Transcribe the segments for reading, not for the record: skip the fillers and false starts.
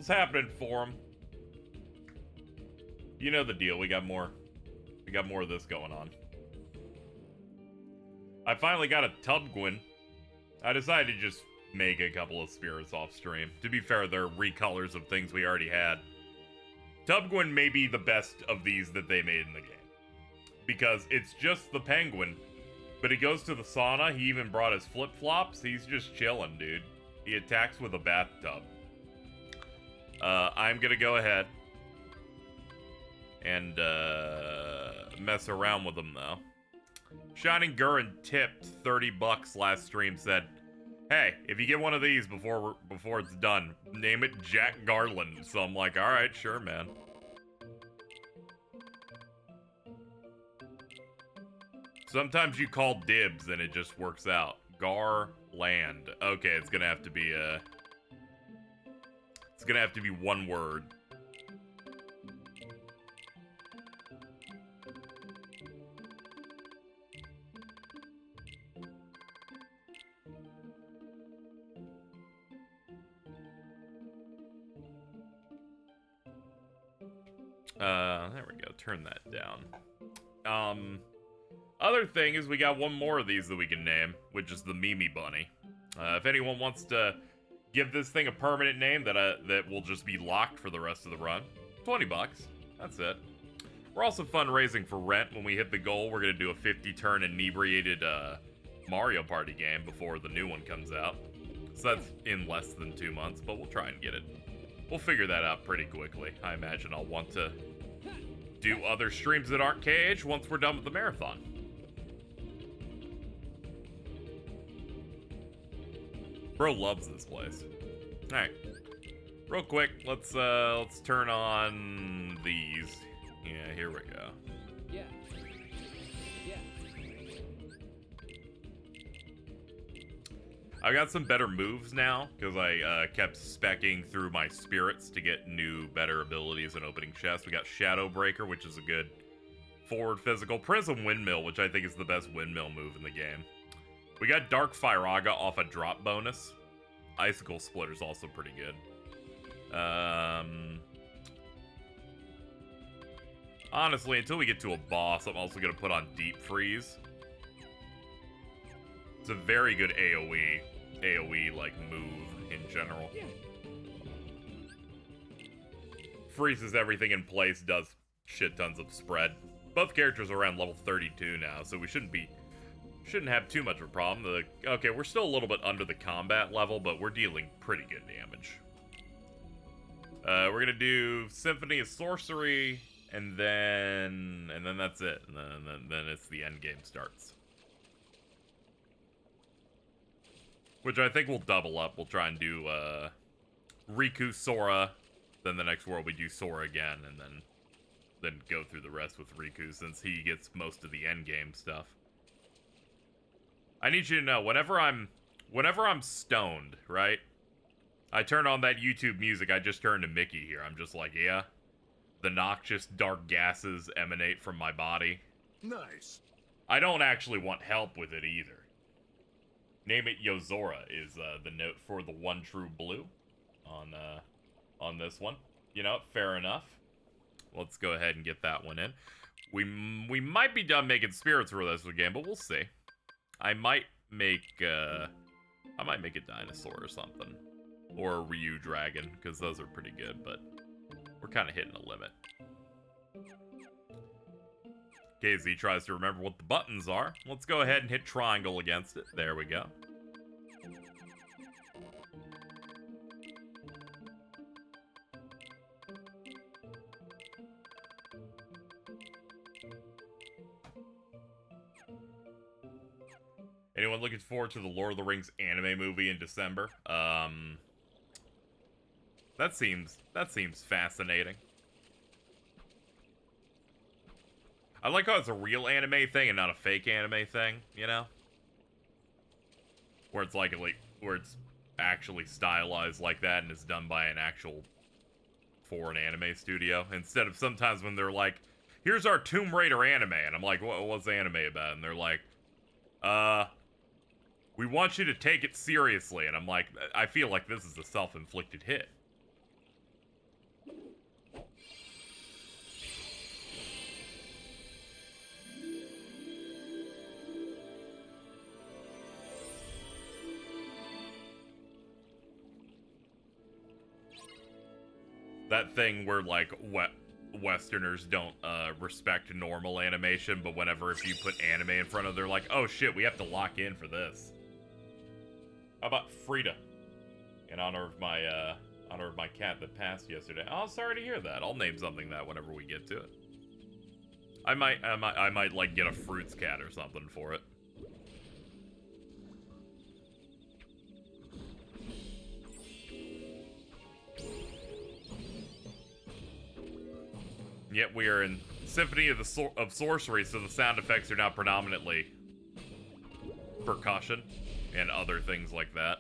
What's happening, Forum? You know the deal. We got more of this going on. I finally got a Tubgwin. I decided to just make a couple of spirits off stream. To be fair, they're recolors of things we already had. Tubgwin may be the best of these that they made in the game. Because it's just the penguin, but he goes to the sauna. He even brought his flip-flops. He's just chilling, dude. He attacks with a bathtub. I'm gonna go ahead and mess around with him, though. Shining Gurren tipped 30 bucks last stream, said, hey, if you get one of these before it's done, name it Jack Garland. So I'm like, alright, sure, man. Sometimes you call dibs and it just works out. Garland. Okay, it's gonna have to be one word. There we go. Turn that down. Other thing is we got one more of these that we can name, which is the Mimi Bunny. If anyone wants to give this thing a permanent name that will just be locked for the rest of the run, 20 bucks. That's it. We're also fundraising for rent. When we hit the goal, we're gonna do a 50-turn inebriated Mario Party game before the new one comes out. So that's in less than 2 months, but we'll try and get it. We'll figure that out pretty quickly. I imagine I'll want to do other streams that aren't KH once we're done with the marathon. Bro loves this place. Alright. Real quick, let's turn on these. Yeah, here we go. Yeah. Yeah. I got some better moves now, because I kept speccing through my spirits to get new, better abilities and opening chests. We got Shadow Breaker, which is a good forward physical. Prism Windmill, which I think is the best windmill move in the game. We got Dark Firaga off a drop bonus. Icicle Splitter's also pretty good. Honestly, until we get to a boss, I'm also going to put on Deep Freeze. It's a very good AoE like move in general. Freezes everything in place, does shit tons of spread. Both characters are around level 32 now, so we shouldn't have too much of a problem. Okay, we're still a little bit under the combat level, but we're dealing pretty good damage. We're gonna do Symphony of Sorcery, and then that's it. And then it's the end game starts. Which I think we'll double up. We'll try and do Riku, Sora, then the next world we do Sora again, and then go through the rest with Riku, since he gets most of the end game stuff. I need you to know, whenever I'm stoned, right? I turn on that YouTube music. I just turned to Mickey here. I'm just like, yeah, the noxious dark gases emanate from my body. Nice. I don't actually want help with it either. Name it Yozora is the note for the one true blue on this one. You know, fair enough. Let's go ahead and get that one in. We might be done making spirits for this game, but we'll see. I might make a dinosaur or something. Or a Ryu dragon, because those are pretty good, but we're kind of hitting a limit. KZ tries to remember what the buttons are. Let's go ahead and hit triangle against it. There we go. Anyone looking forward to the Lord of the Rings anime movie in December? That seems fascinating. I like how it's a real anime thing and not a fake anime thing, you know? Where it's where it's actually stylized like that and it's done by an actual foreign anime studio. Instead of sometimes when they're like, here's our Tomb Raider anime, and I'm like, what's the anime about? And they're like, we want you to take it seriously. And I'm like, I feel like this is a self-inflicted hit. That thing where, like, Westerners don't respect normal animation, but whenever if you put anime in front of, they're like, oh shit, we have to lock in for this. How about Frida? In honor of my cat that passed yesterday. Oh, sorry to hear that. I'll name something that whenever we get to it. I might like get a fruits cat or something for it. Yet we are in Symphony of Sorcery, so the sound effects are now predominantly percussion and other things like that.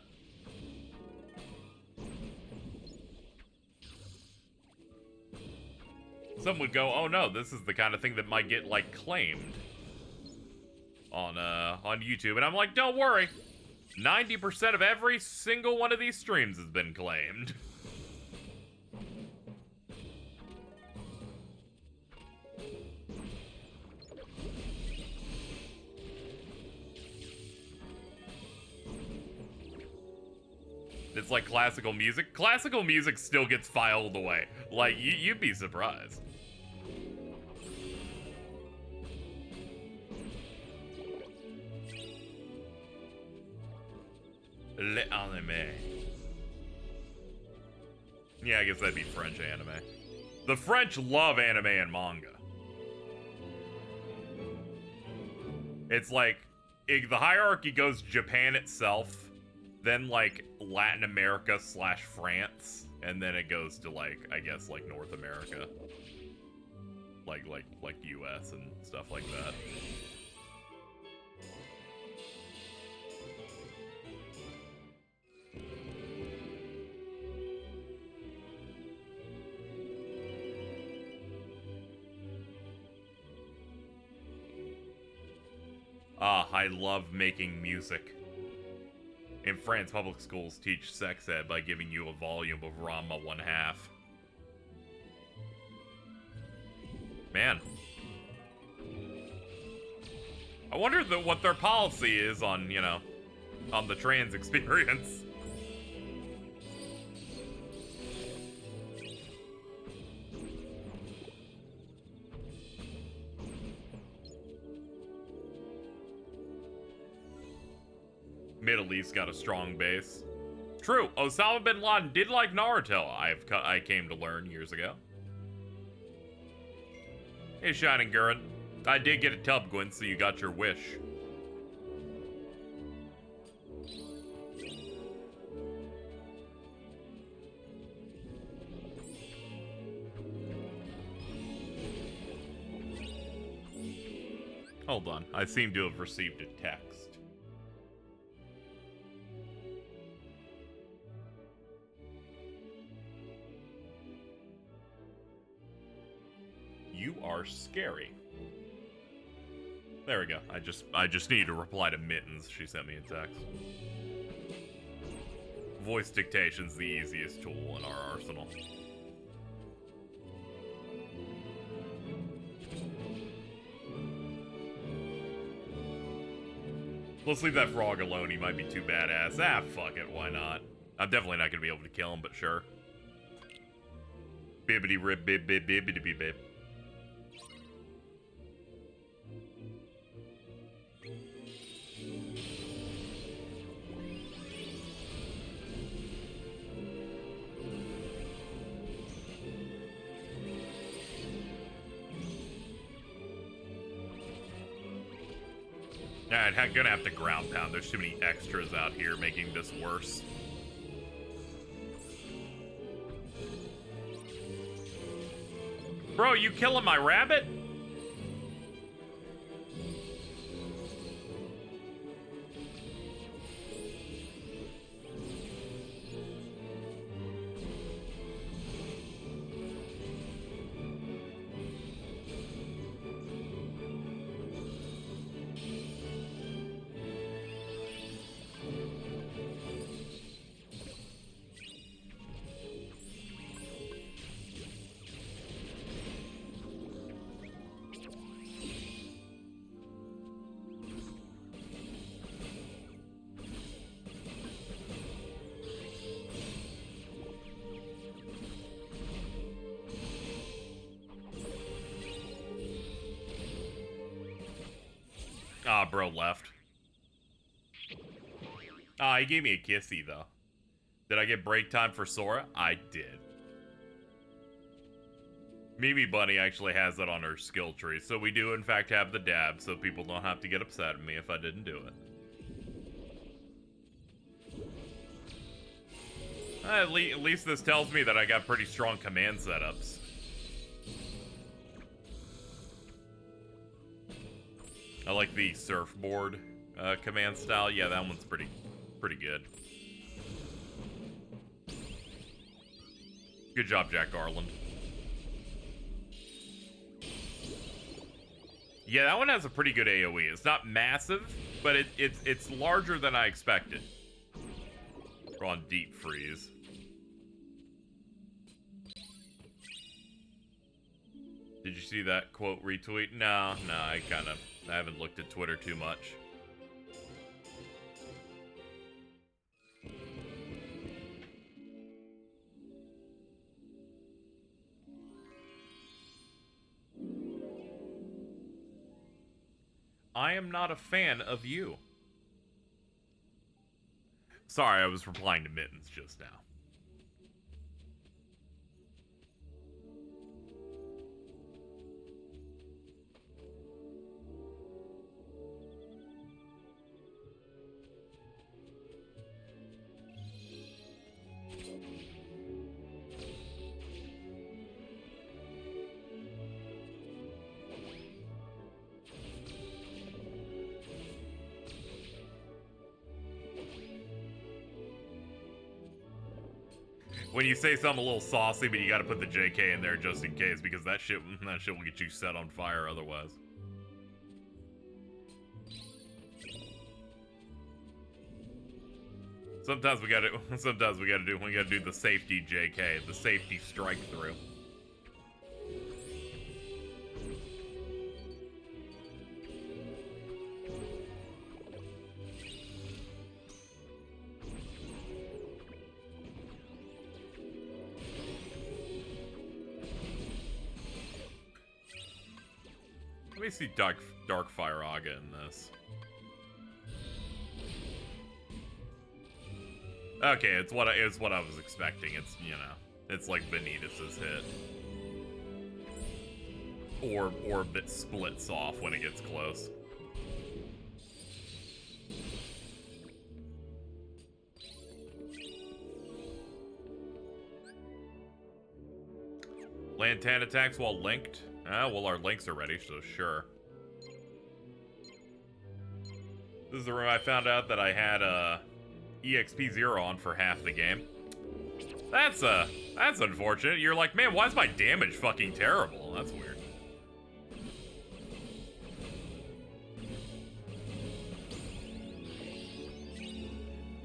Some would go, oh no, this is the kind of thing that might get, like, claimed on YouTube. And I'm like, don't worry. 90% of every single one of these streams has been claimed. It's like classical music. Classical music still gets filed away. Like, you'd be surprised. L'anime. Yeah, I guess that'd be French anime. The French love anime and manga. It's like, the hierarchy goes Japan itself, then like Latin America / France, and then it goes to like, I guess like North America. Like US and stuff like that. Ah, I love making music. In France, public schools teach sex ed by giving you a volume of Rama 1/2. Man. I wonder what their policy is on, you know, on the trans experience. Middle East got a strong base. True, Osama bin Laden did like Naruto, I came to learn years ago. Hey, Shining Gurren. I did get a tub, Gwen, so you got your wish. Hold on, I seem to have received a text. You are scary. There we go. I just need to reply to Mittens. She sent me a text. Voice dictation's the easiest tool in our arsenal. Let's leave that frog alone. He might be too badass. Ah, fuck it. Why not? I'm definitely not gonna be able to kill him, but sure. Bibbidi rib bib bib bibbidi bib bib. I'm gonna have to ground pound. There's too many extras out here making this worse. Bro, you killing my rabbit? Ah, bro left. Ah, he gave me a kissy, though. Did I get break time for Sora? I did. Mimi Bunny actually has it on her skill tree, so we do in fact have the dab, so people don't have to get upset at me if I didn't do it. At least this tells me that I got pretty strong command setups. I like the surfboard command style. Yeah, that one's pretty good. Good job, Jack Garland. Yeah, that one has a pretty good AoE. It's not massive, but it's larger than I expected. We're on deep freeze. Did you see that quote retweet? No, I haven't looked at Twitter too much. I am not a fan of you. Sorry, I was replying to Mittens just now. When you say something a little saucy, but you gotta put the JK in there just in case, because that shit will get you set on fire otherwise. Sometimes we gotta do the safety JK, the safety strike through. Let me see Darkfire Aga in this. Okay, it's what I was expecting. It's, you know, it's like Vanitas's hit. Orb that splits off when it gets close. Lantan attacks while linked. Ah, well, our links are ready, so sure. This is the room I found out that I had EXP0 on for half the game. That's unfortunate. You're like, man, why is my damage fucking terrible? That's weird.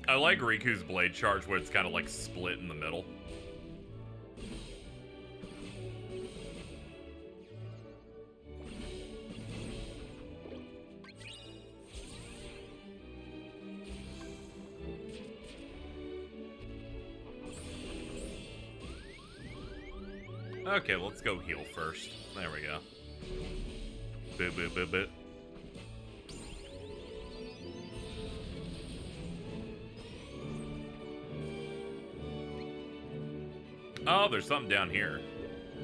I like Riku's blade charge where it's kind of like split in the middle. Okay, let's go heal first. There we go. Boo, boo, boo, boo. Oh, there's something down here.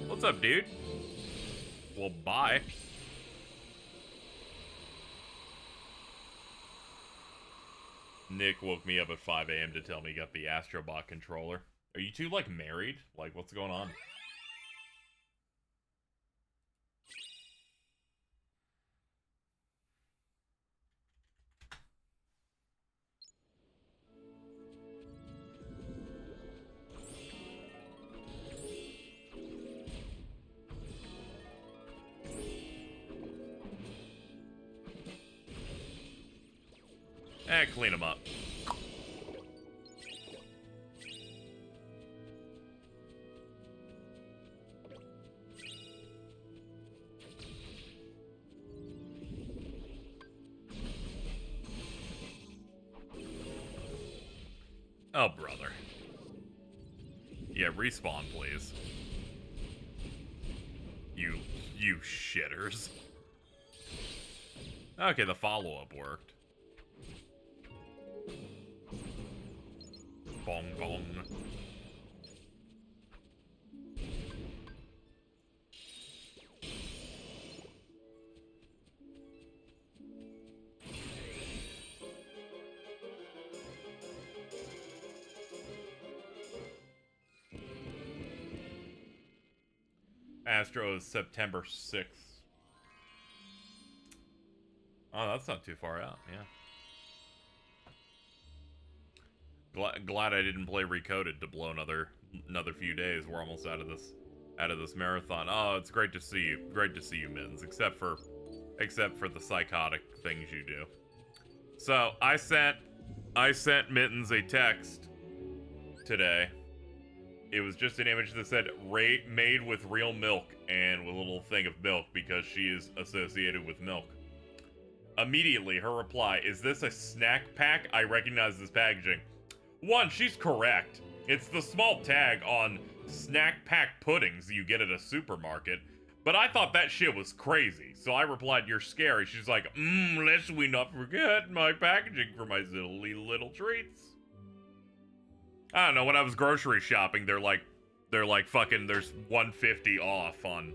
What's up, dude? Well, bye. Nick woke me up at 5 a.m. to tell me he got the Astrobot controller. Are you two, like, married? Like, what's going on? Clean them up. Oh, brother. Yeah, respawn, please. You shitters. Okay, the follow-up worked. Bong bong. Astro is September 6th. Oh, that's not too far out, yeah. Glad I didn't play Recoded to blow another few days. We're almost out of this marathon. Oh, it's great to see you. Great to see you, Mittens. Except for the psychotic things you do. So I sent Mittens a text today. It was just an image that said made with real milk and with a little thing of milk because she is associated with milk. Immediately, her reply, is this a snack pack? I recognize this packaging. One, she's correct. It's the small tag on snack pack puddings you get at a supermarket. But I thought that shit was crazy. So I replied, you're scary. She's like, lest we not forget my packaging for my silly little treats. I don't know, when I was grocery shopping, they're like fucking, there's $150 off on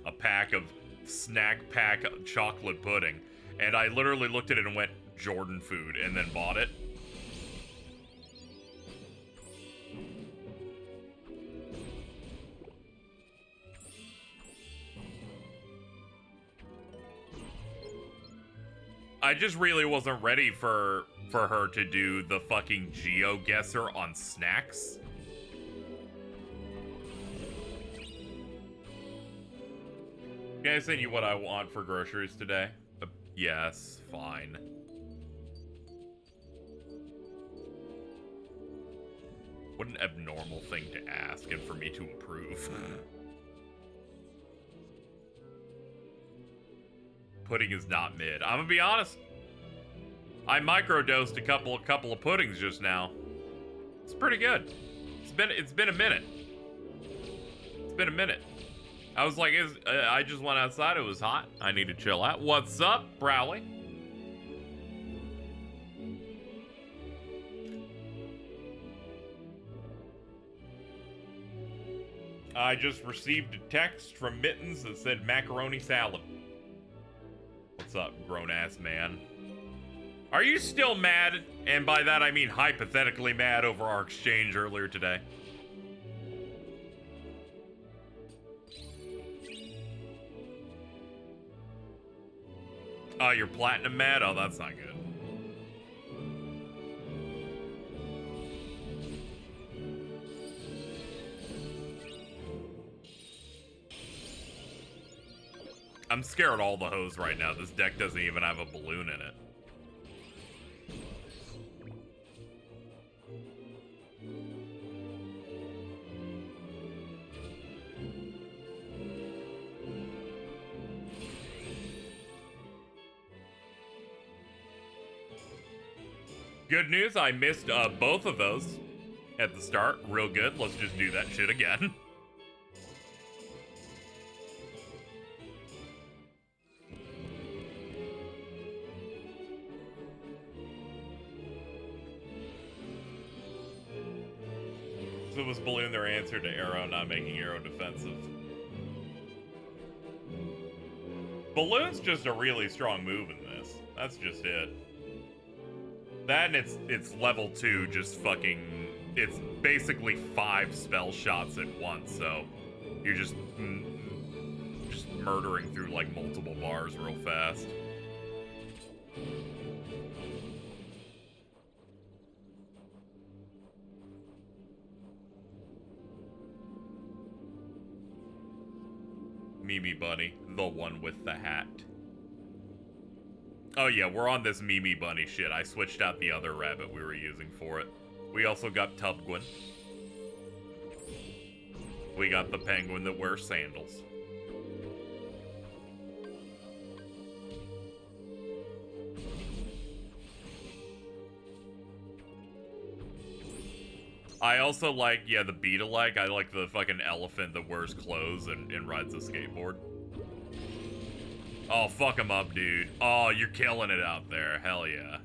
a pack of snack pack chocolate pudding. And I literally looked at it and went, Jordan food, and then bought it. I just really wasn't ready for her to do the fucking GeoGuessr on snacks. Can I send you what I want for groceries today? Yes, fine. What an abnormal thing to ask and for me to approve. Pudding is not mid. I'm gonna be honest. I microdosed a couple of puddings just now. It's pretty good. It's been a minute. It's been a minute. I was like, I just went outside. It was hot. I need to chill out. What's up, Browley? I just received a text from Mittens that said macaroni salad. What's up, grown-ass man? Are you still mad? And by that I mean hypothetically mad over our exchange earlier today. Oh, you're platinum mad? Oh, that's not good. I'm scared of all the hoes right now. This deck doesn't even have a balloon in it. Good news, I missed both of those at the start. Real good. Let's just do that shit again. So was balloon their answer to arrow not making arrow defensive? Balloon's just a really strong move in this. That's just it. That and it's level 2, just fucking... It's basically 5 spell shots at once, so... You're just murdering through, like, multiple bars real fast. Mimi Bunny, the one with the hat. Oh yeah, we're on this Mimi Bunny shit. I switched out the other rabbit we were using for it. We also got Tubgwin. We got the penguin that wears sandals. I also like, yeah, the beat-alike. I like the fucking elephant that wears clothes and rides a skateboard. Oh, fuck him up, dude. Oh, you're killing it out there. Hell yeah.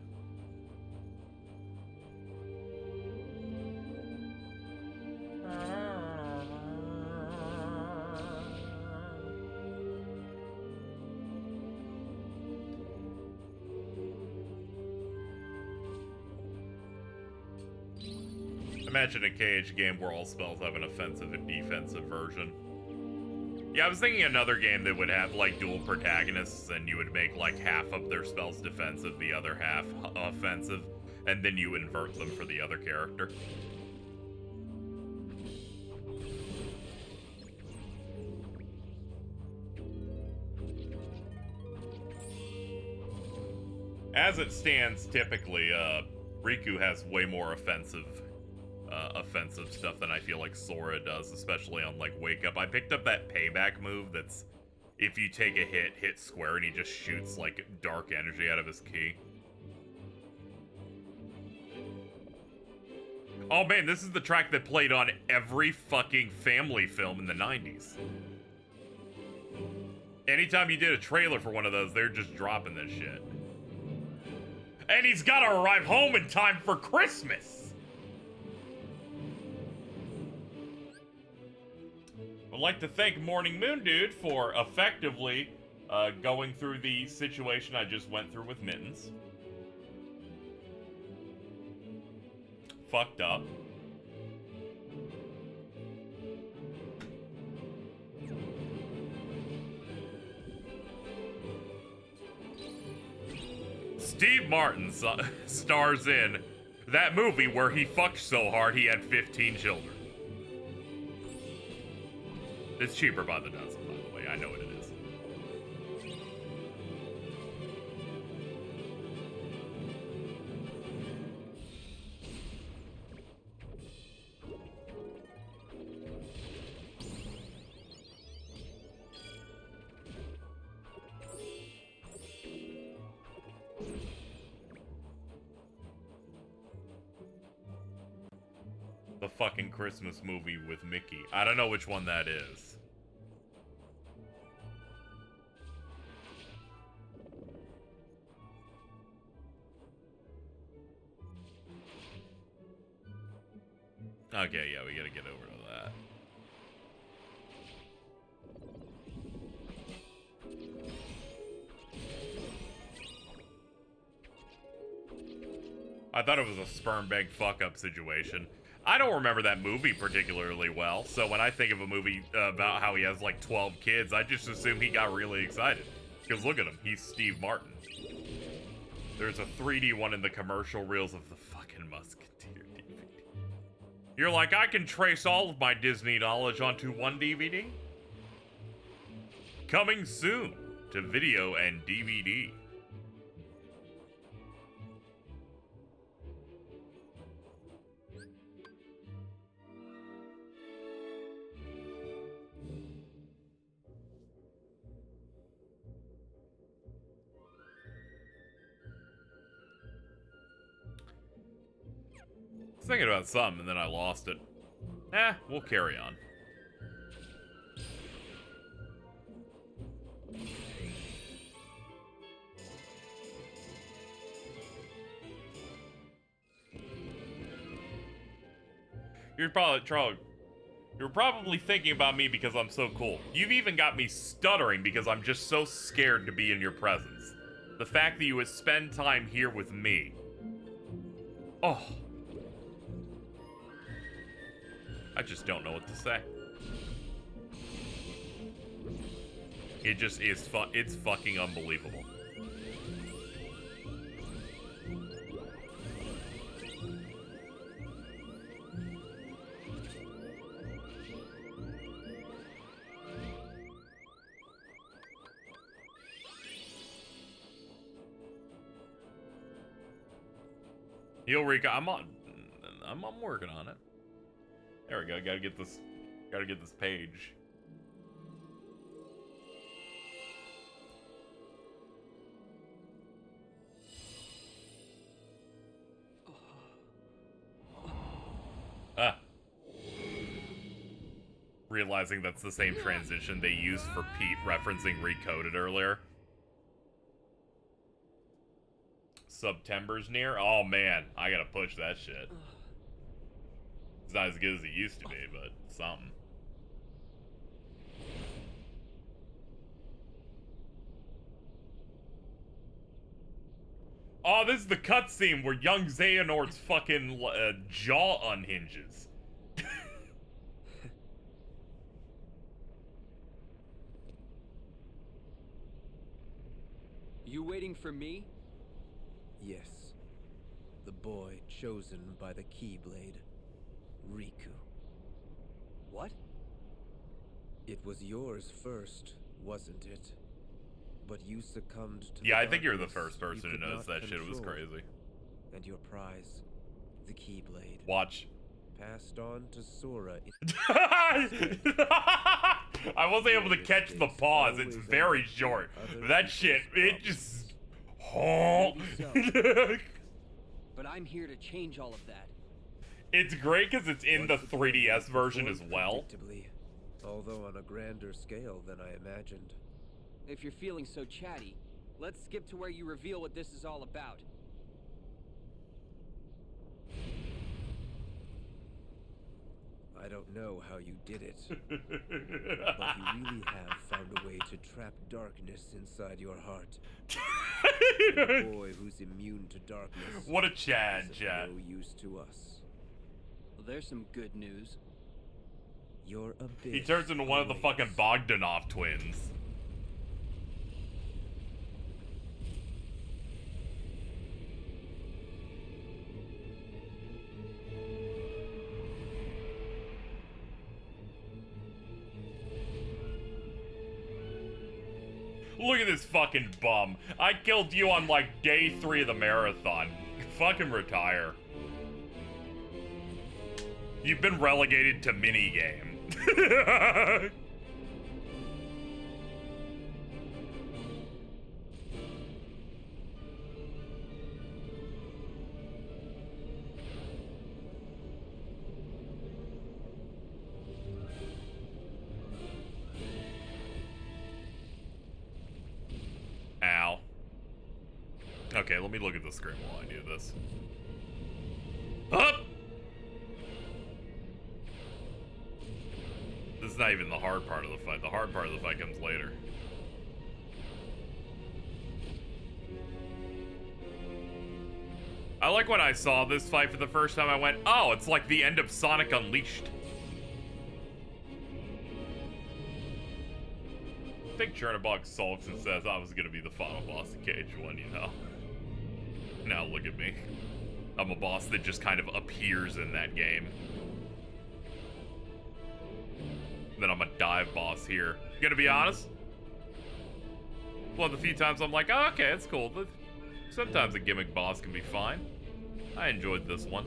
Imagine a KH game where all spells have an offensive and defensive version. Yeah, I was thinking another game that would have, like, dual protagonists, and you would make, like, half of their spells defensive, the other half offensive, and then you invert them for the other character. As it stands, typically, Riku has way more offensive stuff than I feel like Sora does, especially on, like, Wake Up. I picked up that payback move that's, if you take a hit square, and he just shoots, like, dark energy out of his ki. Oh man, this is the track that played on every fucking family film in the 90s. Anytime you did a trailer for one of those, they're just dropping this shit. And he's gotta arrive home in time for Christmas! I'd like to thank Morning Moon Dude for effectively going through the situation I just went through with Mittens. Fucked up. Steve Martin stars in that movie where he fucked so hard he had 15 children. It's cheaper by the dozen, by the way. I know what it is. The fucking Christmas movie with Mickey. I don't know which one that is. Okay, yeah, we gotta get over to that. I thought it was a sperm bank fuck-up situation. I don't remember that movie particularly well, so when I think of a movie about how he has like 12 kids, I just assume he got really excited. Because look at him, he's Steve Martin. There's a 3D one in the commercial reels of the fucking Musketeer DVD. You're like, I can trace all of my Disney knowledge onto one DVD? Coming soon to video and DVD. Thinking about something and then I lost it. We'll carry on. You're probably thinking about me because I'm so cool. You've even got me stuttering because I'm just so scared to be in your presence. The fact that you would spend time here with me. Oh. I just don't know what to say. It just is it's fucking unbelievable. Eureka, I'm working on it. There we go. Gotta get this page. Realizing that's the same transition they used for Pete referencing Recoded earlier. September's near. Oh man, I gotta push that shit. It's not as good as it used to be, but something. Oh, this is the cutscene where young Xehanort's fucking jaw unhinges. You waiting for me? Yes. The boy chosen by the Keyblade. Riku. What? It was yours first, wasn't it? But you succumbed to Yeah, the I think you're the darkness first person you who could noticed not that shit was control. crazy. And your prize, the Keyblade, Watch. passed on to Sora. I wasn't able to catch the pause. It's very short. That shit, it just. Oh. Maybe But I'm here to change all of that. It's great because it's in the 3DS version as well. Predictably, although on a grander scale than I imagined. If you're feeling so chatty, let's skip to where you reveal what this is all about. I don't know how you did it, but you really have found a way to trap darkness inside your heart. And a boy who's immune to darkness. What a Chad, is of Chad. no use to us. Well, there's some good news. You're a bit. He turns into one of the fucking Bogdanov twins. Look at this fucking bum. I killed you on like day 3 of the marathon. Fucking retire. You've been relegated to minigame. Ow. Okay, let me look at the screen while I do this. Up! This is not even the hard part of the fight. The hard part of the fight comes later. I like when I saw this fight for the first time, I went, oh, it's like the end of Sonic Unleashed. I think Chernobog sulks and says I was gonna be the final boss of KH1, you know. Now look at me. I'm a boss that just kind of appears in that game. Then I'm a dive boss here. Gonna be honest? One of the few times I'm like, oh, okay, it's cool. But sometimes a gimmick boss can be fine. I enjoyed this one.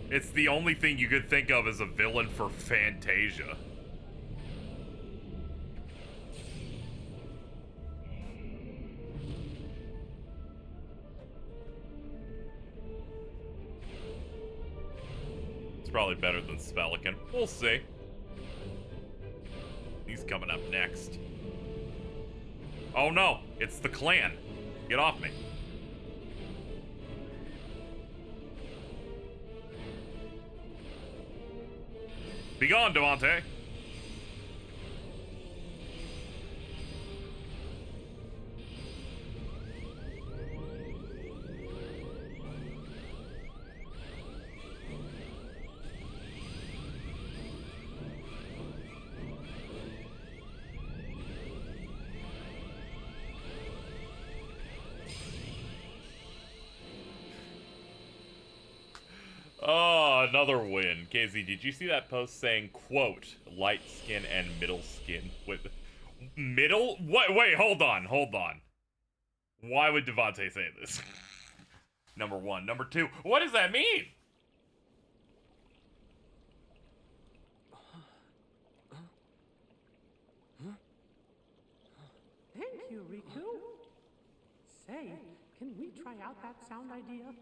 It's the only thing you could think of as a villain for Fantasia. Probably better than Spelican. We'll see. He's coming up next. Oh no, it's the clan. Get off me. Be gone, Devante. Oh, another win. Casey, did you see that post saying, quote, light skin and middle skin with... Middle? What? Wait, hold on. Why would Devante say this? Number one. Number two, what does that mean? Thank you, Riku. Say, can we try out that sound idea?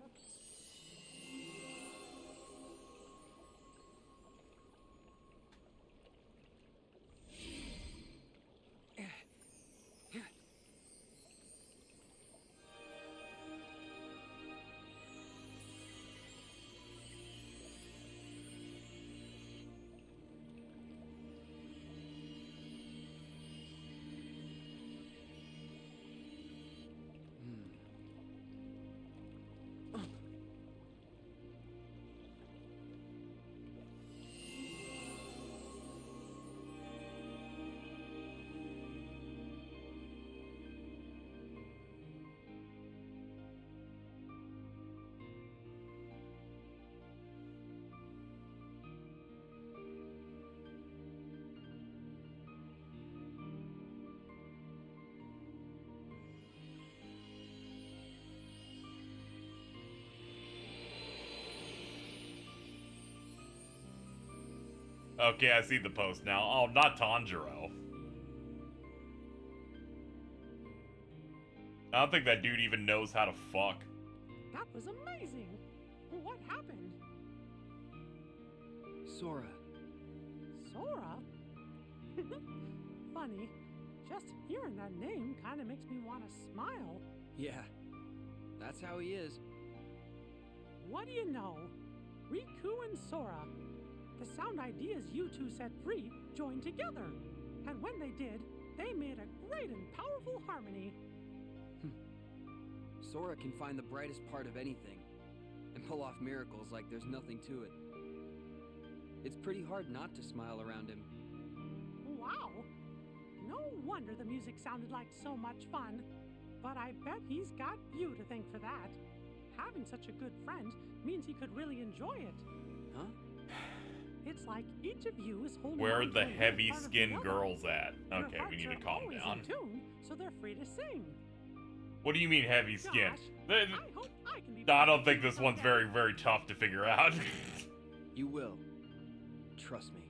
Okay, I see the post now. Oh, not Tanjiro. I don't think that dude even knows how to fuck. That was amazing. What happened? Sora. Sora? Funny. Just hearing that name kind of makes me want to smile. Yeah, that's how he is. What do you know? Riku and Sora. The sound ideas you two set free joined together. And when they did, they made a great and powerful harmony. Sora can find the brightest part of anything and pull off miracles like there's nothing to it. It's pretty hard not to smile around him. Wow. No wonder the music sounded like so much fun. But I bet he's got you to thank for that. Having such a good friend means he could really enjoy it. Huh? It's like each of you is holding Where are on to the a little heavy part of the skinned other. girls at? Their Okay, we hearts need to are calm always down. in tune, so they're free to sing. What do you mean heavy skin? Gosh, I hope I can be. I don't think this one's very, very tough to figure out. You will. Trust me.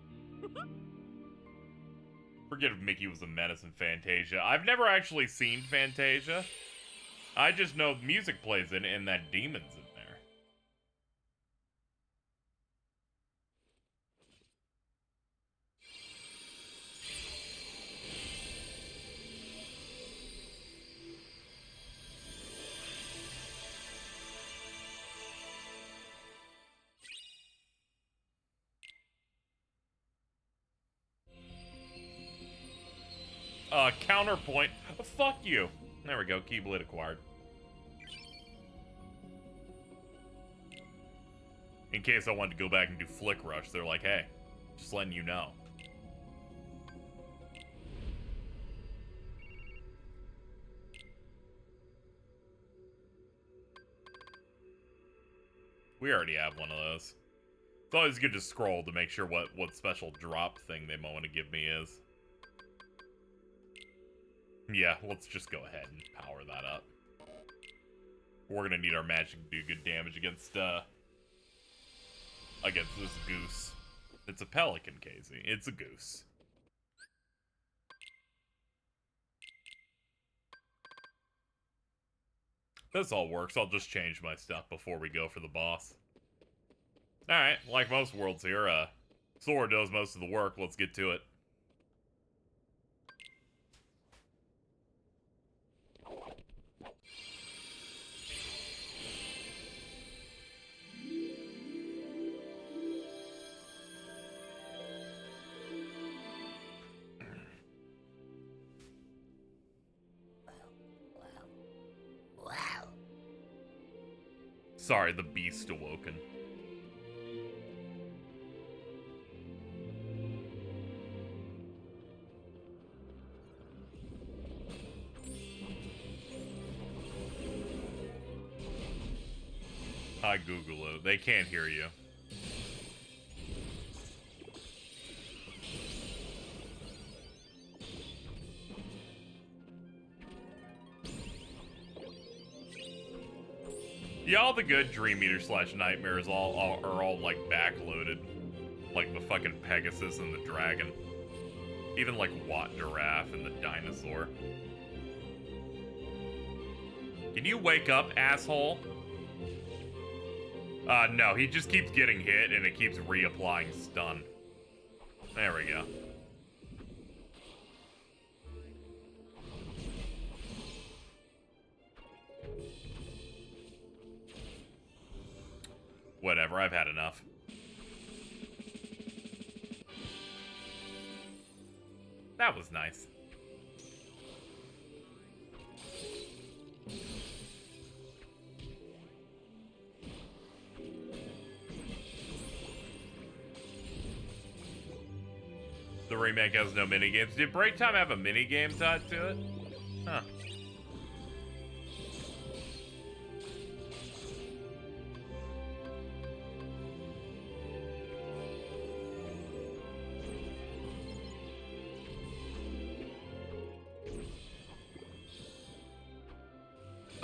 Forget if Mickey was a menace in Fantasia. I've never actually seen Fantasia. I just know music plays in it and that demon's in there. Counterpoint. Fuck you. There we go. Keyblade acquired. In case I wanted to go back and do Flick Rush, they're like, hey, just letting you know. We already have one of those. It's always good to scroll to make sure what special drop thing they might want to give me is. Yeah, let's just go ahead and power that up. We're gonna need our magic to do good damage against this goose. It's a pelican, Casey. It's a goose. This all works. I'll just change my stuff before we go for the boss. Alright, like most worlds here, Sora does most of the work. Let's get to it. Sorry, the beast awoken. Hi, Google it. They can't hear you. Yeah, all the good Dream Eater / Nightmares are all like backloaded. Like the fucking Pegasus and the Dragon. Even like Watt Giraffe and the Dinosaur. Can you wake up, asshole? No, he just keeps getting hit and it keeps reapplying stun. There we go. Whatever, I've had enough. That was nice. The remake has no minigames. Did Break Time have a minigame tied to it? Huh.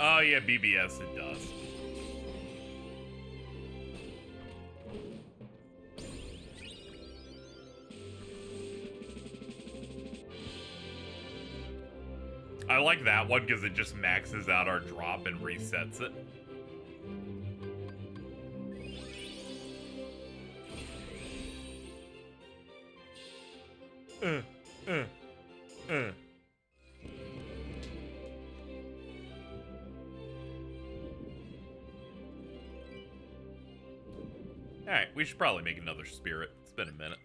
Oh yeah, BBS it does. I like that one because it just maxes out our drop and resets it. Uh. Alright, we should probably make another spirit. It's been a minute.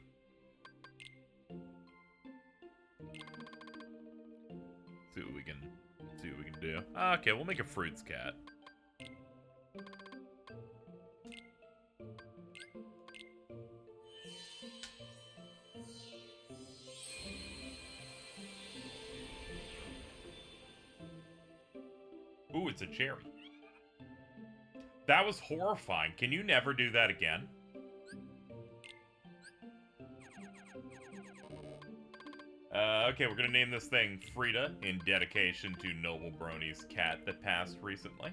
See what we can do. Okay, we'll make a fruits cat. Ooh, it's a cherry. That was horrifying. Can you never do that again? Okay, we're gonna name this thing Frida in dedication to Noble Brony's cat that passed recently.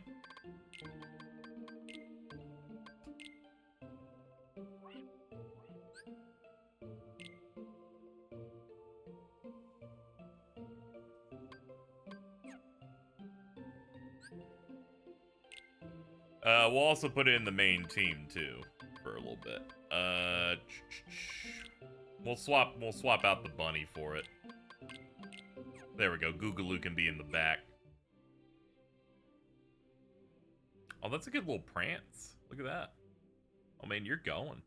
We'll also put it in the main team too for a little bit. We'll swap out the bunny for it. There we go. Googaloo can be in the back. Oh, that's a good little prance. Look at that. Oh man, you're going.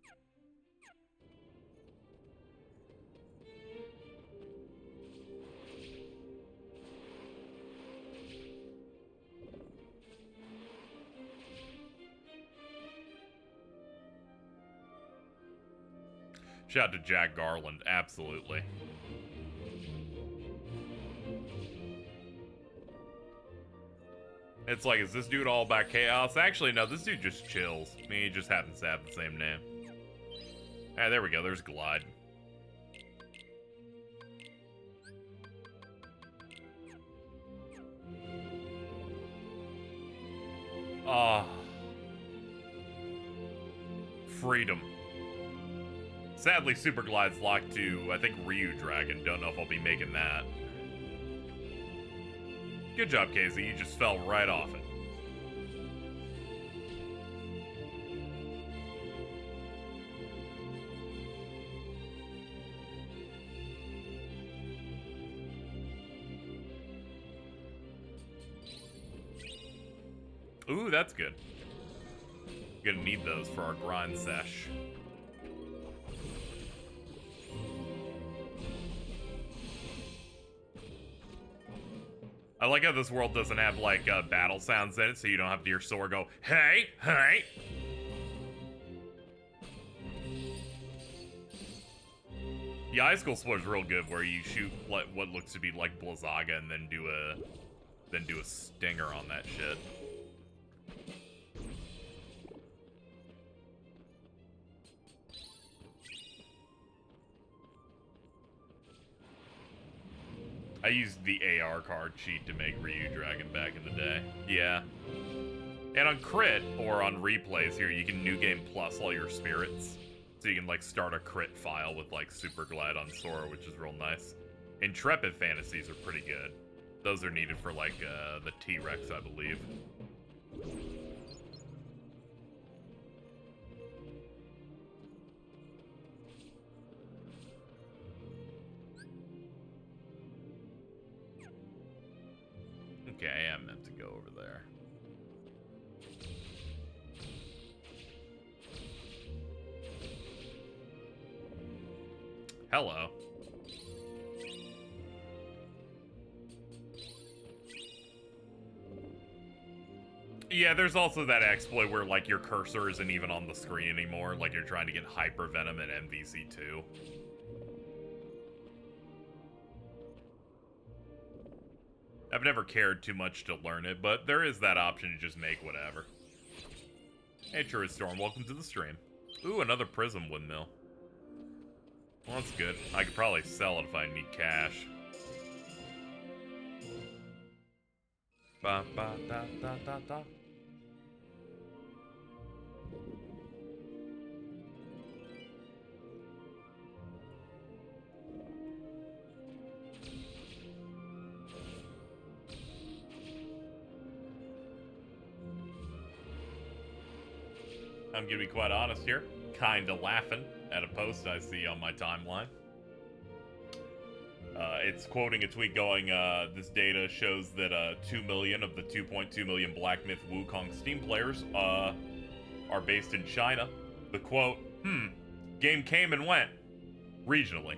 Shout out to Jack Garland, absolutely. It's like, is this dude all about chaos? Actually, no, this dude just chills. I mean, he just happens to have the same name. Ah, there we go, there's Glide. Ah. Freedom. Sadly, Super Glide's locked to, I think, Ryu Dragon. Don't know if I'll be making that. Good job, Casey. You just fell right off it. Ooh, that's good. Gonna need those for our grind sesh. I like how this world doesn't have, like, battle sounds in it, so you don't have to hear Sora go, hey, hey! The High School Sport is real good, where you shoot like what looks to be like Blizzaga and then do a stinger on that shit. I used the AR card cheat to make Ryu Dragon back in the day. Yeah. And on crit, or on replays here, you can New Game Plus all your spirits. So you can, like, start a crit file with, like, Super Glide on Sora, which is real nice. Intrepid Fantasies are pretty good. Those are needed for, like, the T-Rex, I believe. Okay, I am meant to go over there. Hello. Yeah, there's also that exploit where, like, your cursor isn't even on the screen anymore, like you're trying to get Hyper Venom at MVC2. I've never cared too much to learn it, but there is that option to just make whatever. Hey, True Storm, welcome to the stream. Ooh, another Prism Windmill. Well, that's good. I could probably sell it if I need cash. Ba ba da da da da. I'm gonna be quite honest here. Kinda laughing at a post I see on my timeline. It's quoting a tweet going, this data shows that 2 million of the 2.2 million Black Myth Wukong Steam players are based in China. The quote, game came and went. Regionally.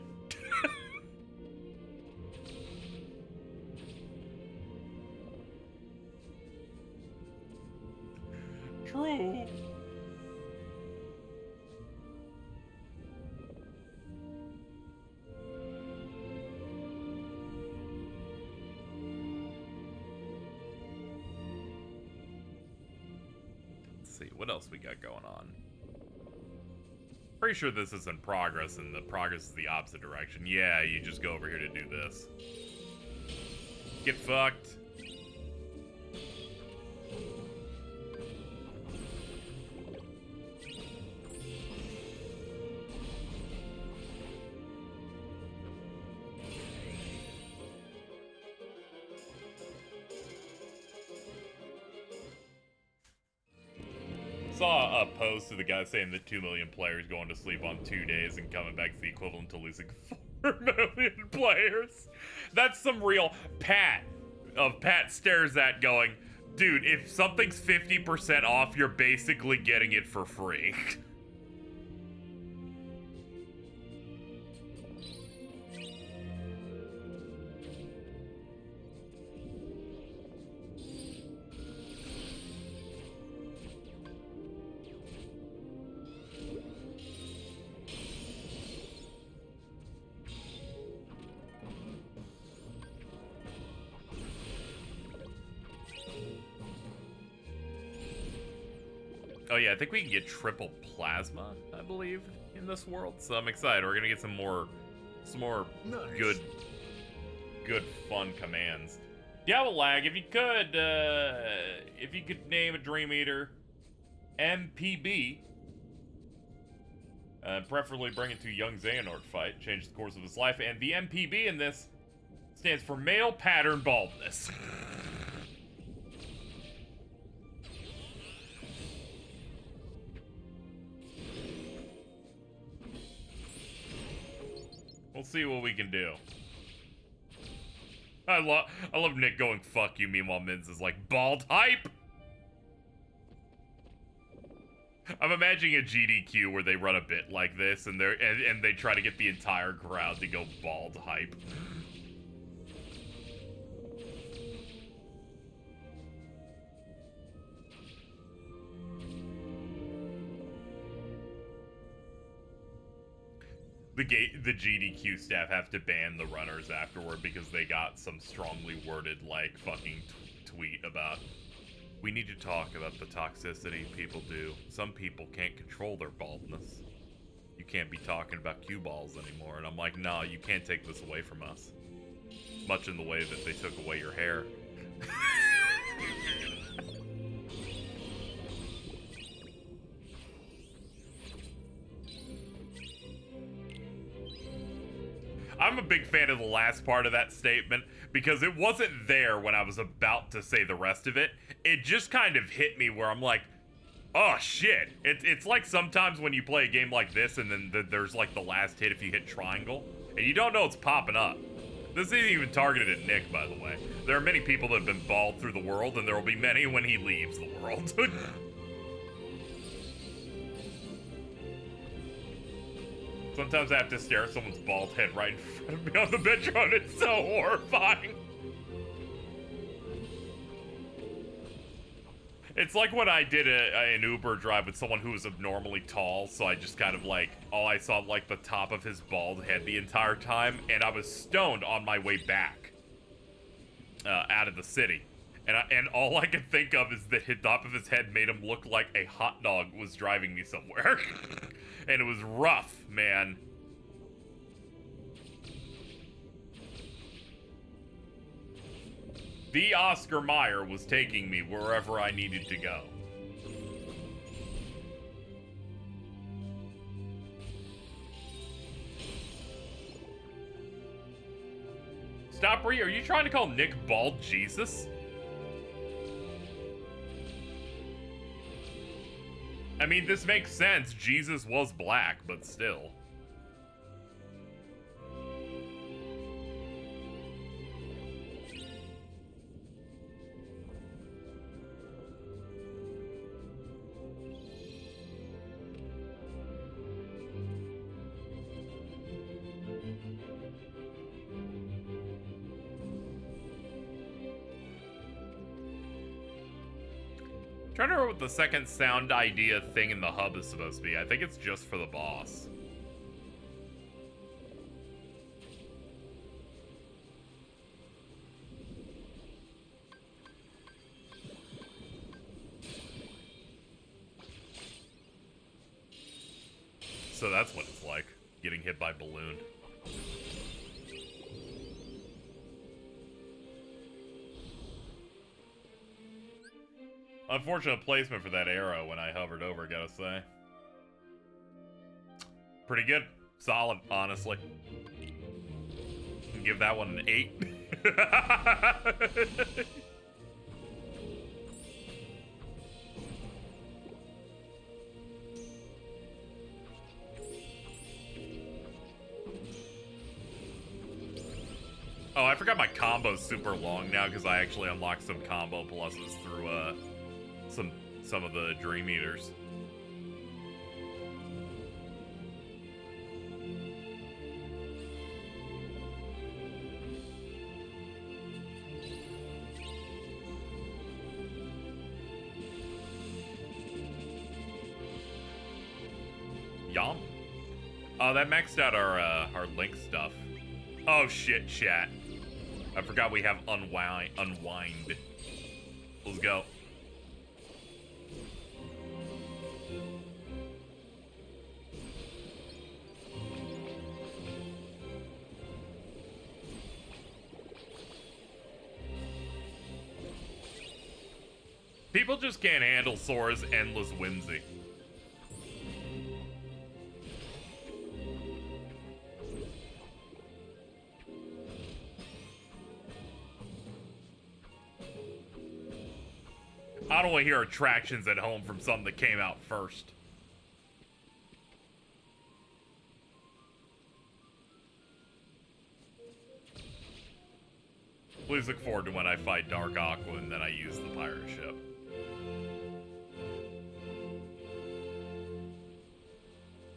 True. Let's see, what else we got going on? Pretty sure this is in progress, and the progress is the opposite direction. Yeah, you just go over here to do this. Get fucked. Saw a post of the guy saying that 2 million players going to sleep on 2 days and coming back is the equivalent to losing 4 million players. That's some real Pat stares at going, dude, if something's 50% off, you're basically getting it for free. Oh yeah, I think we can get triple plasma, I believe, in this world. So I'm excited. We're gonna get some more Nice. good fun commands. Diablo Lag, if you could name a Dream Eater MPB, preferably bring it to young Xehanort fight, change the course of his life, and the MPB in this stands for male pattern baldness. We'll see what we can do. I love Nick going fuck you, meanwhile Minz is like, bald hype. I'm imagining a GDQ where they run a bit like this and they try to get the entire crowd to go bald hype. The GDQ staff have to ban the runners afterward because they got some strongly worded, like, fucking tweet about, we need to talk about the toxicity people do. Some people can't control their baldness. You can't be talking about cue balls anymore. And I'm like, nah, you can't take this away from us. Much in the way that they took away your hair. I'm a big fan of the last part of that statement because it wasn't there when I was about to say the rest of it. It just kind of hit me where I'm like, oh shit. It's like sometimes when you play a game like this and then there's like the last hit if you hit triangle and you don't know it's popping up. This isn't even targeted at Nick, by the way. There are many people that have been bald through the world and there will be many when he leaves the world. Sometimes I have to stare at someone's bald head right in front of me on the Metro, and it's so horrifying. It's like when I did an Uber drive with someone who was abnormally tall, so I just kind of like, all I saw like the top of his bald head the entire time, and I was stoned on my way back out of the city. And all I could think of is that the top of his head made him look like a hot dog was driving me somewhere. And it was rough, man. The Oscar Mayer was taking me wherever I needed to go. Stop, are you trying to call Nick Bald Jesus? I mean, this makes sense. Jesus was black, but still. Trying to remember what the second sound idea thing in the hub is supposed to be. I think it's just for the boss. So that's what it's like, getting hit by balloon. Unfortunate placement for that arrow when I hovered over, gotta say. Pretty good. Solid, honestly. Give that one an 8. Oh, I forgot my combo's super long now because I actually unlocked some combo pluses through some of the Dream Eaters. Yum. Oh, that maxed out our Link stuff. Oh shit, chat. I forgot we have unwind. Let's go. People just can't handle Sora's endless whimsy. I don't want to hear attractions at home from something that came out first. Please look forward to when I fight Dark Aqua and then I use the pirate ship.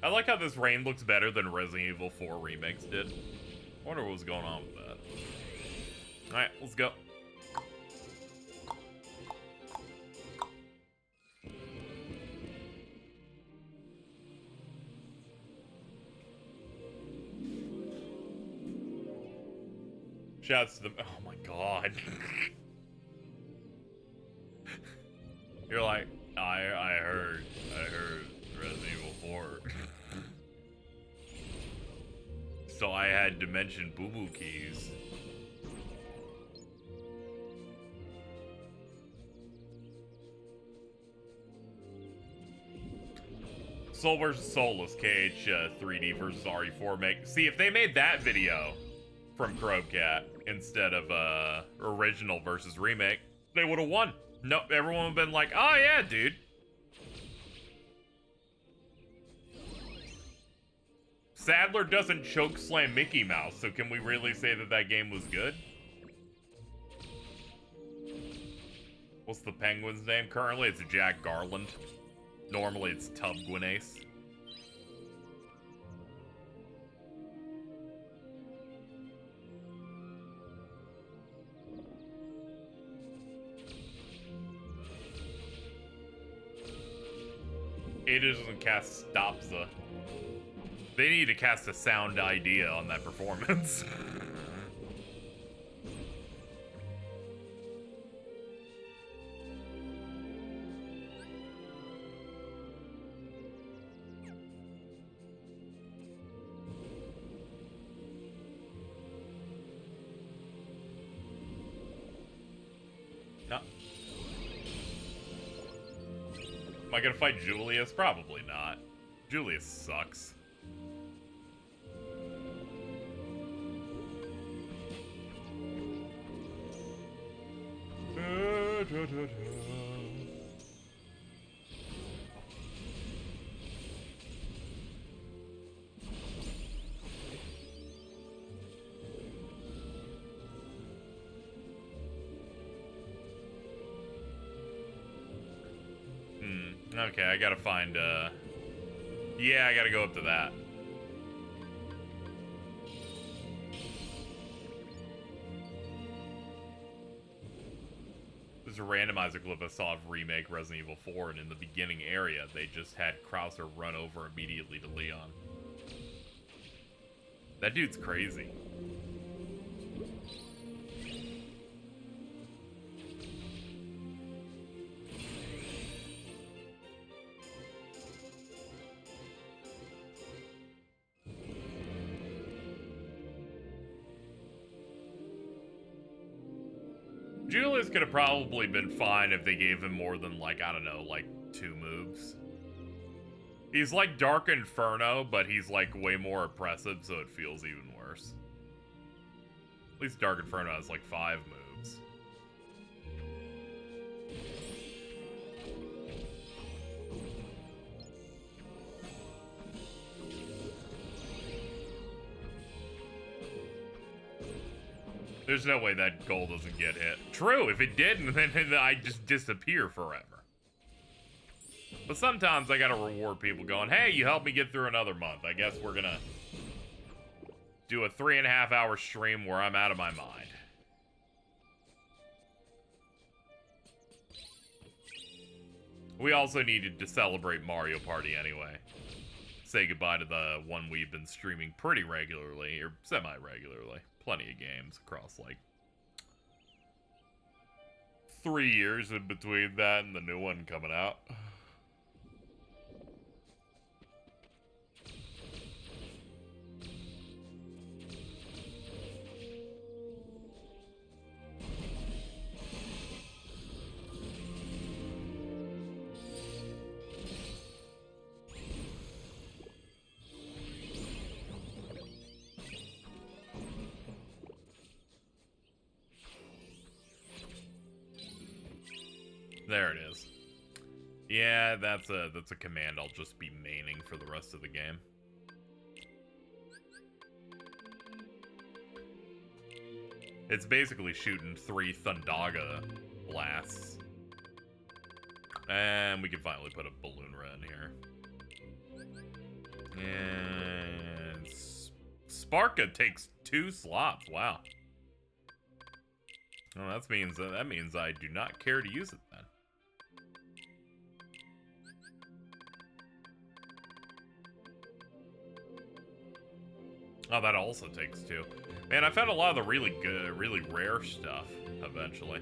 I like how this rain looks better than Resident Evil 4 Remakes did. I wonder what was going on with that. Alright, let's go. Shouts to the... Oh my god. You're like, I heard Resident Evil 4. So I had to mention Boo Boo Keys. Soul vs. Soulless, KH 3D versus RE4 make... See, if they made that video from Crowcat instead of original versus remake, they would have won. Nope, everyone would have been like, oh yeah, dude. Sadler doesn't choke slam Mickey Mouse, so can we really say that that game was good? What's the penguin's name? Currently it's Jack Garland. Normally it's Tub Gwinace. Ada doesn't cast Stopza. They need to cast a sound idea on that performance. No. Am I gonna fight Julius? Probably not. Julius sucks. Okay, I gotta find, yeah, I gotta go up to that. There's a randomizer clip I saw of Remake Resident Evil 4, and in the beginning area, they just had Krauser run over immediately to Leon. That dude's crazy. Julius could have probably been fine if they gave him more than, like, I don't know, like 2 moves. He's like Dark Inferno, but he's like way more oppressive, so it feels even worse. At least Dark Inferno has like 5 moves. There's no way that goal doesn't get hit. True, if it didn't, then I just disappear forever. But sometimes I gotta reward people going, hey, you helped me get through another month. I guess we're gonna do a 3.5 hour stream where I'm out of my mind. We also needed to celebrate Mario Party anyway. Say goodbye to the one we've been streaming pretty regularly, or semi-regularly. Plenty of games across, like, 3 years in between that and the new one coming out. There it is. Yeah, that's a command I'll just be maining for the rest of the game. It's basically shooting 3 Thundaga blasts. And we can finally put a balloon run here. And Sparka takes 2 slots. Wow. Well, that means I do not care to use it then. Oh, that also takes 2. Man, I found a lot of the really good, really rare stuff eventually.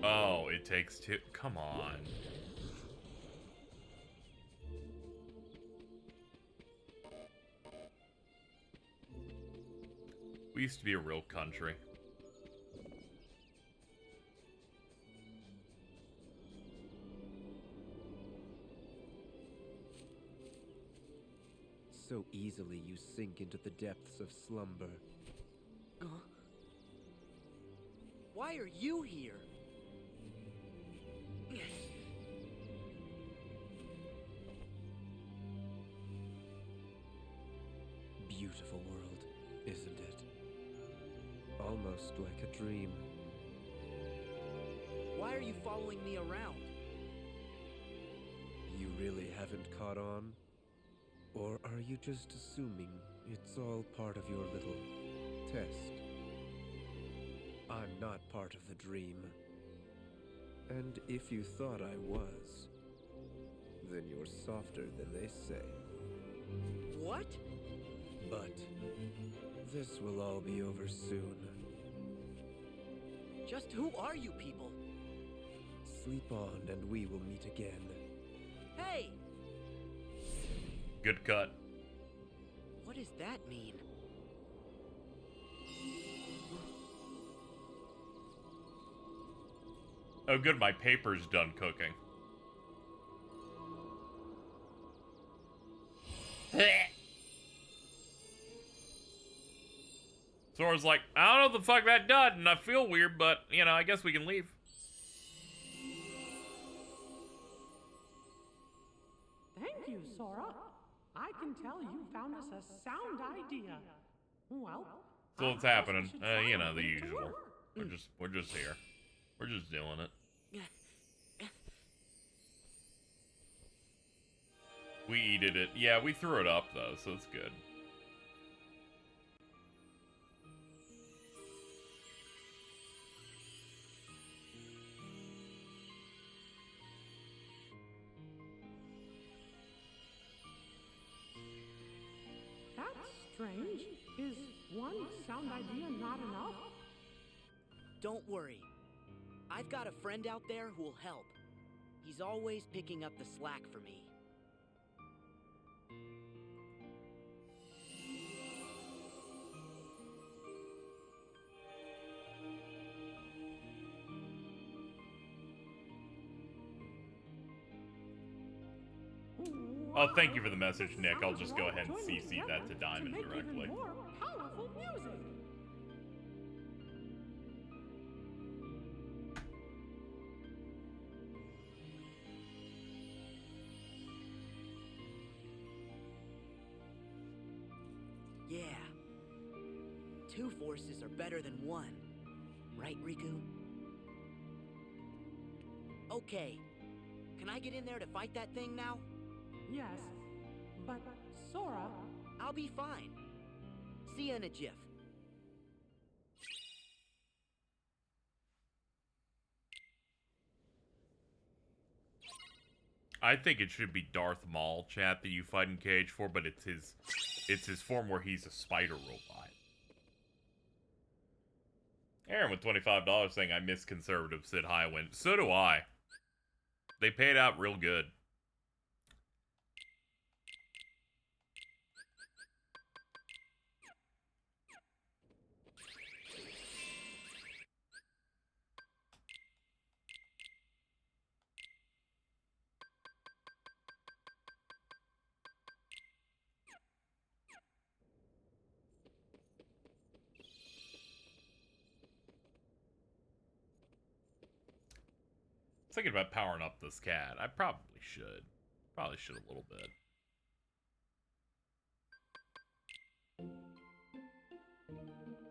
Oh, it takes 2. Come on. We used to be a real country. So easily you sink into the depths of slumber. Why are you here? Beautiful world, isn't it? Almost like a dream. Why are you following me around? You really haven't caught on? Or are you just assuming it's all part of your little test? I'm not part of the dream. And if you thought I was, then you're softer than they say. What? But this will all be over soon. Just who are you people? Sleep on and we will meet again. Hey! Good cut. What does that mean? Oh, good, my paper's done cooking. Sora's like, I don't know what the fuck that did, and I feel weird, but, you know, I guess we can leave. Thank you. you, Sora. I can tell you found us a sound idea. Well, So what's I guess we happening? should try You and know, the put it to usual. work. We're just here. We're just doing it. We eated it. Yeah, we threw it up though, so it's good. That's strange. Is one sound idea not enough? Don't worry. I've got a friend out there who will help. He's always picking up the slack for me. Oh, thank you for the message, Nick. I'll Sounds just we're go all ahead and joining CC that to together Diamond make even directly. more powerful music. Yeah. Two forces are better than one. Right, Riku? Okay. Can I get in there to fight that thing now? Yes, but Sora, I'll be fine. See ya in a jiff. I think it should be Darth Maul, chat, that you fight in KH4, but it's his form where he's a spider robot. Aaron with $25 saying, I miss conservative Sid Highwind. So do I. They paid out real good. Thinking about powering up this cat. I probably should. Probably should a little bit.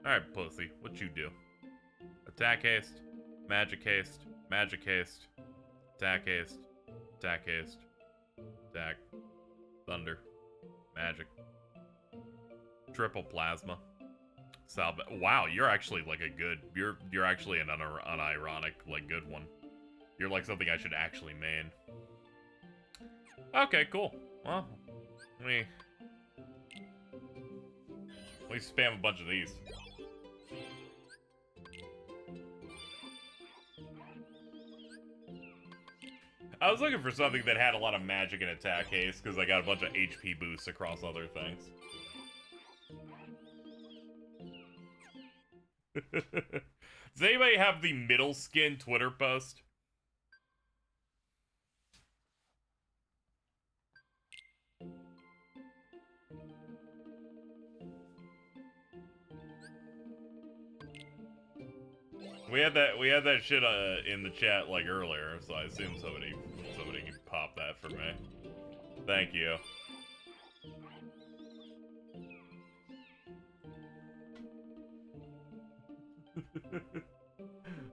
Alright, pussy. What you do? Attack haste. Magic haste. Magic haste. Attack haste. Attack haste. Attack. Thunder. Magic. Triple plasma. Salve. Wow, you're actually like a good... You're actually an unironic, like, good one. You're like something I should actually main. Okay, cool. Well, let me spam a bunch of these. I was looking for something that had a lot of magic and attack haste, because I got a bunch of HP boosts across other things. Does anybody have the middle skin Twitter post? We had that shit in the chat like earlier, so I assume somebody can pop that for me. Thank you.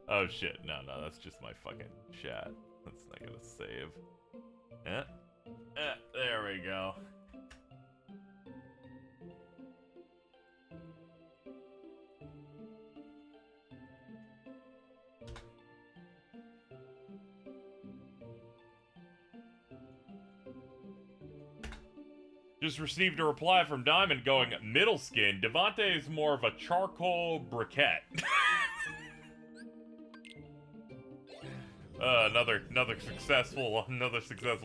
Oh shit, no, that's just my fucking chat. That's not gonna save. There we go. Just received a reply from Diamond going, middle skin, Devontae is more of a charcoal briquette. Another successful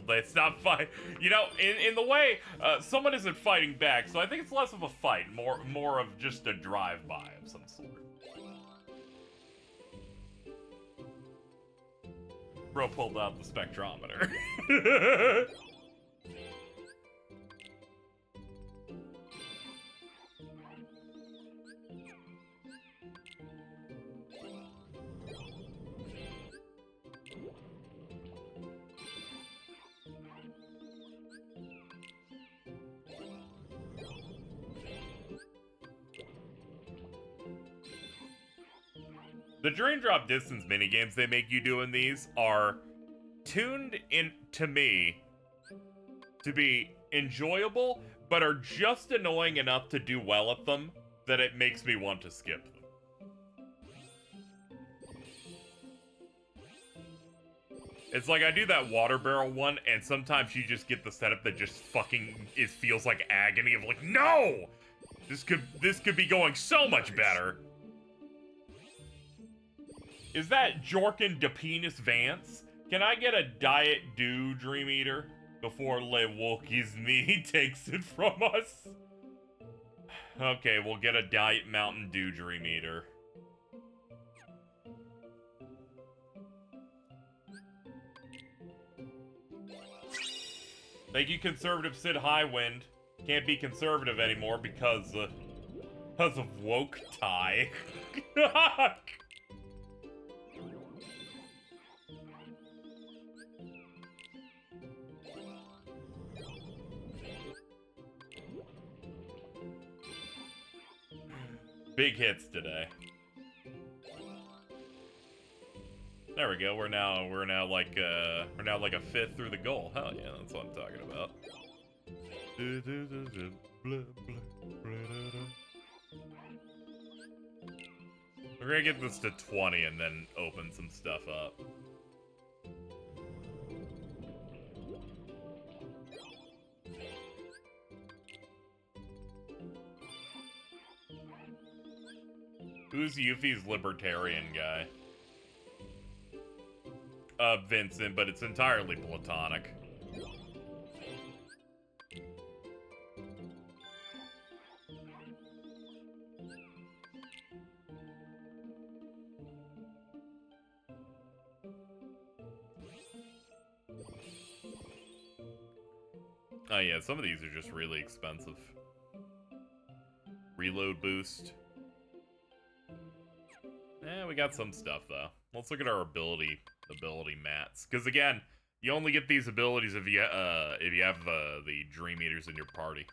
day. Stop fight. You know, in the way, someone isn't fighting back, so I think it's less of a fight, more of just a drive-by of some sort. Bro pulled out the spectrometer. The Dream Drop Distance minigames they make you do in these are tuned in to me to be enjoyable, but are just annoying enough to do well at them that it makes me want to skip them. It's like I do that water barrel one, and sometimes you just get the setup that just fucking it feels like agony of like, no! This could be going so much better. Is that Jorkin de Penis Vance? Can I get a Diet Dew Dream Eater before Le Wookie's me takes it from us? Okay, we'll get a Diet Mountain Dew Dream Eater. Thank you, conservative Sid Highwind. Can't be conservative anymore because of woke tie. Big hits today. There we go. We're now like a fifth through the goal. Hell yeah, that's what I'm talking about. We're gonna get this to 20 and then open some stuff up. Who's Yuffie's libertarian guy? Vincent, but it's entirely platonic. Oh yeah, some of these are just really expensive. Reload boost. We got some stuff though. Let's look at our ability mats. Because again, you only get these abilities if you have the Dream Eaters in your party.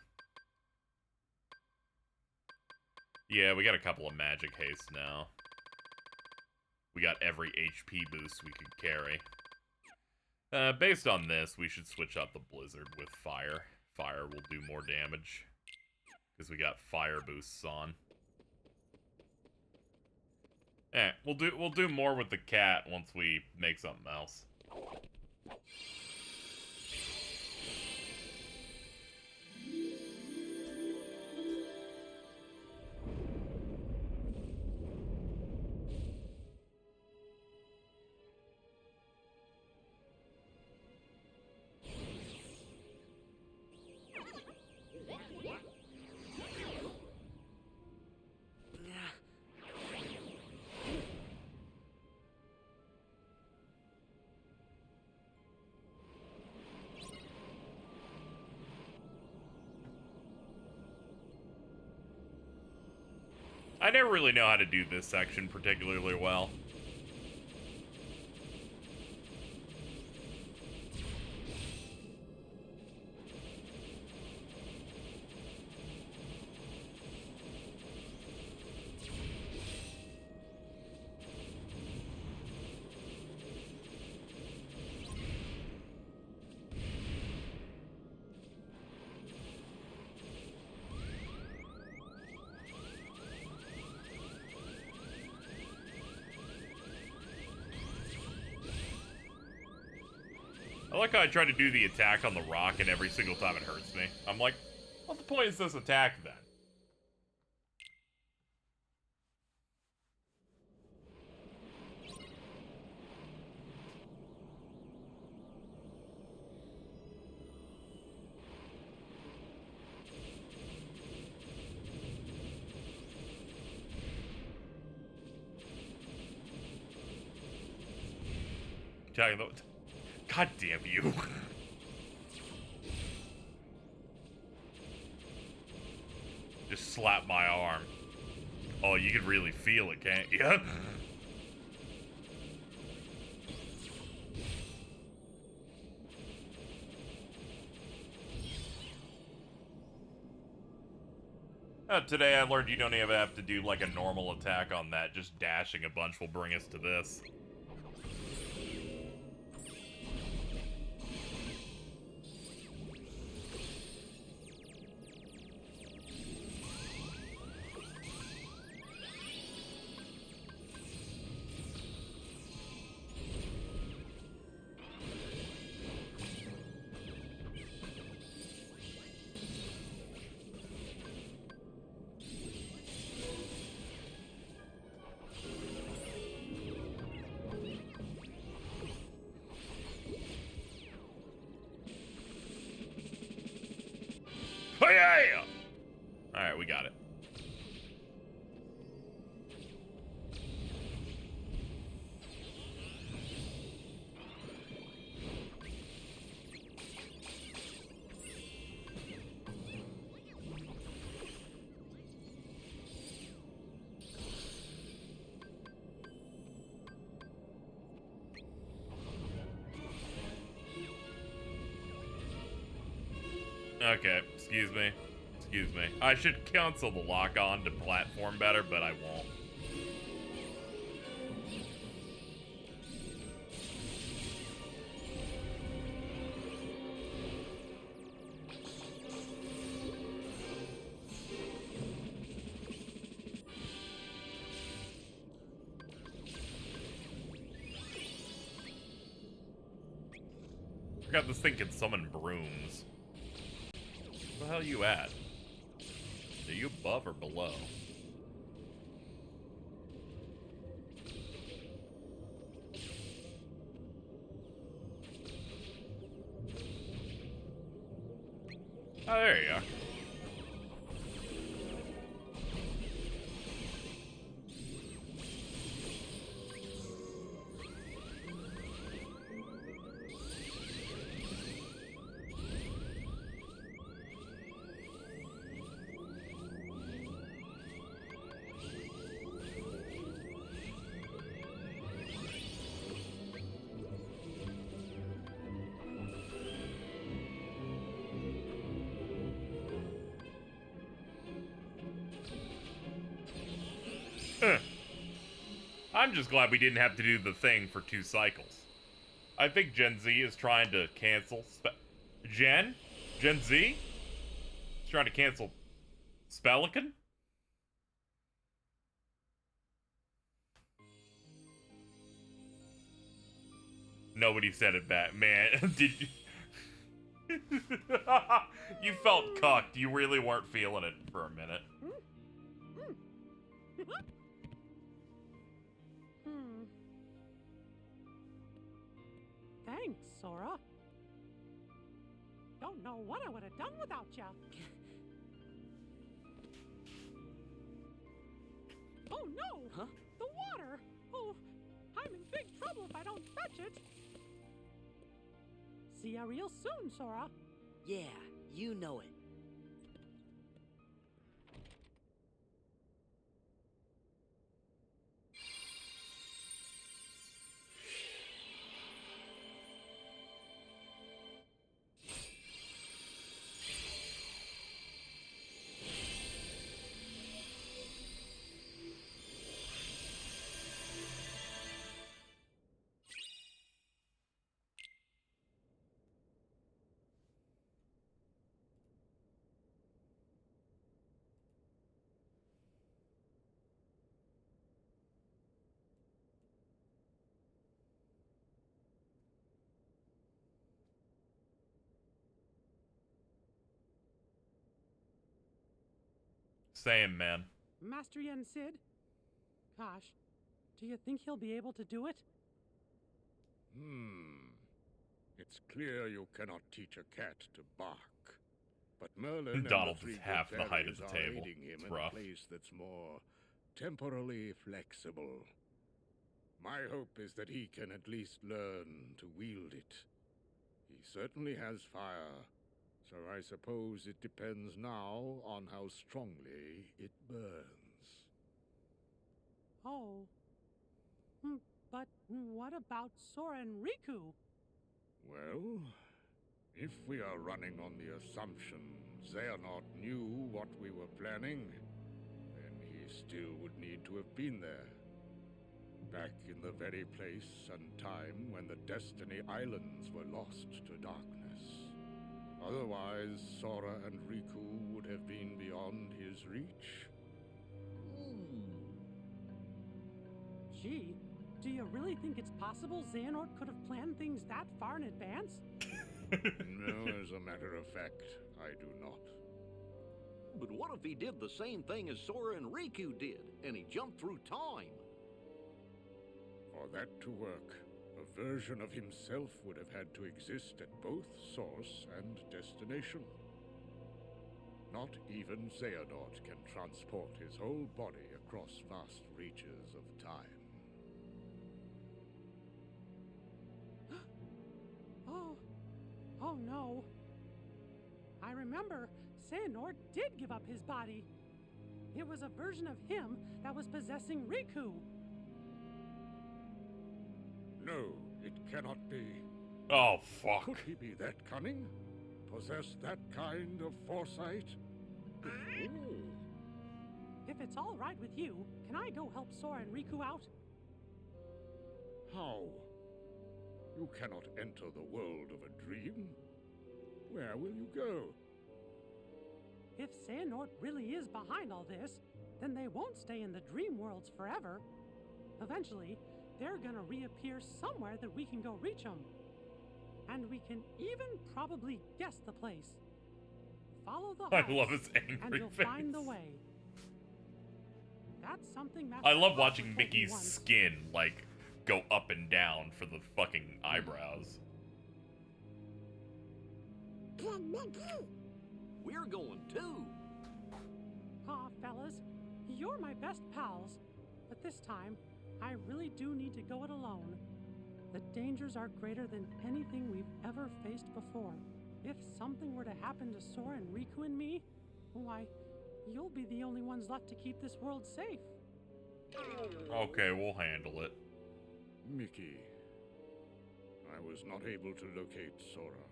Yeah, we got a couple of magic haste now. We got every HP boost we could carry. Based on this, we should switch out the Blizzard with Fire. Fire will do more damage. Because we got Fire boosts on. We'll do more with the cat once we make something else. I never really know how to do this section particularly well. I like how I try to do the attack on the rock and every single time it hurts me. I'm like, what the point is this attack then? God damn you. Just slap my arm. Oh, you can really feel it, can't you? Today I learned you don't even have to do like a normal attack on that. Just dashing a bunch will bring us to this. Oh yeah! Alright, we got it. Okay, excuse me. Excuse me. I should cancel the lock-on to platform better, but I won't. Forgot this thing can summon brooms. Where the hell are you at? Are you above or below? Oh, there you are. I'm just glad we didn't have to do the thing for 2 cycles. I think Gen Z is trying to cancel Gen Z? Is trying to cancel Spelican? Nobody said it back. Man, did you... You felt cucked. You really weren't feeling it for a minute. Thanks, Sora. Don't know what I would have done without you. Oh no! Huh? The water! Oh, I'm in big trouble if I don't fetch it. See ya real soon, Sora. Yeah, you know it. Same, man. Master Yen Sid? Gosh, do you think he'll be able to do it? It's clear you cannot teach a cat to bark. But Merlin Donald and the is 3 half good the height of fairies the are table. aiding him It's in rough. a place that's more temporally flexible. My hope is that he can at least learn to wield it. He certainly has fire, so I suppose it depends now on how strongly it burns. Oh. But what about Sora and Riku? Well, if we are running on the assumption Xehanort knew what we were planning, then he still would need to have been there. Back in the very place and time when the Destiny Islands were lost to darkness. Otherwise, Sora and Riku would have been beyond his reach. Gee, do you really think it's possible Xehanort could have planned things that far in advance? No, as a matter of fact, I do not. But what if he did the same thing as Sora and Riku did, and he jumped through time? For that to work, a version of himself would have had to exist at both source and destination. Not even Xehanort can transport his whole body across vast reaches of time. Oh no. I remember Xehanort did give up his body. It was a version of him that was possessing Riku. No, it cannot be. Oh, fuck. Could he be that cunning? Possess that kind of foresight? If it's all right with you, can I go help Sora and Riku out? How? You cannot enter the world of a dream. Where will you go? If Xehanort really is behind all this, then they won't stay in the dream worlds forever. Eventually, they're gonna reappear somewhere that we can go reach them. And we can even probably guess the place. Follow the I house, love his angry and you'll face. find the way. That's something Master I love Fox watching told me Mickey's once. skin, like, go up and down for the fucking eyebrows. We're going too. Aw, fellas, you're my best pals. But this time, I really do need to go it alone. The dangers are greater than anything we've ever faced before. If something were to happen to Sora and Riku and me, why, you'll be the only ones left to keep this world safe. Okay, we'll handle it. Mickey, I was not able to locate Sora.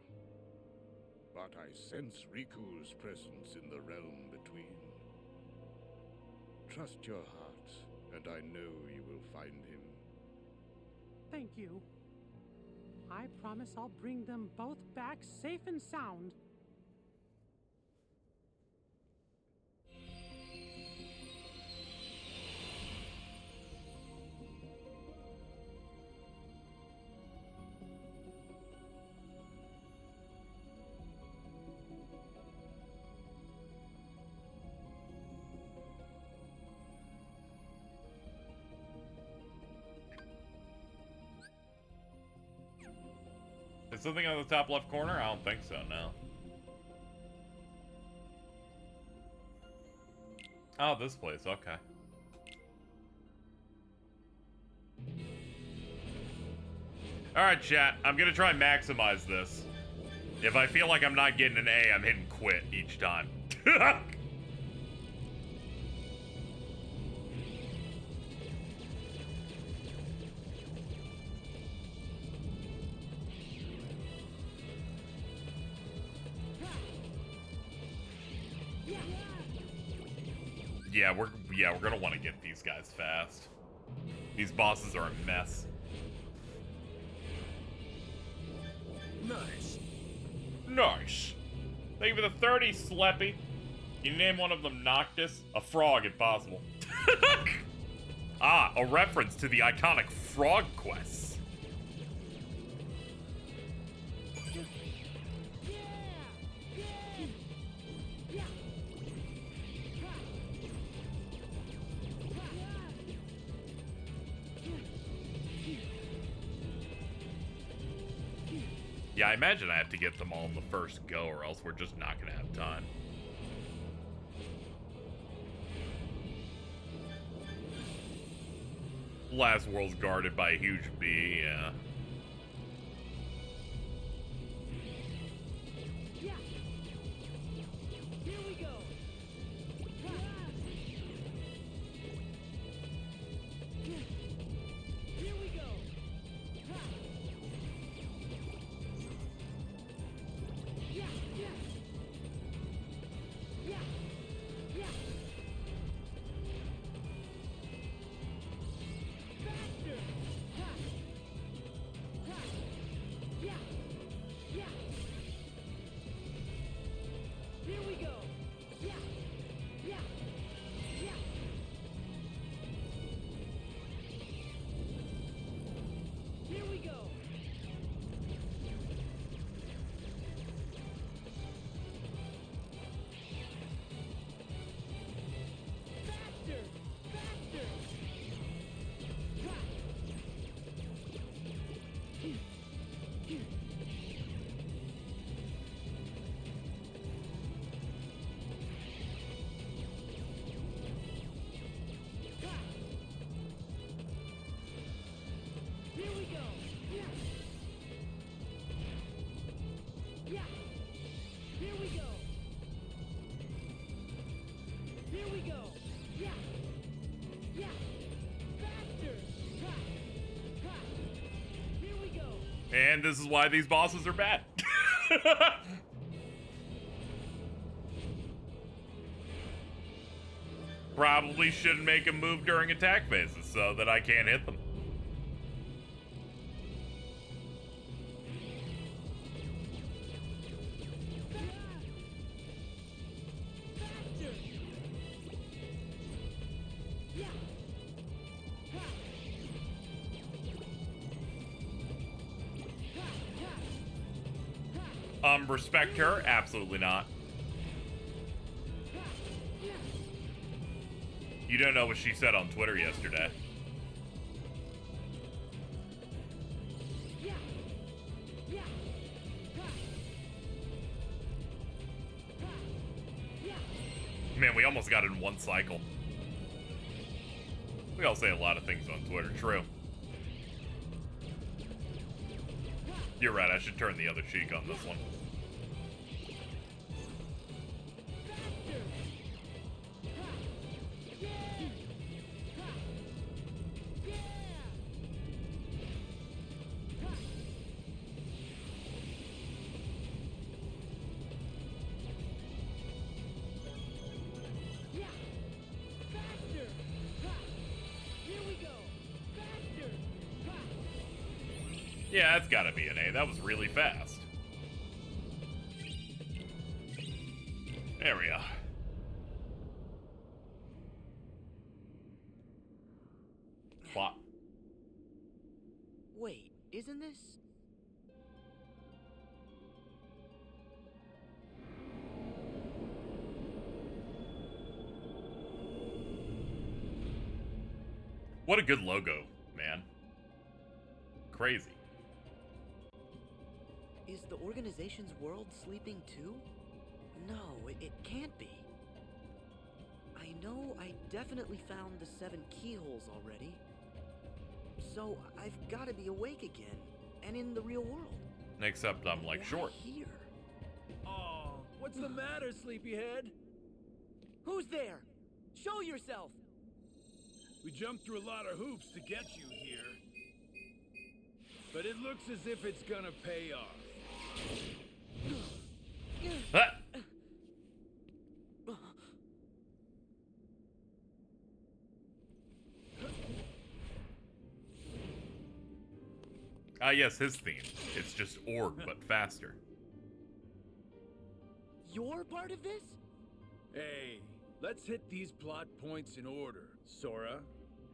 But I sense Riku's presence in the realm between. Trust your heart, and I know you will find him. Thank you. I promise I'll bring them both back safe and sound. Is something on the top left corner? I don't think so, no. Oh, this place, okay. Alright, chat, I'm gonna try and maximize this. If I feel like I'm not getting an A, I'm hitting quit each time. Yeah, we're gonna want to get these guys fast. These bosses are a mess. Nice. Nice. Thank you for the 30, Sleppy. Can you name one of them Noctis? A frog, if possible. Ah, a reference to the iconic Frog Quests. Yeah, I imagine I have to get them all in the first go, or else we're just not gonna have time. Last world's guarded by a huge bee, yeah. Here we go. Here we go. we go. Yeah. Yeah. Here we go. Here we go. Yeah. Yeah. Faster. Ha. Ha. Here we go. And this is why these bosses are bad. Probably shouldn't make him move during attack phases so that I can't hit them. Respect her? Absolutely not. You don't know what she said on Twitter yesterday. Man, we almost got it in one cycle. We all say a lot of things on Twitter. True. You're right, I should turn the other cheek on this one. Yeah, that's gotta be an A. That was really fast. There we go. Plop. Wait, isn't this... What a good logo, man. Crazy. Is the organization's world sleeping too? No, it can't be. I know I definitely found the 7 keyholes already. So I've got to be awake again, and in the real world. Except I'm like Why short. Here? Oh, what's the matter, sleepyhead? Who's there? Show yourself! We jumped through a lot of hoops to get you here. But it looks as if it's gonna pay off. Ah! Ah, yes, his theme. It's just org, but faster. You're part of this? Hey, let's hit these plot points in order, Sora.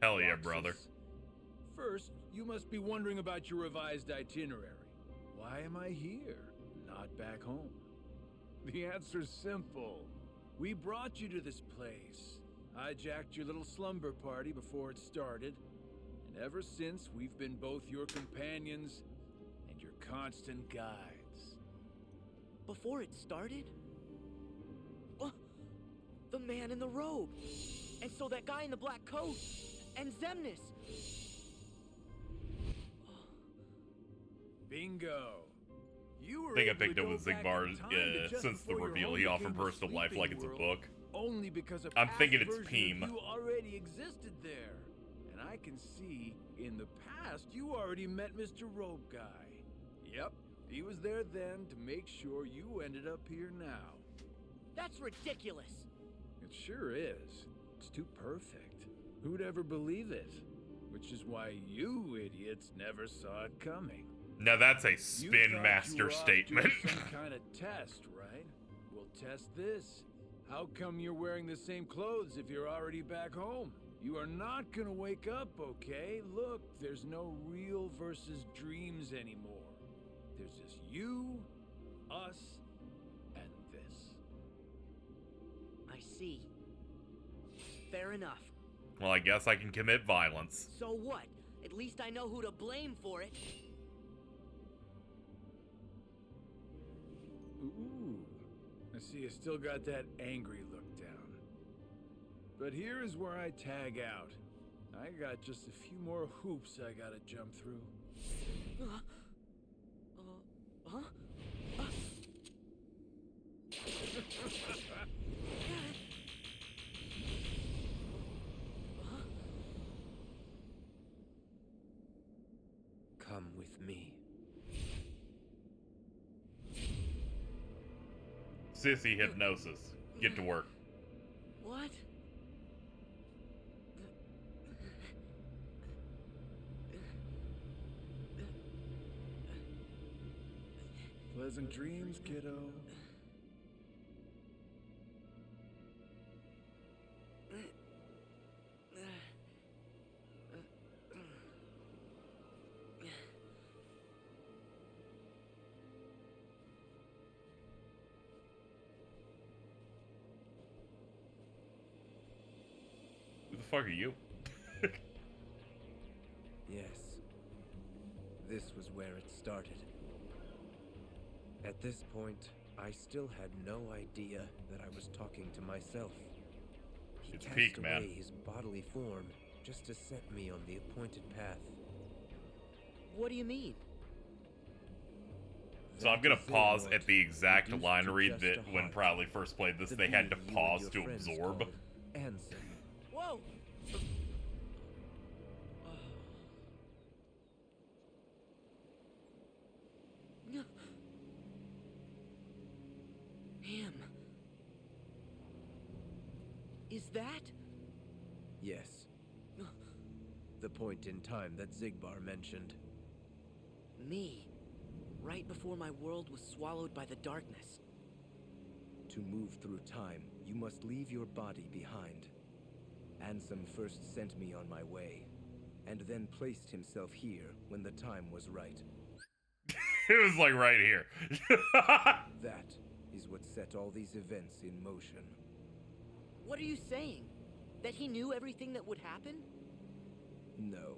Hell yeah, Roxas. brother. First, you must be wondering about your revised itinerary. Why am I here, not back home? The answer's simple. We brought you to this place, hijacked your little slumber party before it started, and ever since we've been both your companions and your constant guides. Before it started? Oh, the man in the robe! And so that guy in the black coat! And Zemnis! Bingo! You were I think I able to picked up go with back Zigbar in time to just since the before your reveal. home He offered became a personal life like it's a sleeping book. world, only because a I'm past thinking it's version Peem. of you already existed there. And I can see in the past you already met Mr. Robe Guy. Yep, he was there then to make sure you ended up here now. That's ridiculous! It sure is. It's too perfect. Who'd ever believe it? Which is why you idiots never saw it coming. Now that's a You Spin thought Master you were off statement. doing some kind of test, right? We'll test this. How come you're wearing the same clothes if you're already back home? You are not gonna wake up, okay? Look, there's no real versus dreams anymore. There's just you, us, and this. I see. Fair enough. Well, I guess I can commit violence. So what? At least I know who to blame for it. Ooh, I see you still got that angry look down. But here is where I tag out. I got just a few more hoops I gotta jump through. Huh? Come with me. Sissy hypnosis. Get to work. What? Pleasant dreams, kiddo. Who the fuck are you? Yes. This was where it started. At this point, I still had no idea that I was talking to myself. He It's cast peak, away man. his bodily form just to set me on the appointed path. What do you mean? So I'm That gonna is pause Xehanort, at the exact reduced line to read just that a when heart. Prowley first played this, The they had to being you and pause your to friends absorb. called Ansem. Whoa! Him. Is that? Yes. The point in time that Zigbar mentioned. Me. Right before my world was swallowed by the darkness. To move through time, you must leave your body behind. Ansem first sent me on my way, and then placed himself here when the time was right. It was like right here. That is what set all these events in motion. What are you saying? That he knew everything that would happen? No,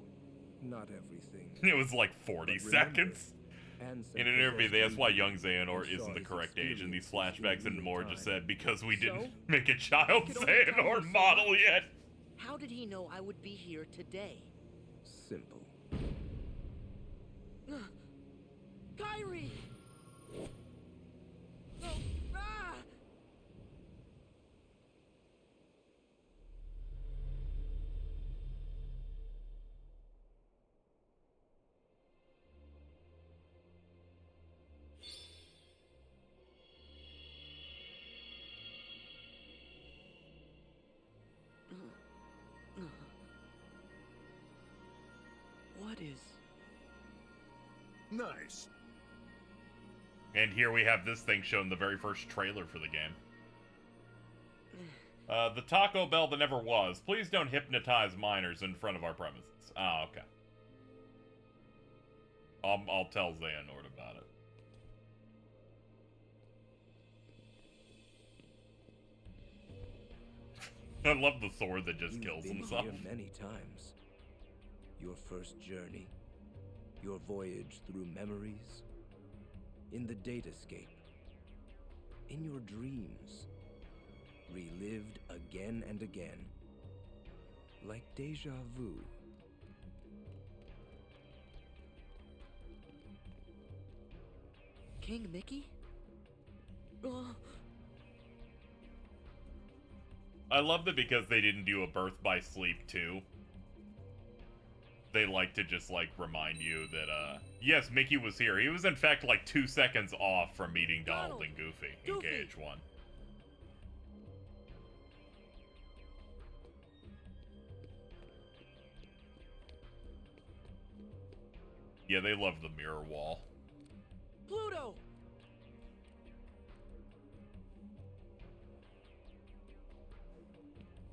not everything. It was like 40 But remember, seconds. Ansem In an interview, they asked why possessed young me Xehanort and isn't saw the his correct age in these experiences flashbacks, and in Moore real just time. said, because we didn't So? make a child could only tell Xehanort her so model much. yet. How did he know I would be here today? Simple. Kyrie! No! Ah! What is... Nice. And here we have this thing shown the very first trailer for the game. The Taco Bell that never was. Please don't hypnotize minors in front of our premises. Ah, okay. I'll tell Xehanort about it. I love the sword that just You've kills been himself. here many times. Your first journey, your voyage through memories, in the datascape, in your dreams, relived again and again, like deja vu. King Mickey? Oh, I love that because they didn't do a Birth by Sleep too. They like to just like remind you that yes, Mickey was here. He was in fact like 2 seconds off from meeting Donald and Goofy in Goofy. KH1. Yeah, they love the mirror wall. Pluto!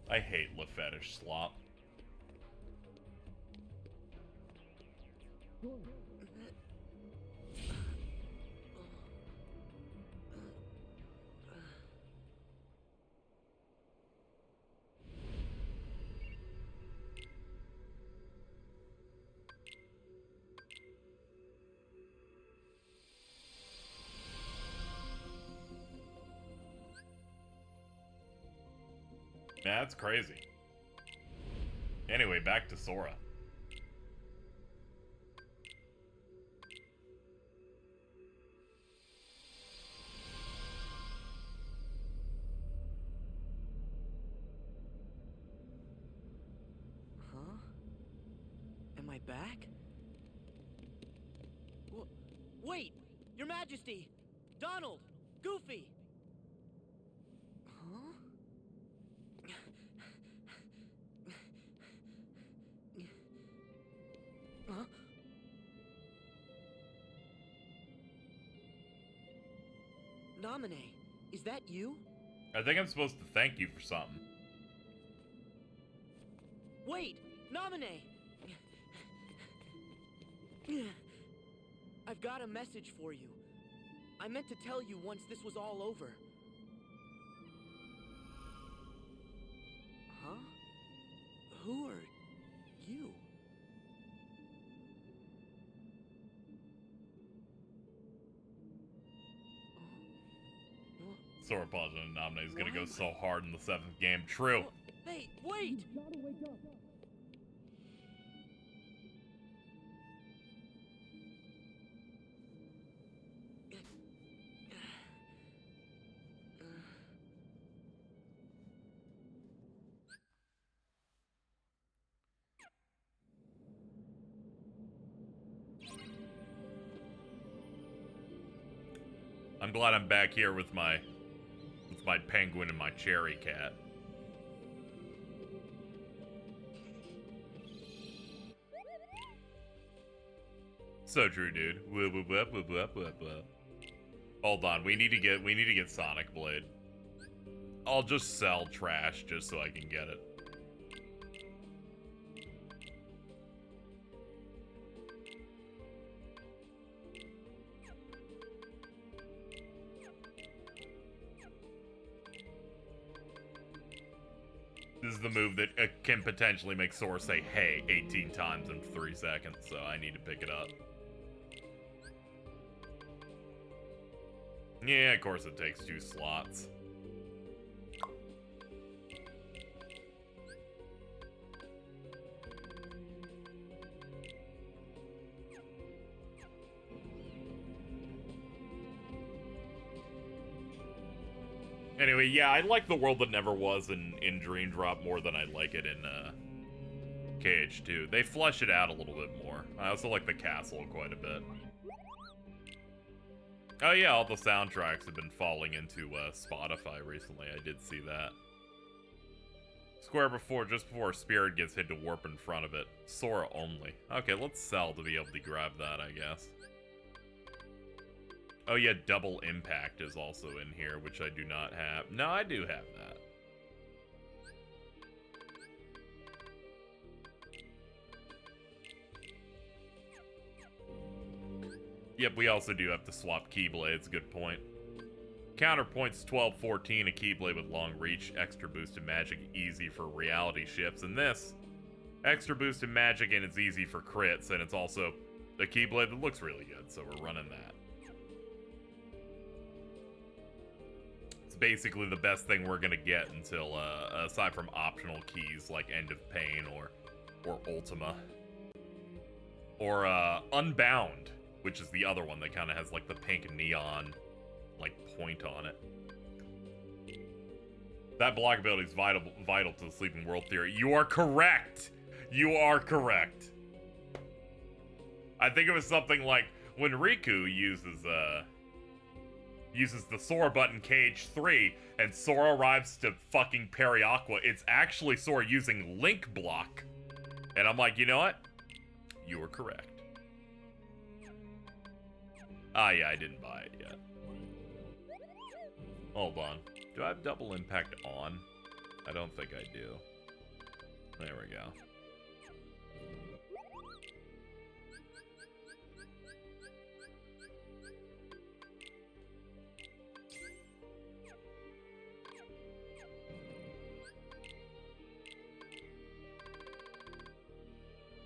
I hate LaFetish slop. That's crazy. Anyway, back to Sora. Huh? Am I back? Wait! Your Majesty! Donald! Goofy! Huh? Huh? Naminé, is that you? I think I'm supposed to thank you for something. Wait! Naminé! I've got a message for you. I meant to tell you once this was all over. Huh? Who are you? Sora paused and Naminé's gonna go Why? so hard in the 7th game. True. Hey, wait! I'm glad I'm back here with my penguin and my cherry cat. So true, dude. Whoop, whoop, whoop, whoop, whoop, whoop, whoop. Hold on, we need to get Sonic Blade. I'll just sell trash just so I can get it. This is the move that can potentially make Sora say hey 18 times in 3 seconds, so I need to pick it up. Yeah, of course it takes 2 slots. Anyway, yeah, I like the world that never was in Dream Drop more than I like it in KH2. They flesh it out a little bit more. I also like the castle quite a bit. Oh yeah, all the soundtracks have been falling into Spotify recently. I did see that. Square just before Spirit gets hit to warp in front of it. Sora only. Okay, let's sell to be able to grab that, I guess. Oh yeah, Double Impact is also in here, which I do not have. No, I do have that. Yep, we also do have to swap Keyblades, good point. Counterpoint's 12-14, a Keyblade with long reach, extra boost in magic, easy for reality shifts. And this, extra boost in magic and it's easy for crits, and it's also a Keyblade that looks really good, so we're running that. Basically the best thing we're gonna get until aside from optional keys like End of Pain or Ultima or Unbound, which is the other one that kind of has like the pink neon like point on it. That block ability is vital to the Sleeping World theory. You are correct. You are correct. I think it was something like when Riku uses the Sora button KH3 and Sora arrives to fucking parry Aqua, it's actually Sora using Link block. And I'm like, you know what? You were correct. Ah, yeah, I didn't buy it yet. Hold on. Do I have Double Impact on? I don't think I do. There we go.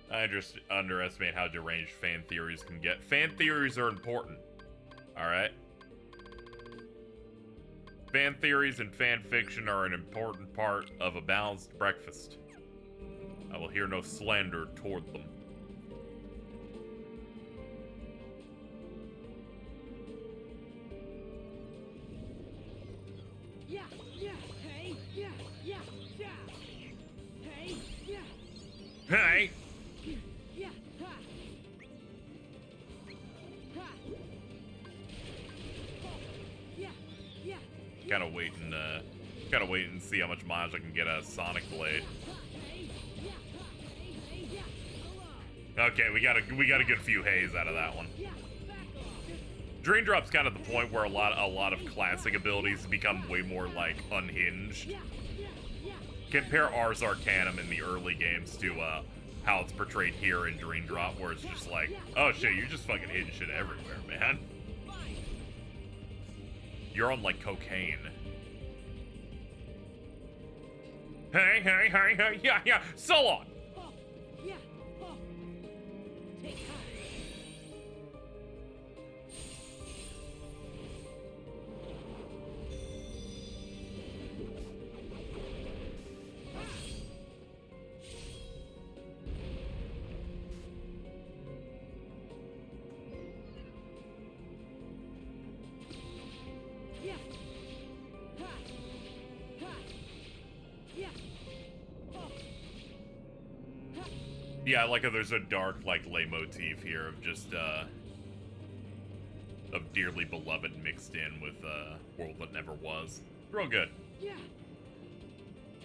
I just underestimate how deranged fan theories can get. Fan theories are important. Alright? Fan theories and fan fiction are an important part of a balanced breakfast. I will hear no slander toward them. Yeah, yeah, hey, yeah, yeah, yeah. Hey, yeah, Hey! yeah, ha. Ha. Oh, yeah, yeah. Gotta wait and see how much mileage I can get out of Sonic Blade. Okay, we got a good few hays out of that one. Dream Drop's kind of the point where a lot of classic abilities become way more like unhinged. Compare Ars Arcanum in the early games to how it's portrayed here in Dream Drop, where it's just like, oh shit, you just fucking hitting shit everywhere, man. You're on like cocaine. Hey, hey, hey, hey, yeah, yeah, so on. Oh, yeah, oh. Take time. Yeah. Ha. Ha. Yeah. Oh. Ha. Yeah, I like how there's a dark, like, leitmotif here of just, of dearly beloved mixed in with, World That Never Was. Real good. Yeah.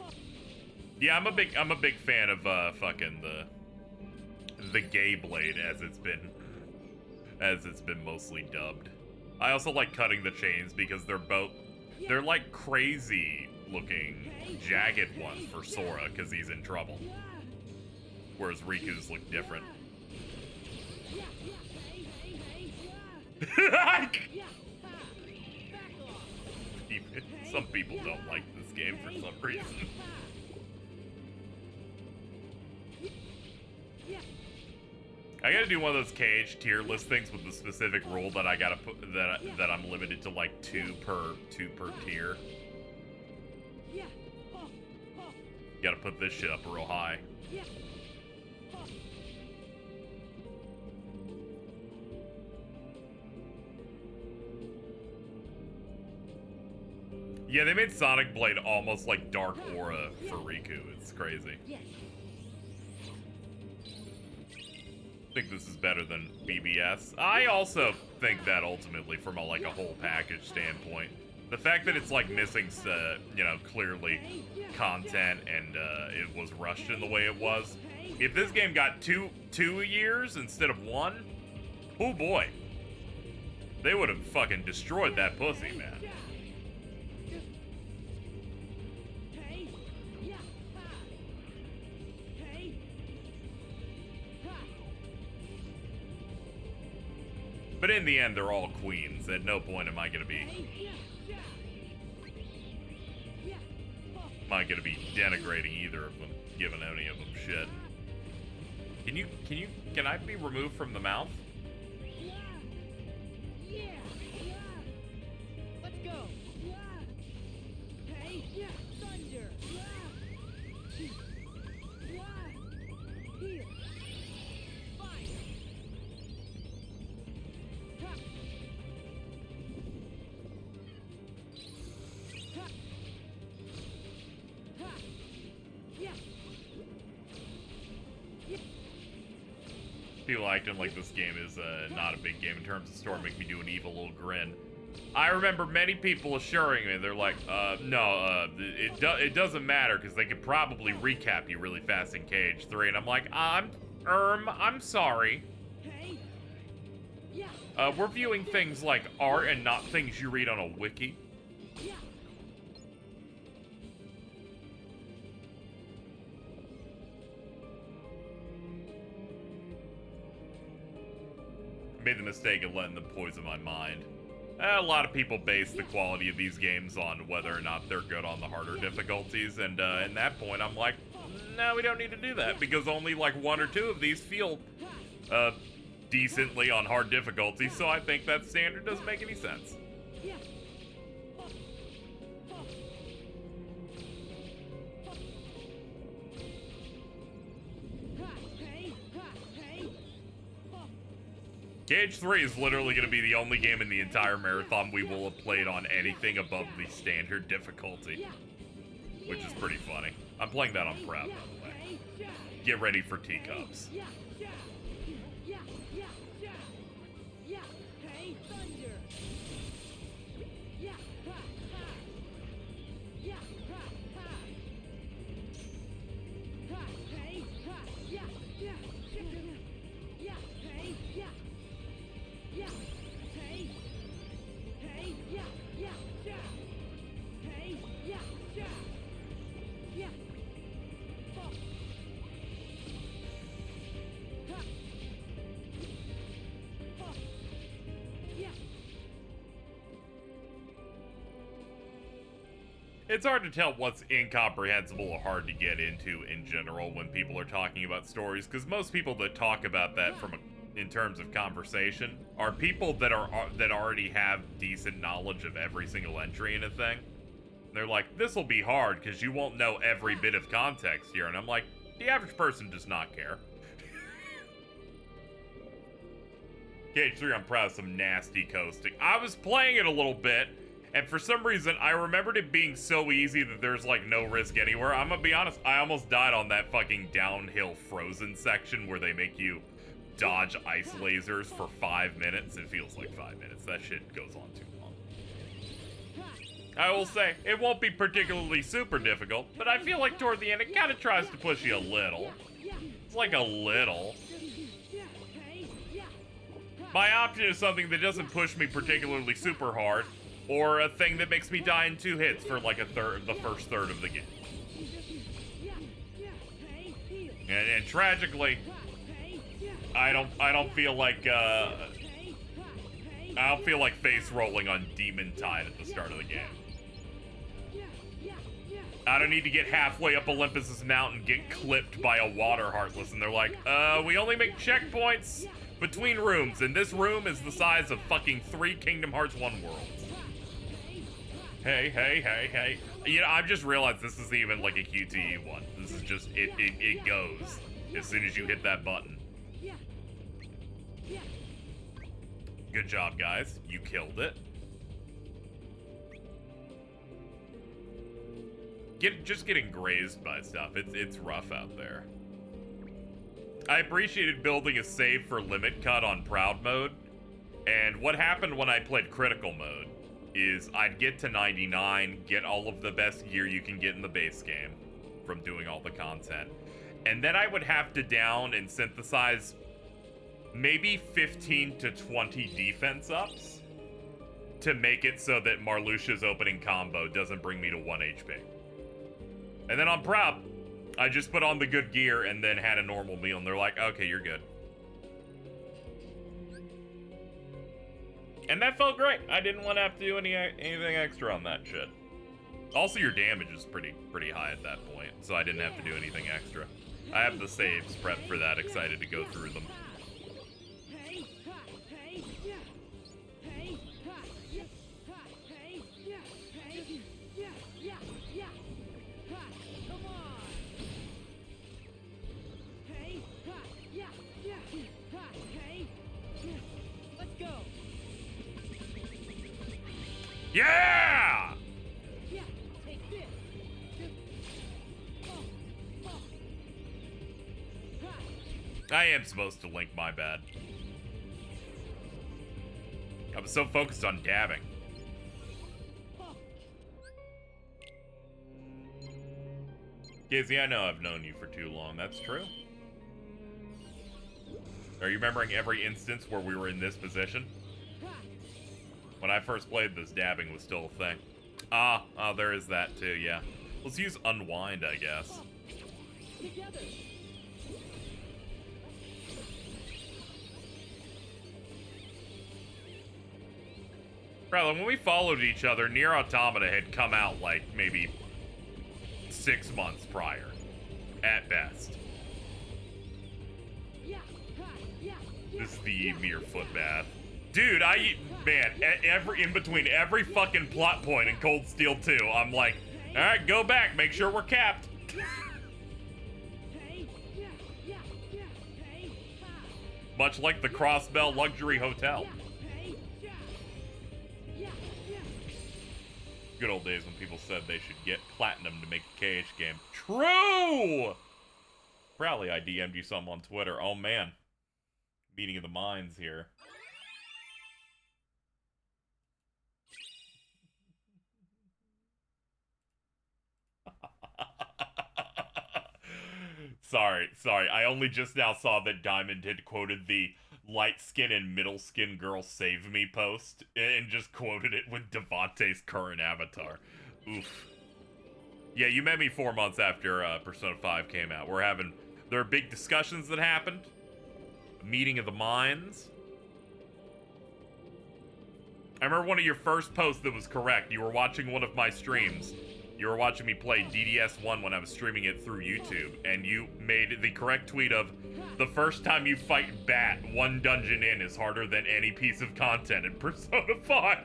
Oh. Yeah, I'm a big fan of, fucking the gay blade as it's been mostly dubbed. I also like cutting the chains because they're like crazy looking jagged ones for Sora because he's in trouble. Yeah. Whereas Riku's look different. Yeah, yeah, hey, hey, hey, yeah. Yeah. Ha. Back off. Some people don't like this game for some reason. Yeah. I gotta do one of those KH tier list things with the specific rule that I gotta put that I'm limited to like two per tier. Yeah. Oh. Oh. Gotta put this shit up real high. Yeah. Oh. Yeah, they made Sonic Blade almost like Dark Aura for Riku. It's crazy. Yeah. I think this is better than BBS. I also think that ultimately, from a whole package standpoint, the fact that it's like missing, clearly content and it was rushed in the way it was. If this game got two years instead of one, oh boy, they would have fucking destroyed that pussy, man. Hey. Yeah. Ha. Hey. Ha. But in the end, they're all queens. At no point am I gonna be denigrating either of them, giving any of them shit. Can I be removed from the mouth? Yeah. Yeah. Yeah. Let's go. Yeah. Hey. Yeah. Thunder. Yeah. Yeah. Here. Fire. Ha. Ha. Ha. Yeah. Yeah. People acting like this game is not a big game in terms of story make me do an evil little grin. I remember many people assuring me, they're like, no, it doesn't matter because they could probably recap you really fast in KH3, and I'm like, I'm sorry. Hey. Yeah. We're viewing things like art and not things you read on a wiki. Yeah. Made the mistake of letting them poison my mind. A lot of people base the quality of these games on whether or not they're good on the harder difficulties, and in that point, I'm like, no, we don't need to do that, because only like one or two of these feel decently on hard difficulty, so I think that standard doesn't make any sense. Yeah. Cage 3 is literally going to be the only game in the entire marathon we will have played on anything above the standard difficulty, which is pretty funny. I'm playing that on prep, by the way. Get ready for teacups. It's hard to tell what's incomprehensible or hard to get into in general when people are talking about stories, because most people that talk about that in terms of conversation are people that already have decent knowledge of every single entry in a thing. They're like, this will be hard because you won't know every bit of context here, and I'm like, the average person does not care. Cage 3, I'm proud of some nasty coasting. I was playing it a little bit, and for some reason, I remembered it being so easy that there's, like, no risk anywhere. I'm gonna be honest, I almost died on that fucking downhill frozen section where they make you dodge ice lasers for 5 minutes. It feels like 5 minutes. That shit goes on too long. I will say, it won't be particularly super difficult, but I feel like toward the end, it kind of tries to push you a little. It's like a little. My option is something that doesn't push me particularly super hard, or a thing that makes me die in 2 hits for like the first third of the game. And tragically, I don't feel like face rolling on Demon Tide at the start of the game. I don't need to get halfway up Olympus's mountain, get clipped by a water heartless, and they're like, we only make checkpoints between rooms, and this room is the size of fucking 3 Kingdom Hearts 1 worlds. Hey. You know, I've just realized this isn't even like a QTE one. This is just, it goes as soon as you hit that button. Good job, guys. You killed it. Just getting grazed by stuff. It's rough out there. I appreciated building a save for Limit Cut on Proud Mode. And what happened when I played Critical Mode is I'd get to 99, get all of the best gear you can get in the base game from doing all the content. And then I would have to down and synthesize maybe 15 to 20 defense ups to make it so that Marluxia's opening combo doesn't bring me to 1 HP. And then on prep, I just put on the good gear and then had a normal meal, and they're like, okay, you're good. And that felt great. I didn't want to have to do anything extra on that shit. Also, your damage is pretty high at that point, so I didn't have to do anything extra. I have the saves prepped for that, excited to go through them. Yeah! I am supposed to link, my bad. I was so focused on dabbing. Casey, I know I've known you for too long. That's true. Are you remembering every instance where we were in this position? When I first played this, dabbing was still a thing. Ah, there is that too, yeah. Let's use Unwind, I guess. Rather, when we followed each other, Nier Automata had come out like maybe 6 months prior, at best. This is the Ymir foot bath. Dude, in between every fucking plot point in Cold Steel 2, I'm like, alright, go back, make sure we're capped. much like the Crossbell Luxury Hotel. Good old days when people said they should get platinum to make a KH game. True! Probably I DM'd you something on Twitter. Oh man. Meeting of the minds here. Sorry. I only just now saw that Diamond had quoted the light skin and middle skin girl save me post and just quoted it with Devante's current avatar. Oof. Yeah, you met me 4 months after Persona 5 came out. There are big discussions that happened. A meeting of the minds. I remember one of your first posts that was correct. You were watching one of my streams. You were watching me play DDS1 when I was streaming it through YouTube, and you made the correct tweet of, the first time you fight Bat, one dungeon in is harder than any piece of content in Persona 5.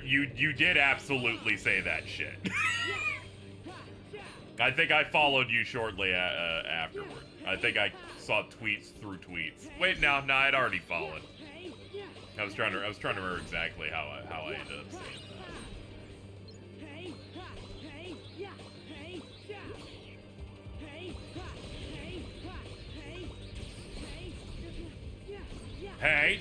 You did absolutely say that shit. I think I followed you shortly afterward. I think I saw tweets through tweets. Wait, no, I'd already followed. I was trying to remember exactly how I ended up saying that. Hey.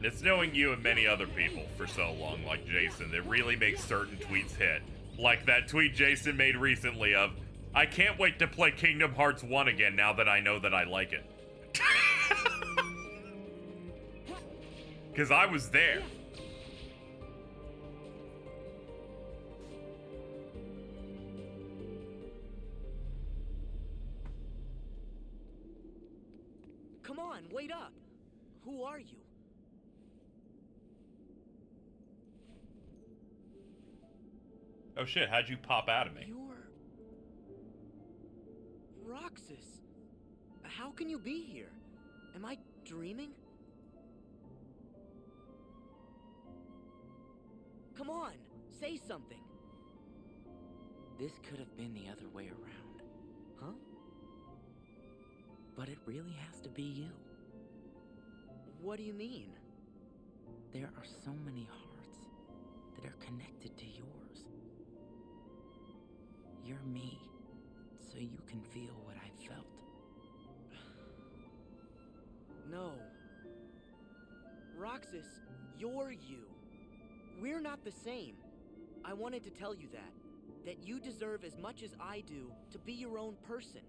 It's knowing you and many other people for so long, like Jason, that really makes certain tweets hit. Like that tweet Jason made recently of, I can't wait to play Kingdom Hearts 1 again now that I know that I like it. Because I was there. Come on, wait up. Who are you? Oh shit, how'd you pop out of me? You're... Roxas. How can you be here? Am I dreaming? Come on, say something. This could have been the other way around. Huh? But it really has to be you. What do you mean? There are so many hearts that are connected to yours. You're me, so you can feel what I felt. No. Roxas, you're you. We're not the same. I wanted to tell you that you deserve as much as I do to be your own person.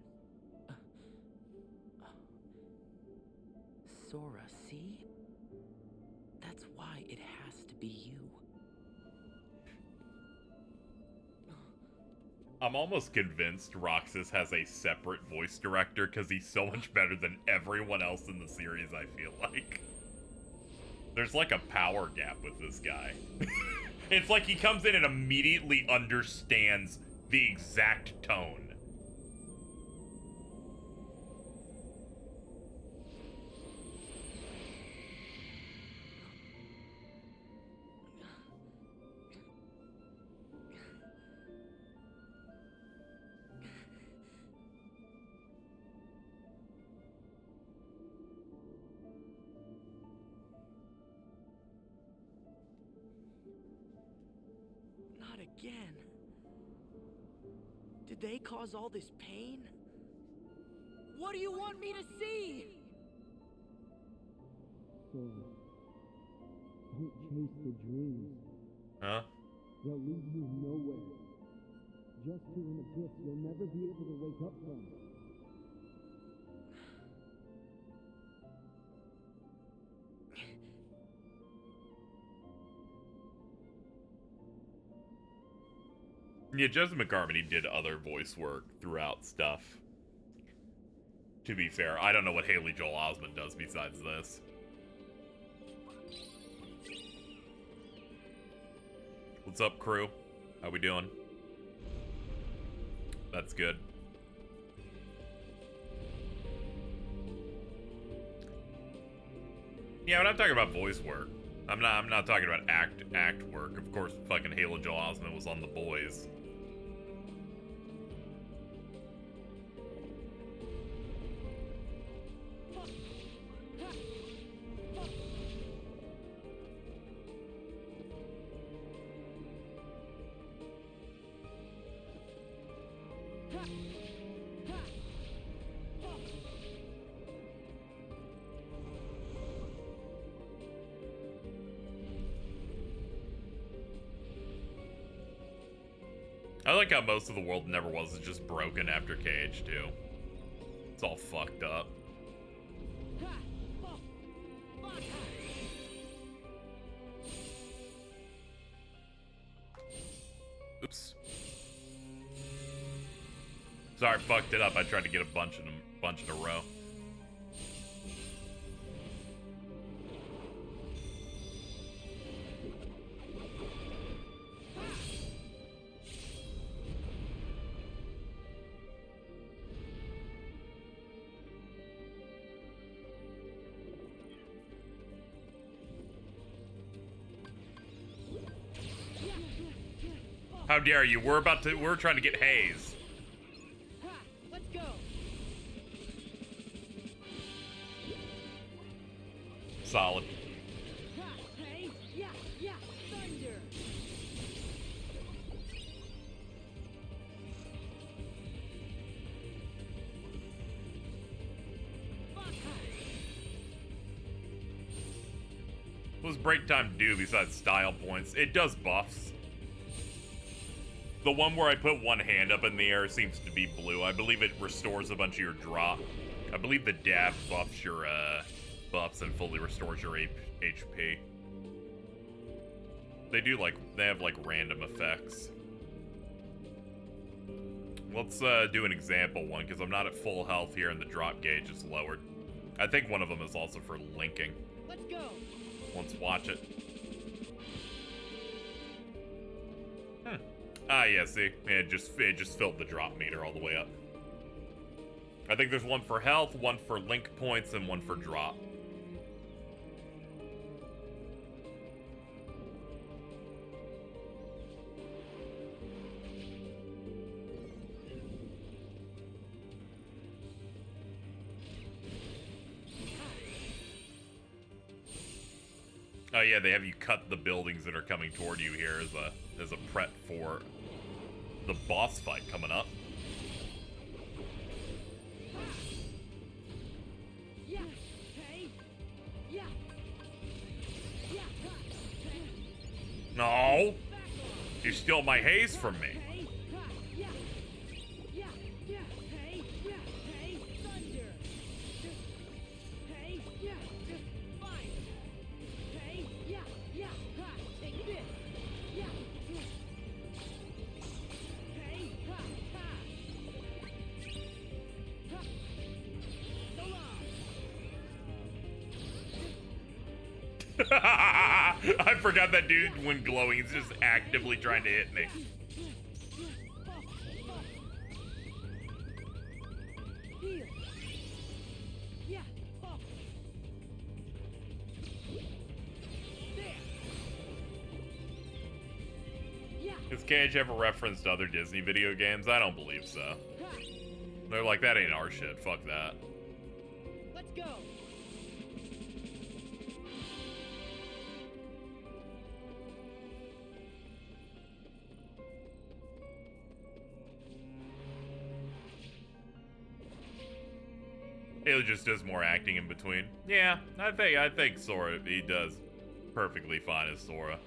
Sora, see? That's why it has to be you. I'm almost convinced Roxas has a separate voice director because he's so much better than everyone else in the series, I feel like. There's like a power gap with this guy. It's like he comes in and immediately understands the exact tone. Again. Did they cause all this pain? What do you want me to see? Sora, don't chase the dreams. Huh? They'll lead you nowhere. Just to an abyss you'll never be able to wake up from. Yeah, Justin McCartney did other voice work throughout stuff. To be fair, I don't know what Haley Joel Osment does besides this. What's up, crew? How we doing? That's good. Yeah, when I'm talking about voice work, I'm not talking about act work. Of course, fucking Haley Joel Osment was on The Boys. I like how most of the world never was just broken after KH2. It's all fucked up. Oops. Sorry, fucked it up. I tried to get a bunch in a row. How dare you? We're trying to get Hayes. Let's go. Solid. Hey, yeah, thunder. What does break time do besides style points? It does buffs. The one where I put one hand up in the air seems to be blue. I believe it restores a bunch of your drop. I believe the dab buffs your buffs and fully restores your HP. They have like random effects. Let's do an example one because I'm not at full health here and the drop gauge is lowered. I think one of them is also for linking. Let's go. Let's watch it. Ah, yeah, see? It just filled the drop meter all the way up. I think there's one for health, one for link points, and one for drop. Oh yeah, they have you cut the buildings that are coming toward you here as a prep for the boss fight coming up. Yeah, hey, yeah, yeah, hey. No! You stole my haze from me. Hey, yeah, hey, thunder. Hey, fire. Hey, take this. Yeah. Hey, so long. I forgot that dude, when glowing, is just actively trying to hit me. Heal. Yeah. There. Yeah. Has Cage ever referenced other Disney video games? I don't believe so. They're like, that ain't our shit. Fuck that. Let's go. He just does more acting in between. Yeah, I think Sora, he does perfectly fine as Sora.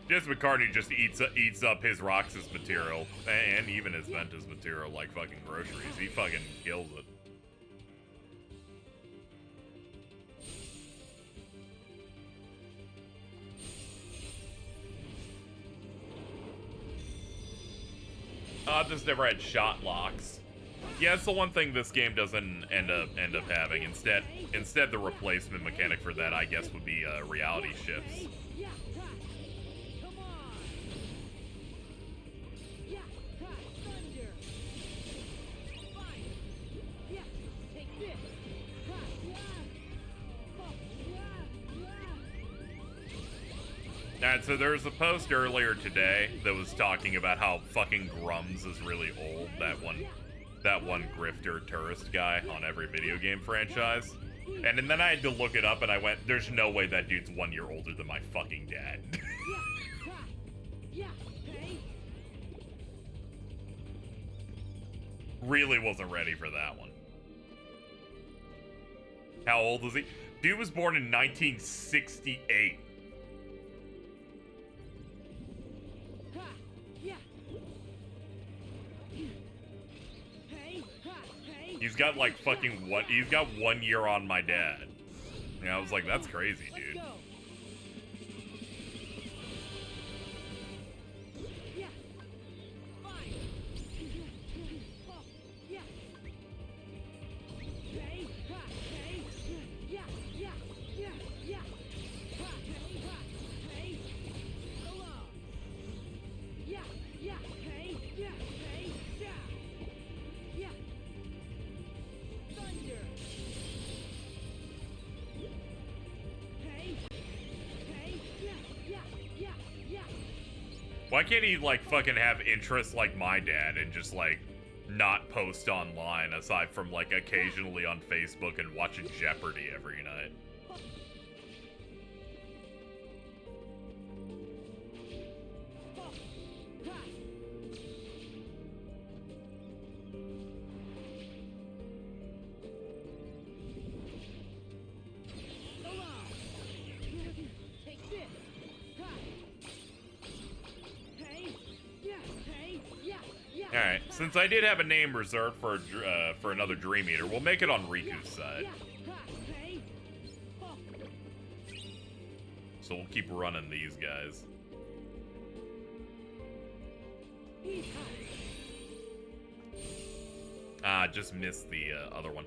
Jess McCartney just eats up his Roxas material and even his Ventus material like fucking groceries. He fucking kills it. mod just never had shot locks. Yeah, it's the one thing this game doesn't end up having. Instead, the replacement mechanic for that, I guess, would be reality shifts. Come on. Yeah, thunder. Fine. Yeah, take this. And so there was a post earlier today that was talking about how fucking Grums is really old. That one grifter tourist guy on every video game franchise. And then I had to look it up and I went, there's no way that dude's 1 year older than my fucking dad. Really wasn't ready for that one. How old is he? Dude was born in 1968. He's got like fucking one. He's got 1 year on my dad. And I was like, that's crazy, dude. Why can't he, like, fucking have interests like my dad and just, like, not post online aside from, like, occasionally on Facebook and watching Jeopardy every night? Alright, since I did have a name reserved for another Dream Eater, we'll make it on Riku's side. So we'll keep running these guys. Just missed the other one.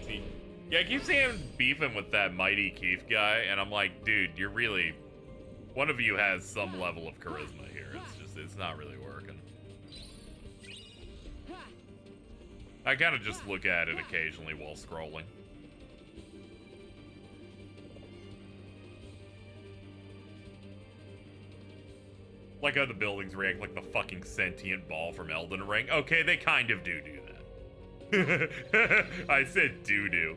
See, yeah, I keep seeing him beefing with that Mighty Keith guy, and I'm like, dude, you're really... One of you has some level of charisma here. It's not really working. I kind of just look at it occasionally while scrolling. Like how the buildings react like the fucking sentient ball from Elden Ring. Okay, they kind of do that. I said do.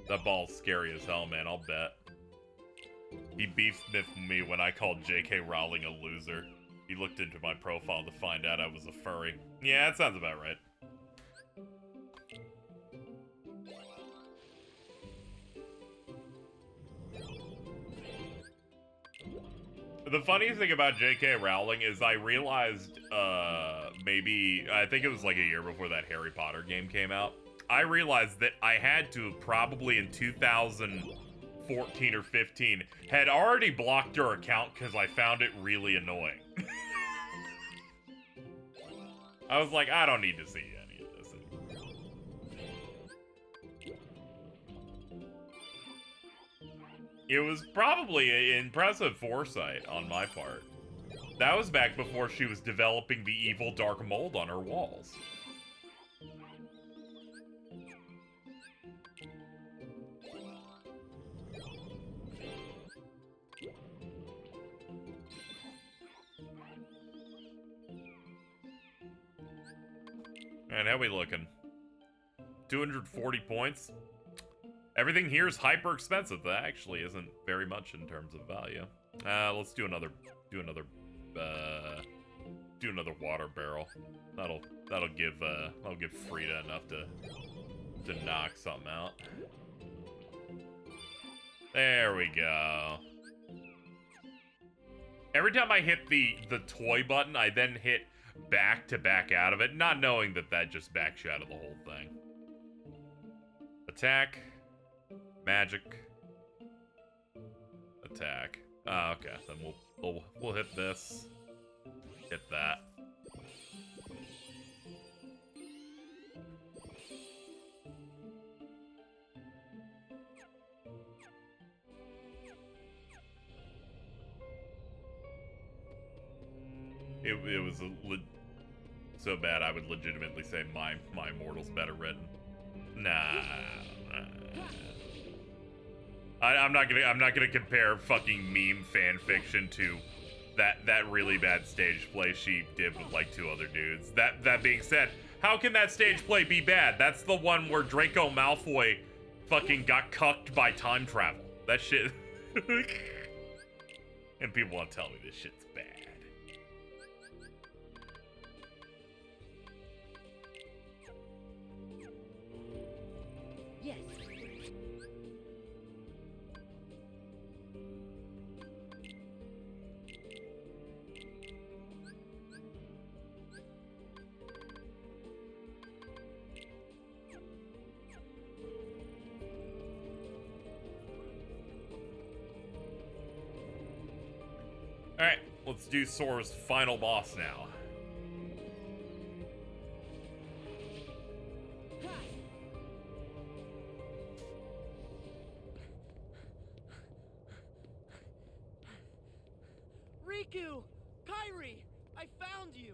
That ball's scary as hell, man, I'll bet. He beef-sniffed me when I called J.K. Rowling a loser. He looked into my profile to find out I was a furry. Yeah, that sounds about right. The funniest thing about J.K. Rowling is I realized, maybe, I think it was like a year before that Harry Potter game came out, I realized that I had to probably in 2014 or 15 had already blocked her account because I found it really annoying. I was like, I don't need to see any of this anymore. It was probably an impressive foresight on my part. That was back before she was developing the evil dark mold on her walls. And how we looking? 240 points. Everything here is hyper expensive. That actually isn't very much in terms of value. Let's do another water barrel. That'll give Frida enough to knock something out. There we go. Every time I hit the toy button, I then hit to back out of it, not knowing that that just backs you out of the whole thing. Attack. Magic. Attack. Ah, okay. Then we'll hit this. Hit that. It was so bad I would legitimately say my Immortal's better written. Nah. I'm not gonna compare fucking meme fan fiction to that really bad stage play she did with like 2 other dudes. That being said, how can that stage play be bad? That's the one where Draco Malfoy fucking got cucked by time travel. That shit. And people want to tell me this shit's bad. Yes. Alright, let's do Sora's final boss now. Riku! Kairi! I found you!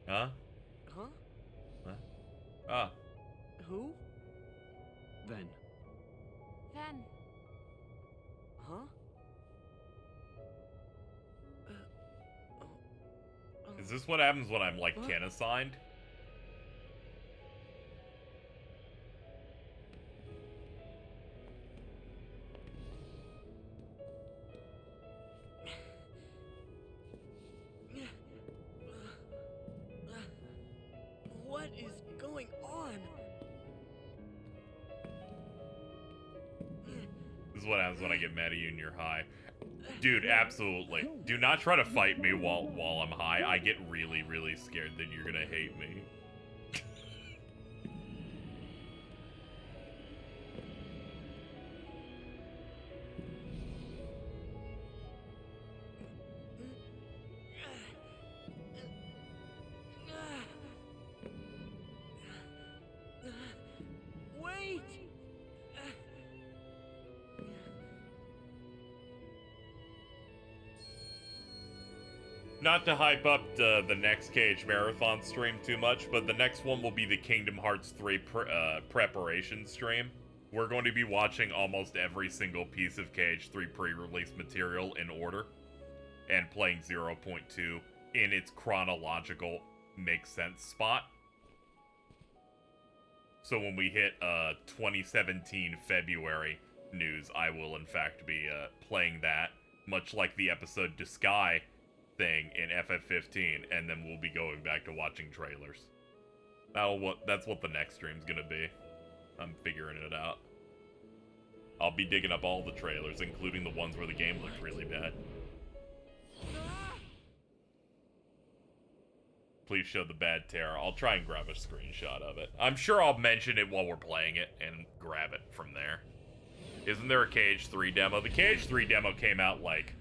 Huh? Huh? Huh? Ah. Who? Ven. Then, Huh? Is this what happens when I'm like kin assigned? What is going on? This is what happens when I get mad at you and you're high. Dude, absolutely. Do not try to fight me while I'm high. I get really, really scared that you're gonna hate me. Wait! Not to hype up the next Cage Marathon stream too much, but the next one will be the Kingdom Hearts 3 preparation stream. We're going to be watching almost every single piece of Cage 3 pre-release material in order, and playing 0.2 in its chronological makes sense spot. So when we hit 2017 February news, I will in fact be playing that, much like the episode Disguise thing in FF15, and then we'll be going back to watching trailers. That's what the next stream's gonna be. I'm figuring it out. I'll be digging up all the trailers, including the ones where the game looked really bad. Please show the bad terror. I'll try and grab a screenshot of it. I'm sure I'll mention it while we're playing it and grab it from there. Isn't there a Cage 3 demo? The Cage 3 demo came out, like,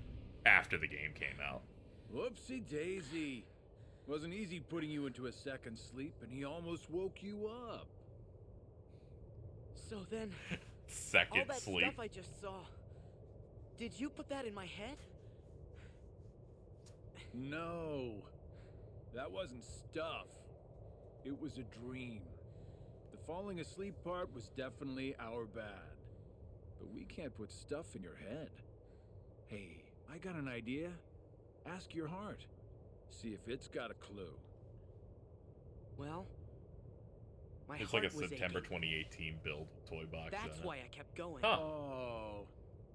after the game came out. Whoopsie daisy. Wasn't easy putting you into a second sleep, and he almost woke you up. So then, all Second that sleep. stuff I just saw, did you put that in my head? No. That wasn't stuff. It was a dream. The falling asleep part was definitely our bad. But we can't put stuff in your head. Hey, I got an idea. Ask your heart. See if it's got a clue. Well, my It's heart like a was September aching. 2018 build toy box. That's why I kept going. Huh. Oh,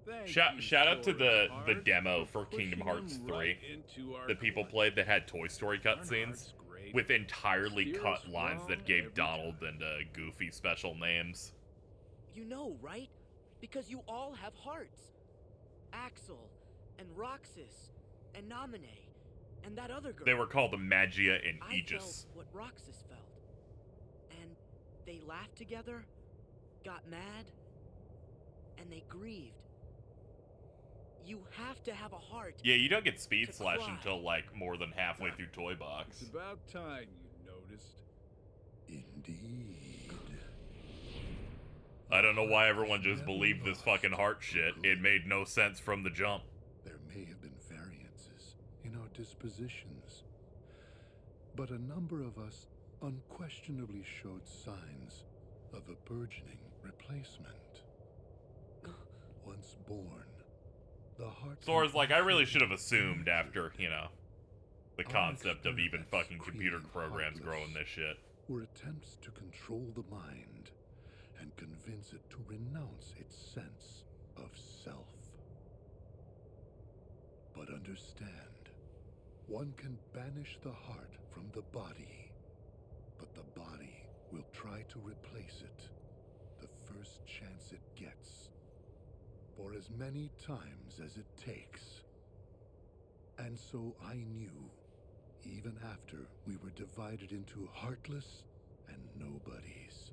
thank Shout you, out to the Heart, demo for pushing Kingdom Hearts them 3 right into our that people clutch. played that had Toy Story Our cutscenes. heart's great. with entirely Steer us cut lines wrong that gave every Donald time. and Goofy special names. You know, right? Because you all have hearts. Axel, and Roxas, and Naminé, and that other girl. They were called the Magia and I felt Aegis. what Roxas felt. And they laughed together, got mad, and they grieved. You have to have a heart. Yeah, you don't get Speed to Slash cry. until like more than halfway through Toy Box. It's about time you noticed. Indeed. I don't know why everyone just believed this fucking heart shit. It made no sense from the jump. There may have been variances in our dispositions, but a number of us unquestionably showed signs of a burgeoning replacement. Once born, the heart... Sora's like, I really should have assumed after, you know, the Our concept of even experiments fucking computer creating programs heartless growing this shit. were attempts to control the mind and convince it to renounce its sense of self. But understand, one can banish the heart from the body, but the body will try to replace it the first chance it gets, for as many times as it takes. And so I knew, even after we were divided into heartless and nobodies,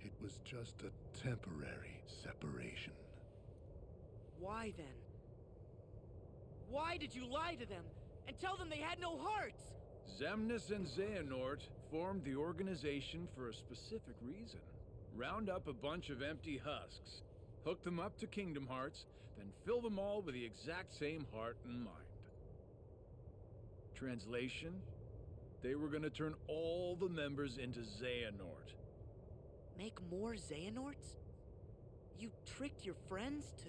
it was just a temporary separation. Why then? Why did you lie to them and tell them they had no hearts? Xemnas and Xehanort formed the organization for a specific reason. Round up a bunch of empty husks, hook them up to Kingdom Hearts, then fill them all with the exact same heart and mind. Translation? They were gonna turn all the members into Xehanort. Make more Xehanorts? You tricked your friends to...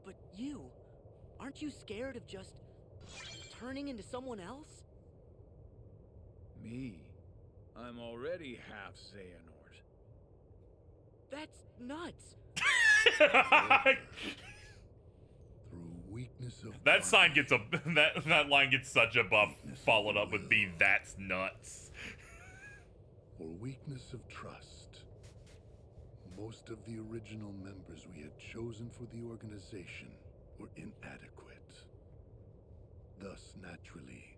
But you, aren't you scared of just turning into someone else? Me? I'm already half Xehanort. That's nuts. Through weakness of That sign body, gets a that line gets such a buff, followed up with "B, that's nuts." or weakness of trust. Most of the original members we had chosen for the organization were inadequate. Thus, naturally,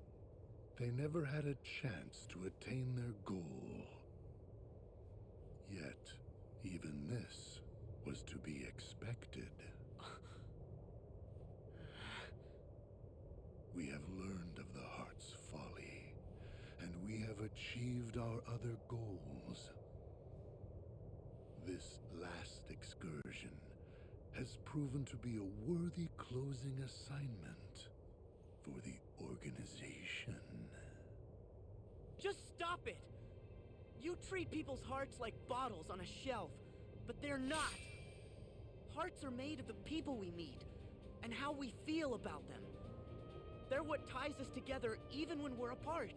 they never had a chance to attain their goal. Yet, even this was to be expected. We have learned of the heart's folly, and we have achieved our other goals. This last excursion has proven to be a worthy closing assignment for the organization. Just stop it! You treat people's hearts like bottles on a shelf, but they're not. Hearts are made of the people we meet, and how we feel about them. They're what ties us together even when we're apart.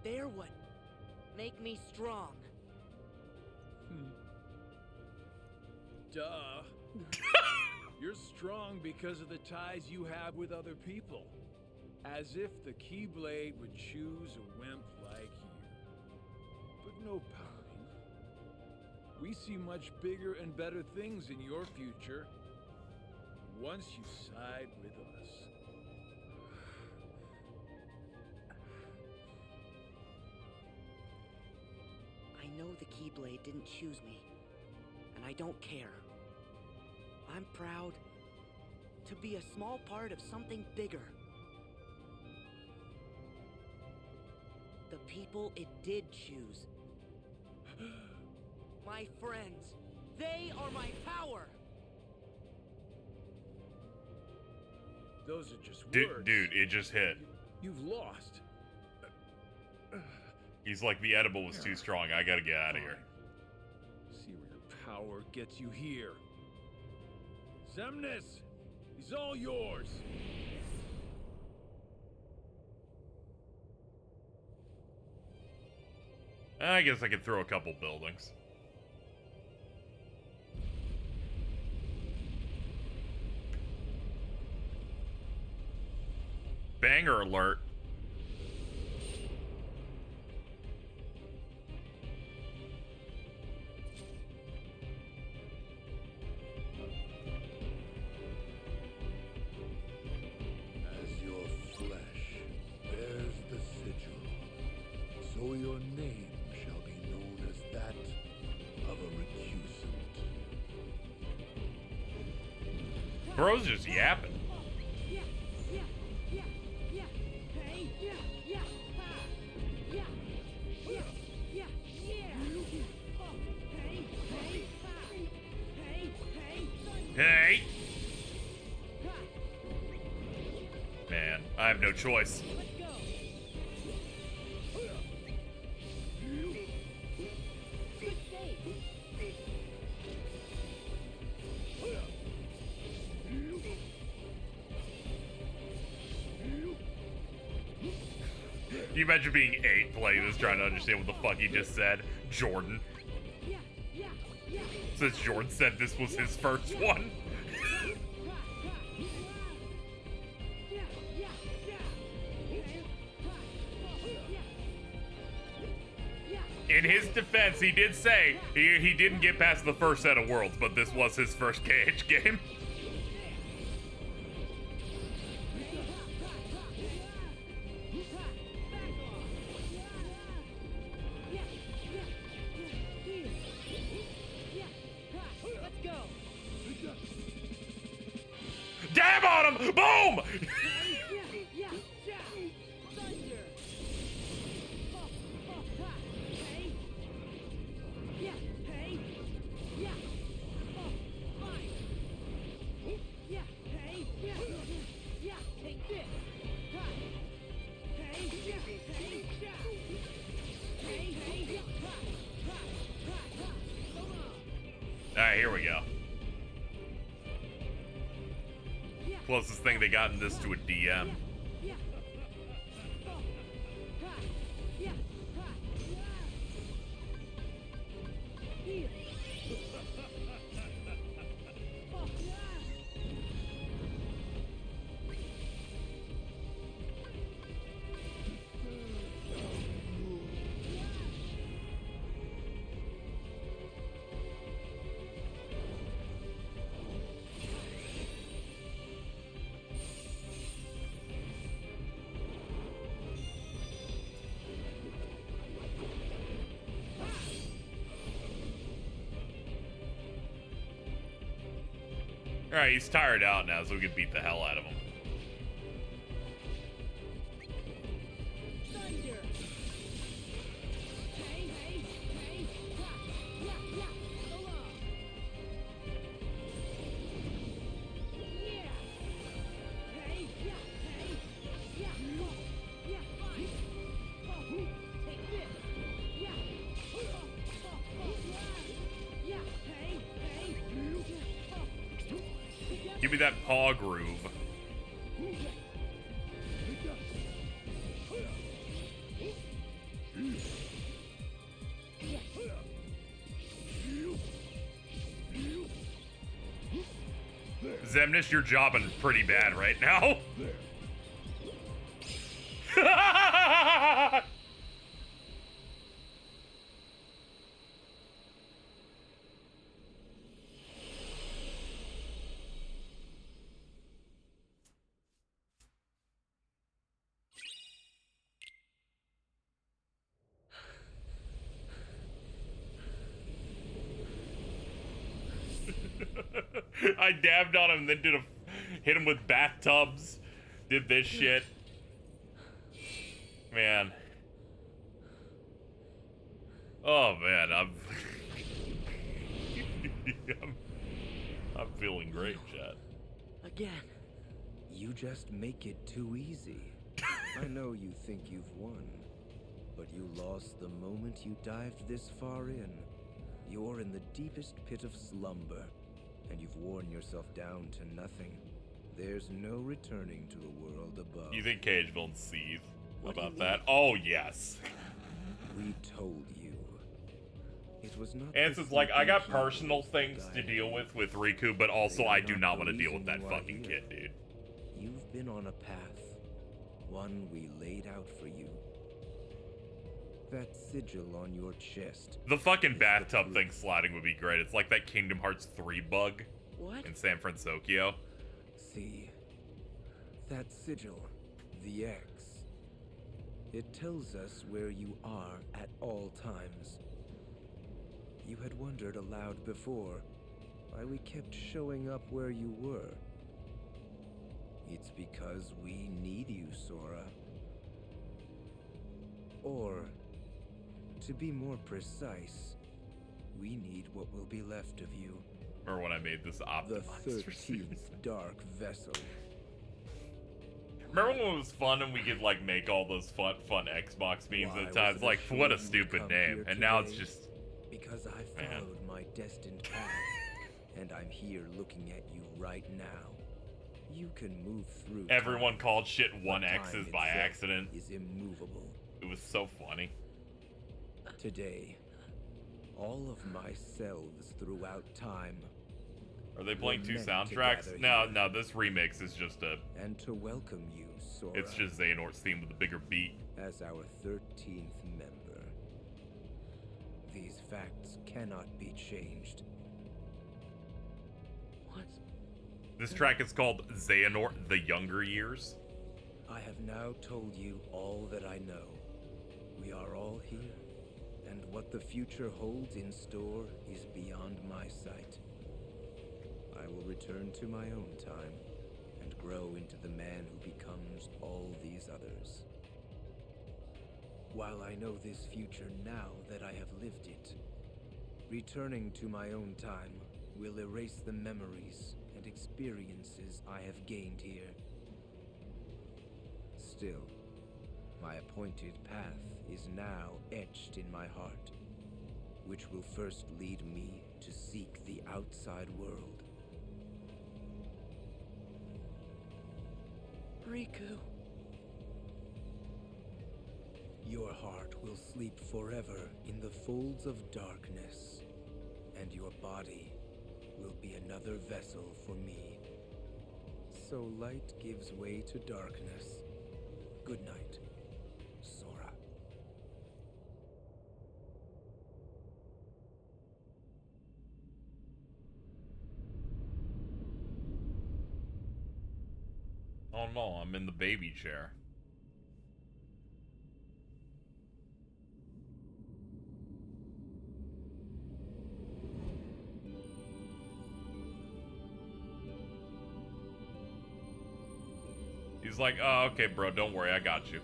They're what make me strong. Duh. You're strong because of the ties you have with other people. As if the Keyblade would choose a wimp like you. But no pouting. We see much bigger and better things in your future once you side with us. I know the Keyblade didn't choose me, and I don't care. I'm proud to be a small part of something bigger. The people it did choose. My friends. They are my power! Those are just words. Dude, it just hit. You've lost. He's like, the edible was too strong. I gotta get out of here. See where your power gets you here. Xemnas, he's all yours. I guess I could throw a couple buildings. Banger alert. Bro's just yapping. Yeah, yeah, yeah, yeah. Hey, yeah, yeah, ha. Yeah, yeah, yeah, yeah. Oh, hey, hey, ha. Hey, hey, Hey! ha. Man, I have no choice. Let's go. Good save. Can you imagine being 8 playing this, trying to understand what the fuck he just said? Jordan. Yeah, yeah, yeah. Since Jordan said this was his first one. Ha, ha. Yeah, yeah, yeah. Hey, ha. Oh, yeah. Yeah. In his defense, he did say he didn't get past the first set of worlds, but this was his first KH game. Let's go. Dab on him! Boom! Thunder. Hey. Yeah. Hey. Yeah. Fine. Yeah. Hey. Yeah. Yeah. Take this. Ha. Hey. Yeah. Hey. Yeah. Hey. Hey. Ha. Ha. Ha. Ha. Come on. Alright, here we go. Yeah. Closest thing they got in this to a DM. Yeah. Oh. Ha. Yeah. Ha. Here. Oh. Alright, he's tired out now, so we can beat the hell out of him. Thunder. Hey, hey, hey. Ha. Yeah, yeah. Go on. Yeah. Hey, yeah, hey. Yeah. Oh. Yeah, fine. Oh. Take this. Yeah. Oh, oh, oh. Yeah. Hey, hey. Oh. Give me that paw groove. Zemnis, you're jobbing pretty bad right now. I dabbed on him, then hit him with bathtubs, did this shit. Man. Oh man, I'm feeling great, chat. Again. You just make it too easy. I know you think you've won, but you lost the moment you dived this far in. You're in the deepest pit of slumber, and you've worn yourself down to nothing. There's no returning to the world above. You think Cage villains seethe What do you about that? mean? Oh yes. We told you. It was not. Answer's the like, I got sleeping personal kid things to guided deal you. with Riku, but also They I are do not not the want to deal with reason that you are fucking here. kid, dude. You've been on a path, one we laid out for you. That sigil on your chest. The fucking is the bathtub proof. thing sliding would be great. It's like that Kingdom Hearts 3 bug What? in San Francisco. See, that sigil, the X. It tells us where you are at all times. You had wondered aloud before why we kept showing up where you were, It's because we need you, Sora. Or, to be more precise, we need what will be left of you. Or when I made this The optimized for 13th Dark Vessel. Remember when it was fun and we could like make all those fun Xbox memes Why at times? was it Like, sure what a you'd stupid come name. here And now it's today? just Because I Man. followed my destined path, and I'm here looking at you right now. You can move through. everyone time, called shit but 1X's time by itself accident. Is immovable. It was so funny. Today, all of my selves throughout time, Are they playing two meant to soundtracks? gather No, here. no, this remix is just a, and to welcome you, Sora, it's just Xehanort's theme with a bigger beat. as our 13th member. These facts cannot be changed. What? This track is called Xehanort The Younger Years. I have now told you all that I know. We are all here, and what the future holds in store is beyond my sight. I will return to my own time and grow into the man who becomes all these others. While I know this future now that I have lived it, returning to my own time will erase the memories and experiences I have gained here. Still, my appointed path is now etched in my heart, which will first lead me to seek the outside world. Riku. Your heart will sleep forever in the folds of darkness, and your body will be another vessel for me. So light gives way to darkness. Good night, Sora. Oh no, I'm in the baby chair. He's like, oh, okay, bro, don't worry, I got you.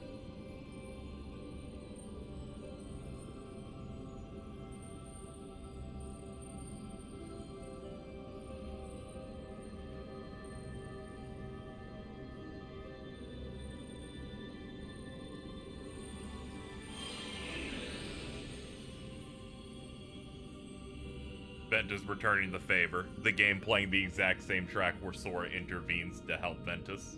Ventus returning the favor, the game playing the exact same track where Sora intervenes to help Ventus.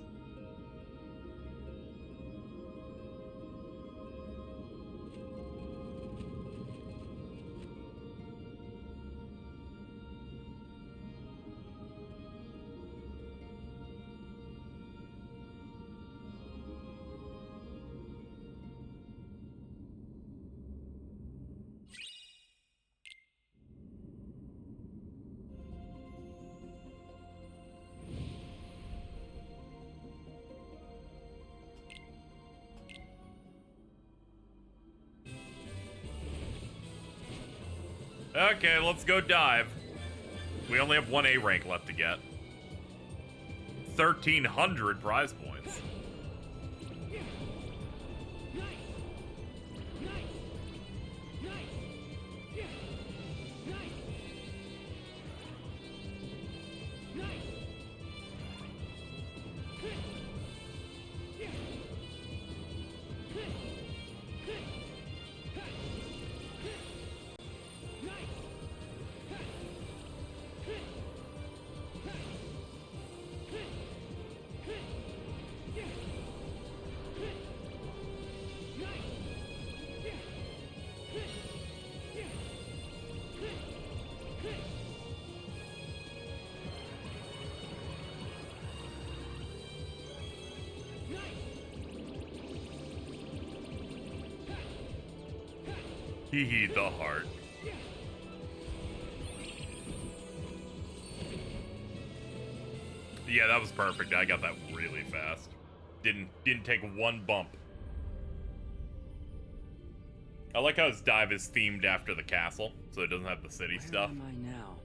Okay, let's go dive. We only have one A rank left to get. 1,300 prize points. Hee hee, the heart. Yeah, that was perfect. I got that really fast. Didn't take one bump. I like how his dive is themed after the castle, so it doesn't have the city stuff. Where am I now?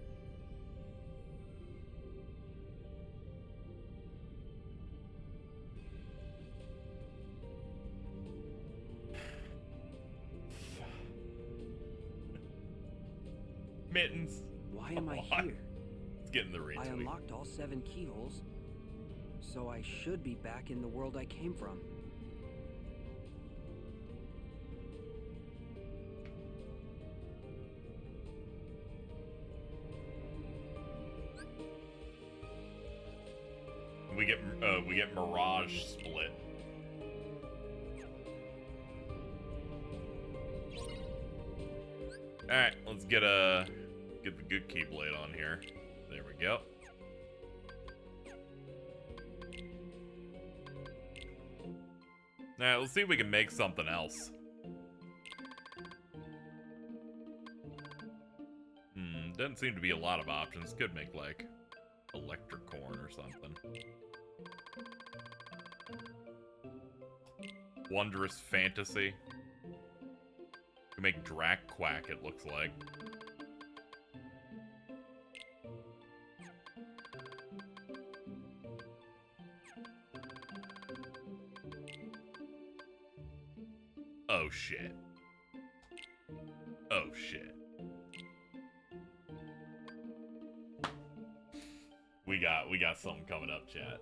Why am I What? here? Let's get in the retweet. I unlocked all 7 keyholes, so I should be back in the world I came from. We get Mirage split. All right, let's get the good Keyblade on here. There we go. All right, let's see if we can make something else. Doesn't seem to be a lot of options. Could make like Electricorn or something. Wondrous Fantasy. We can make Drac Quack, it looks like. Oh shit. Oh shit. We got something coming up, chat.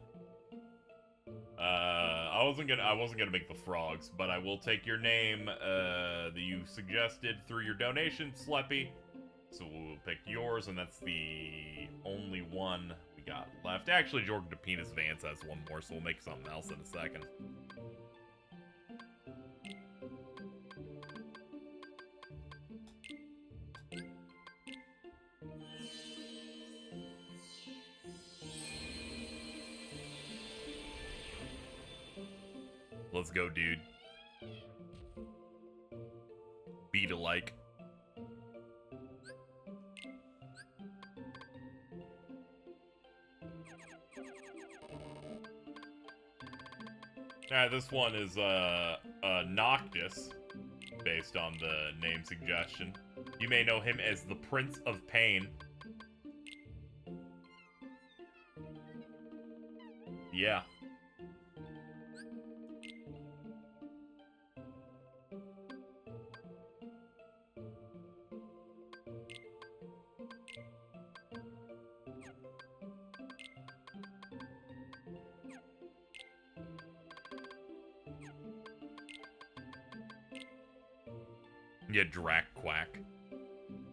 I wasn't gonna make the frogs, but I will take your name that you suggested through your donation, Sleppy. So we'll pick yours, and that's the only one we got left. Actually, Jorg de Penis Vance has one more, so we'll make something else in a second. Let's go, dude. Beat alike. Alright, this one is Noctis, based on the name suggestion. You may know him as the Prince of Pain. Yeah. Yeah, Drac Quack.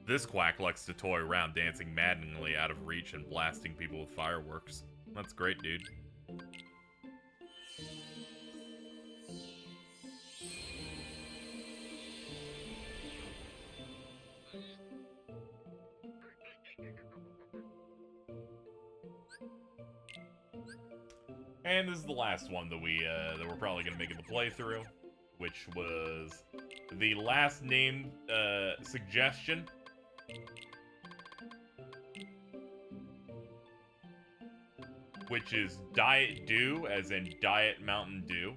This quack likes to toy around, dancing maddeningly out of reach and blasting people with fireworks. That's great, dude. And this is the last one that we're probably gonna make in the playthrough, which was the last name suggestion. Which is Diet Dew, as in Diet Mountain Dew.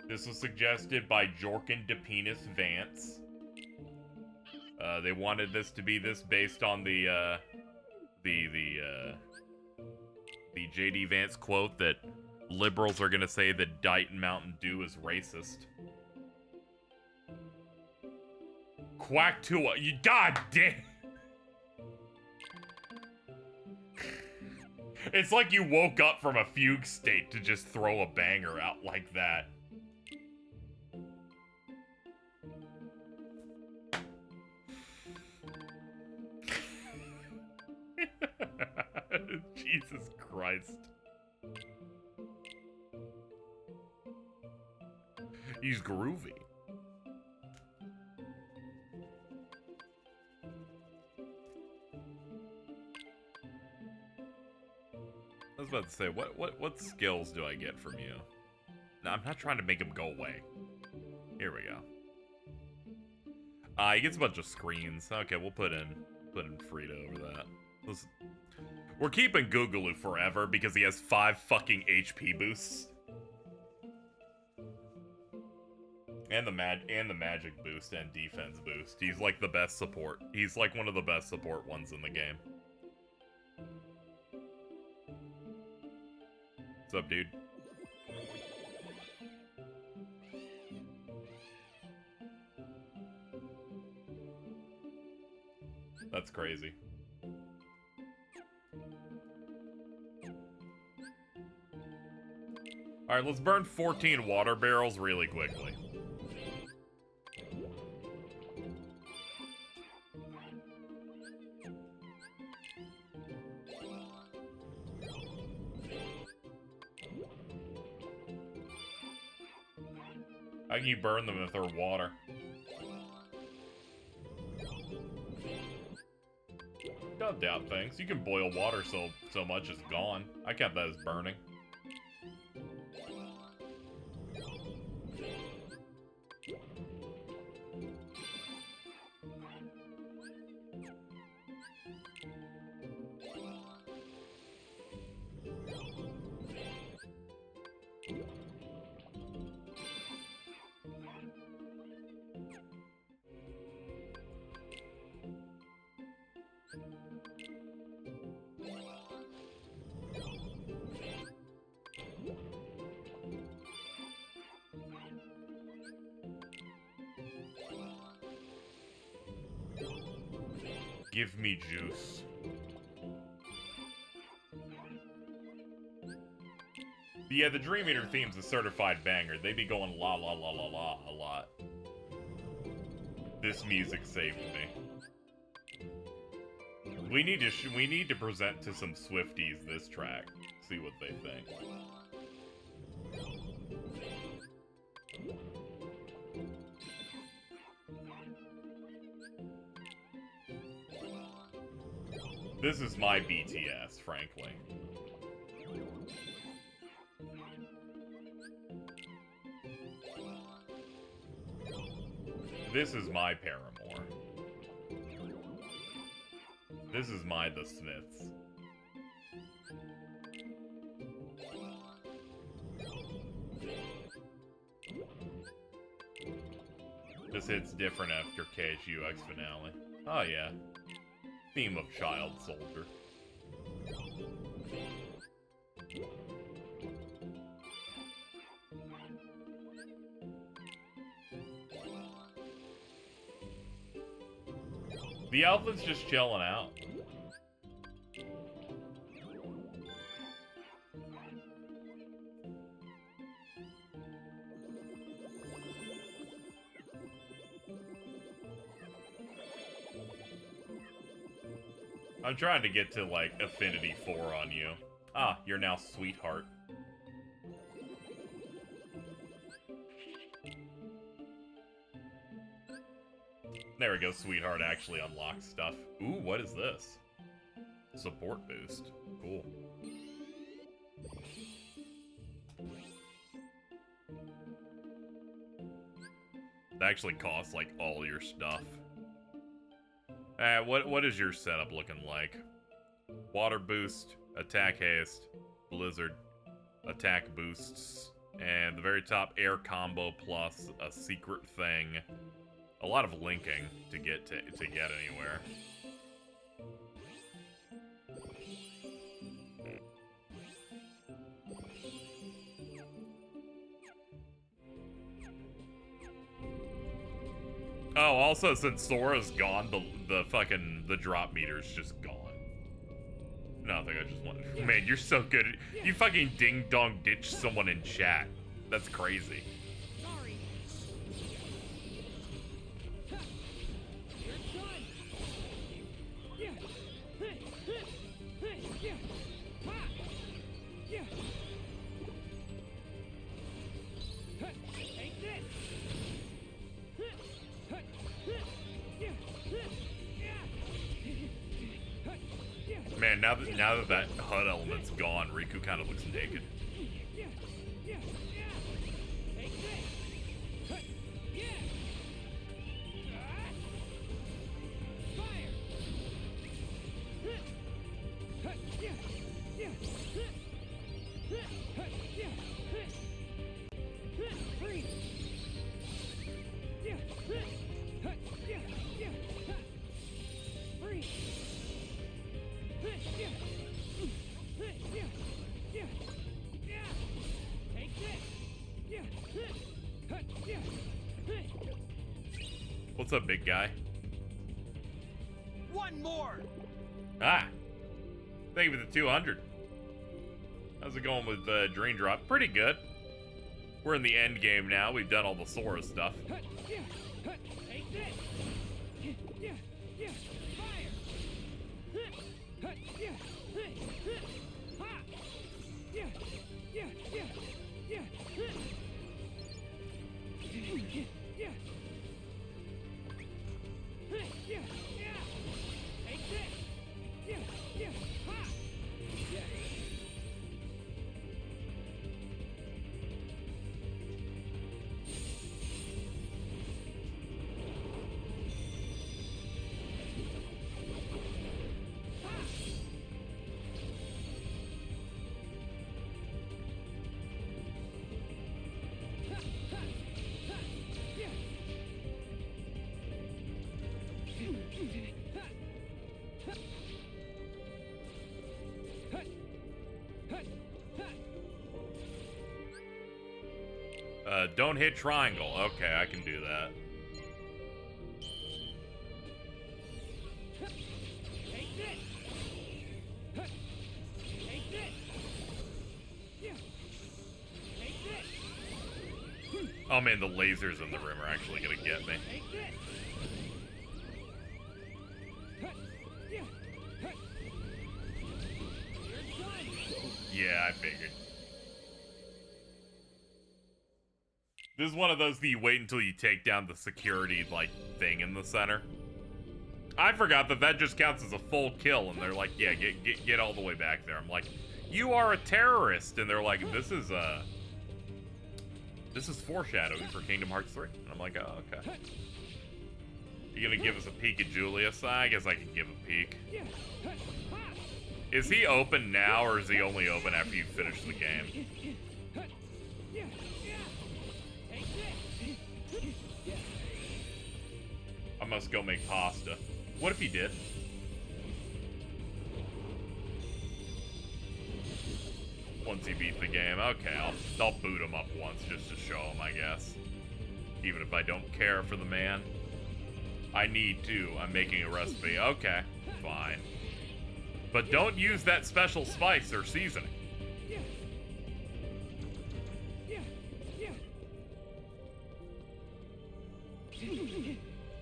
This was suggested by Jorkin de Penis Vance. They wanted this to be this based on the JD Vance quote that liberals are gonna say that Diet Mountain Dew is racist. Quack Tua, you goddamn. It's like you woke up from a fugue state to just throw a banger out like that. Jesus Christ. He's groovy. I was about to say, what skills do I get from you? No, I'm not trying to make him go away. Here we go. He gets a bunch of screens. Okay, we'll put in Frida over that. We're keeping Googaloo forever because he has 5 fucking HP boosts. And the magic boost and defense boost. He's like the best support. He's like one of the best support ones in the game. What's up, dude? That's crazy. Alright, let's burn 14 water barrels really quickly. How can you burn them if they're water? Don't doubt things. You can boil water so much it's gone. I count that as burning. Give me juice. But yeah, the Dream Eater theme's a certified banger. They be going la la la la la a lot. This music saved me. We need to present to some Swifties this track. See what they think. This is my BTS, frankly. This is my Paramore. This is my The Smiths. This hits different after KSUX finale. Oh yeah. Theme of Child Soldier. The outfit's just chilling out. I'm trying to get to, like, Affinity 4 on you. Ah, you're now Sweetheart. There we go, Sweetheart actually unlocks stuff. Ooh, what is this? Support boost. Cool. It actually costs, like, all your stuff. What is your setup looking like? Water boost, attack haste, blizzard, attack boosts, and the very top air combo plus a secret thing. A lot of linking to get anywhere. Oh, also, since Sora's gone, the drop meter's just gone. No, I think I just wanted... Man, you're so good. You fucking ding-dong ditched someone in chat. That's crazy. Sorry. You're done. Yeah. Yeah. Ha. Yeah. Take this. Man, now that HUD element's gone, Riku kind of looks naked. What's up, big guy? What? one more. Ah. Thank you for the 200. How's it going with Drain Drop? Pretty good. We're in the end game now. We've done all the Sora stuff. Take this. Fire. Take this. Don't hit triangle. Okay, I can do that. Take this. Take this. Take this. Oh man, the lasers in the room are actually gonna get me. Take this. You're done. Yeah, I figured. This is one of those that you wait until you take down the security, like, thing in the center. I forgot that that just counts as a full kill, and they're like, yeah, get all the way back there. I'm like, you are a terrorist, and they're like, this is foreshadowing for Kingdom Hearts 3. And I'm like, oh, okay. You gonna give us a peek at Julius? I guess I can give a peek. Is he open now, or is he only open after you finish the game? I must go make pasta. What if he did? Once he beat the game. Okay, I'll boot him up once just to show him, I guess. Even if I don't care for the man. I need to. I'm making a recipe. Okay, fine. But don't use that special spice or seasoning.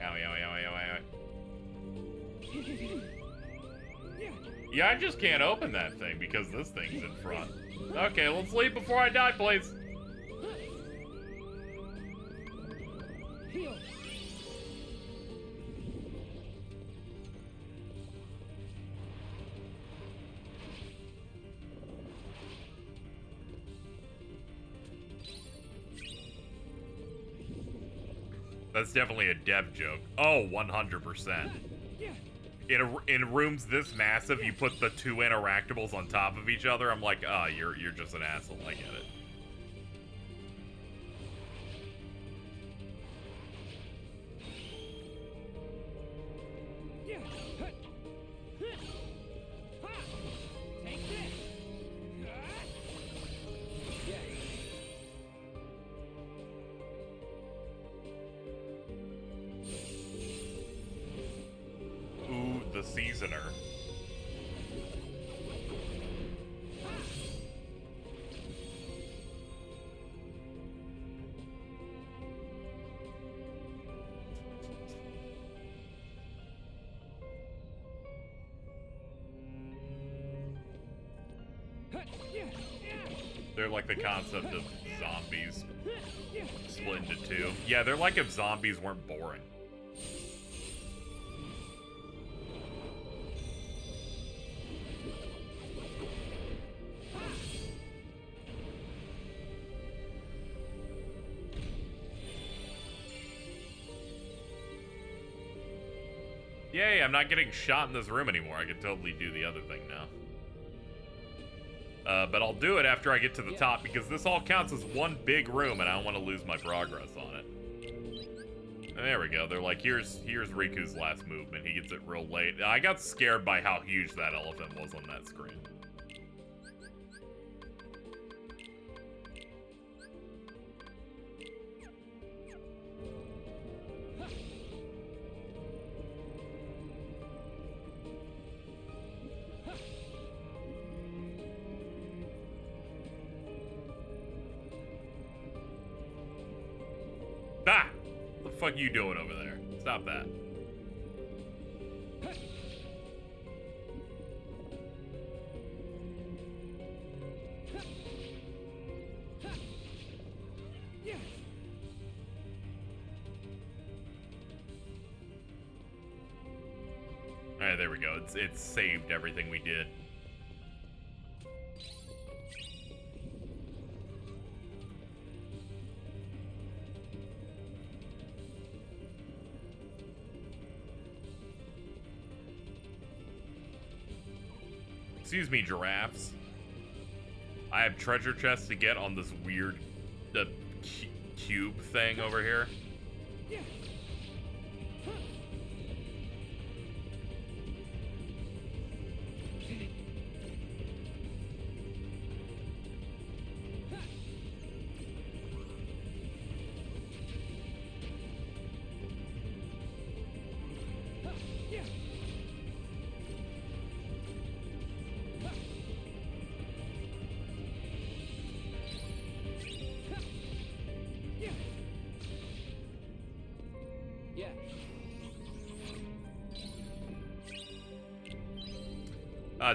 Owie, owie, owie, owie, owie. Yeah, I just can't open that thing because this thing's in front. Okay, let's leave before I die, please. Heal. That's definitely a dev joke. Oh, 100%. In rooms this massive, you put the two interactables on top of each other. I'm like, oh, you're just an asshole. I get it. Take this. Ooh, the seasoner. They're like the concept of zombies split into two. Yeah, they're like if zombies weren't boring. Yay, I'm not getting shot in this room anymore. I can totally do the other thing now. But I'll do it after I get to the top because this all counts as one big room and I don't want to lose my progress on it. And there we go. They're like, here's Riku's last movement. He gets it real late. I got scared by how huge that elephant was on that screen. fuck are you doing over there? Stop that. Alright, there we go. It's saved everything we did. Excuse me, giraffes. I have treasure chests to get on this weird cube thing over here.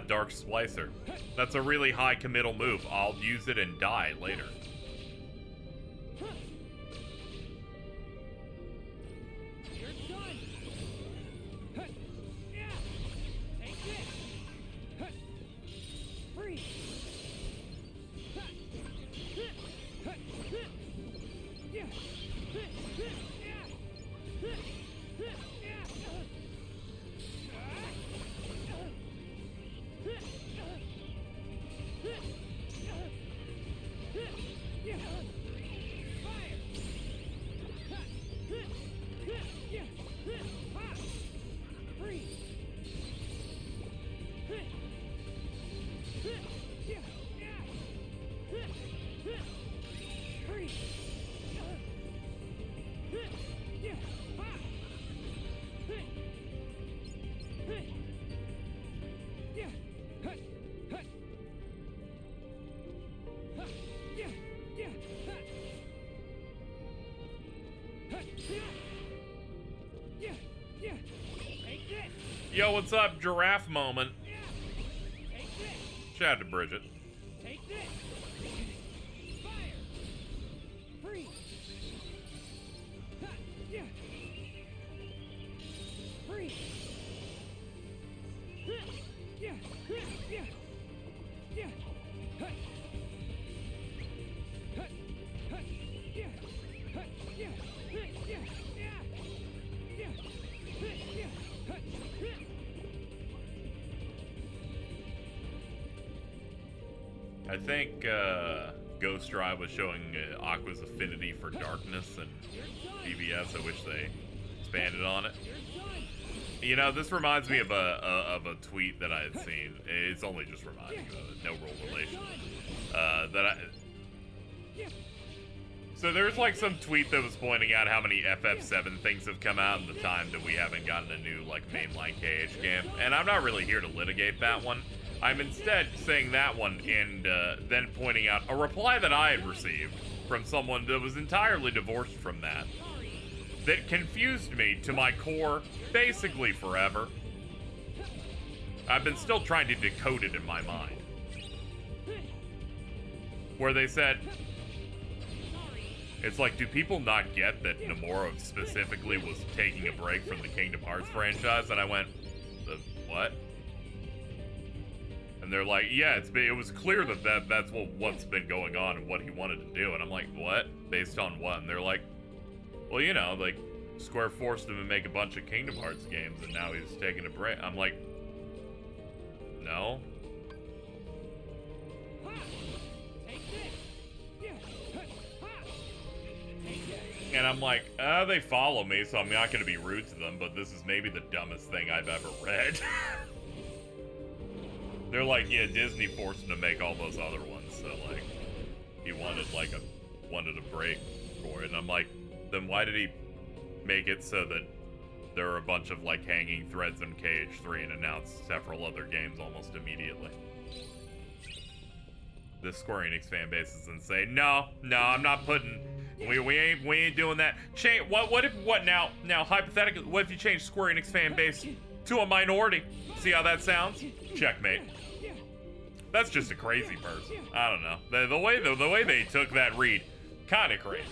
Dark Splicer. That's a really high committal move. I'll use it and die later. You're done. Yeah. Take this. Freeze. Yeah. Yo, what's up, giraffe moment? Shout out to Bridget. Take this. Fire. Freeze. Yeah. Freeze. Yeah. Yeah. Yeah. I think Ghost Drive was showing Aqua's affinity for darkness and BBS. I wish they expanded on it. You know, this reminds me of a tweet that I had seen. It's only just reminding me of it, no real relation. So there's like some tweet that was pointing out how many FF7 things have come out in the time that we haven't gotten a new like mainline KH game, and I'm not really here to litigate that one. I'm instead saying that one and then pointing out a reply that I had received from someone that was entirely divorced from that confused me to my core basically forever. I've been still trying to decode it in my mind. Where they said, it's like, do people not get that Nomura specifically was taking a break from the Kingdom Hearts franchise? And I went, the what? And they're like, yeah, it was clear that's what's been going on and what he wanted to do. And I'm like, what? Based on what? And they're like, well, you know, like, Square forced him to make a bunch of Kingdom Hearts games and now he's taking a break. I'm like, no. And I'm like, they follow me, so I'm not going to be rude to them, but this is maybe the dumbest thing I've ever read. They're like, yeah, Disney forced him to make all those other ones, so like, he wanted a break for it. And I'm like, then why did he make it so that there are a bunch of like hanging threads in KH3 and announce several other games almost immediately? The Square Enix fan base is insane. No, I'm not putting We ain't doing that. What now hypothetically, what if you change Square Enix fan base to a minority? See how that sounds? Checkmate. That's just a crazy person. I don't know. The way they took that read, kind of crazy.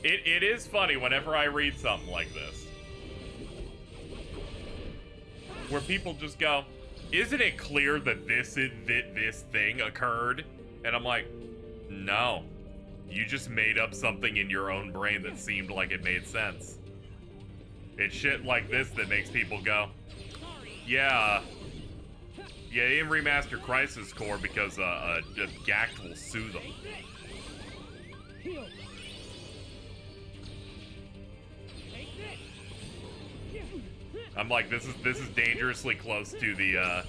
It is funny whenever I read something like this, where people just go, "Isn't it clear that this thing occurred?" And I'm like, "No, you just made up something in your own brain that seemed like it made sense." It's shit like this that makes people go, "Yeah, they didn't remaster Crisis Core because Gact will sue them." I'm like, this is dangerously close to the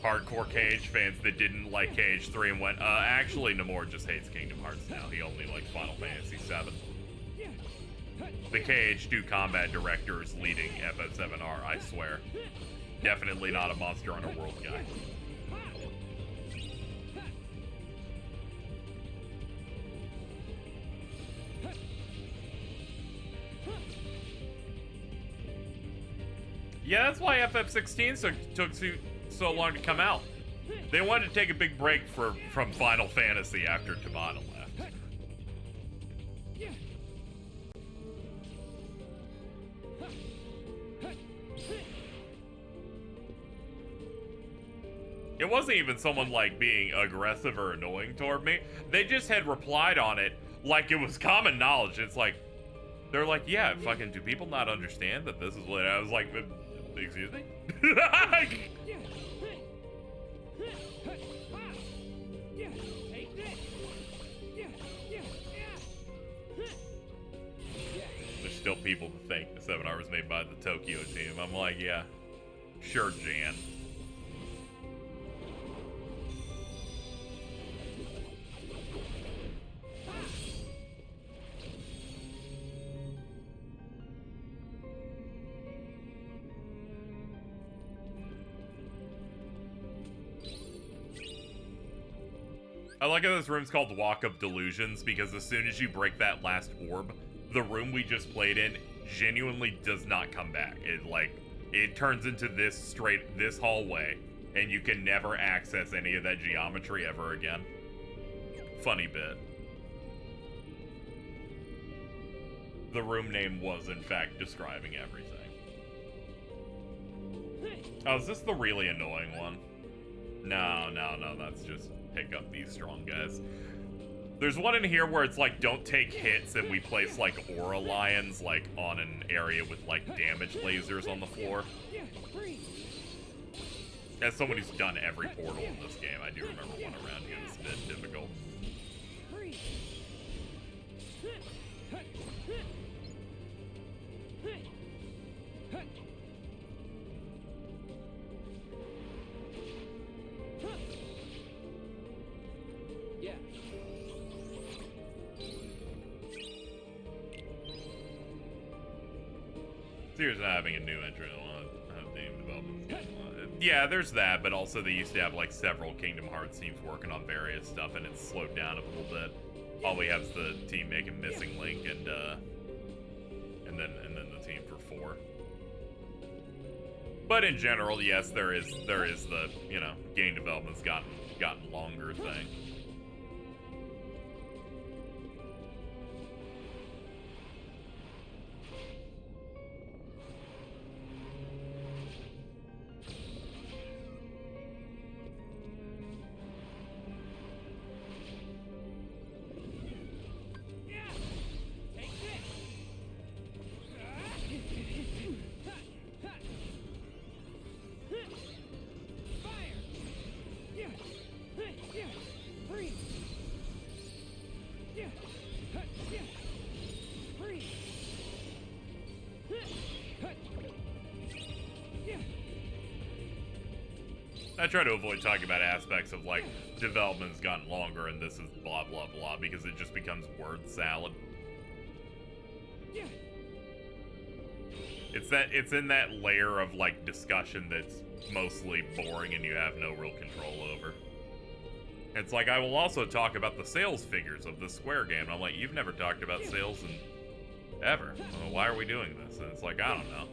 hardcore Cage fans that didn't like Cage 3 and went, actually Namor just hates Kingdom Hearts now. He only likes Final Fantasy 7. The Cage 2 combat director is leading FF7R, I swear. Definitely not a Monster Hunter World guy. Yeah, that's why FF16 took so long to come out. They wanted to take a big break from Final Fantasy after Tabata left. It wasn't even someone like being aggressive or annoying toward me. They just had replied on it like it was common knowledge. It's like, they're like, yeah, fucking, do people not understand that this is what I was like, excuse me? There's still people that think the 7R was made by the Tokyo team. I'm like, yeah, sure, Jan. I like how this room's called Walk of Delusions, because as soon as you break that last orb, the room we just played in genuinely does not come back. It turns into this hallway, and you can never access any of that geometry ever again. Funny bit. The room name was, in fact, describing everything. Oh, is this the really annoying one? No, that's just pick up these strong guys. There's one in here where it's like, don't take hits, and we place like aura lions like on an area with like damage lasers on the floor. As someone who's done every portal in this game, I do remember one around here that's a bit difficult. Here's having a new entrant on game development. Yeah, there's that, but also they used to have like several Kingdom Hearts teams working on various stuff, and it's slowed down a little bit. All we have is the team making Missing Link, and then the team for 4. But in general, yes, there is the, you know, game development's gotten longer thing. I try to avoid talking about aspects of like development has gotten longer and this is blah blah blah, because it just becomes word salad. It's in that layer of like discussion that's mostly boring and you have no real control over. It's like, I will also talk about the sales figures of the Square game. And I'm like, you've never talked about sales in ever. Well, why are we doing this? And it's like, I don't know.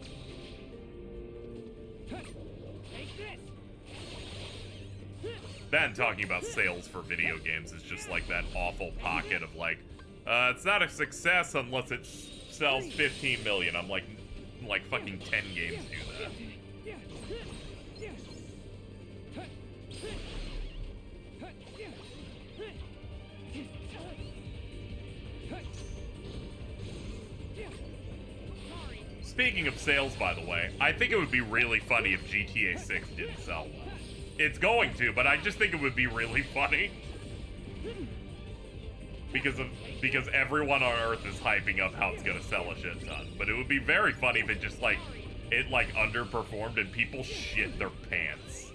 Then talking about sales for video games is just like that awful pocket of like, it's not a success unless it sells 15 million. I'm like fucking 10 games do that. Speaking of sales, by the way, I think it would be really funny if GTA 6 didn't sell well. It's going to, but I just think it would be really funny. Because everyone on Earth is hyping up how it's gonna sell a shit ton. But it would be very funny if it just it underperformed and people shit their pants.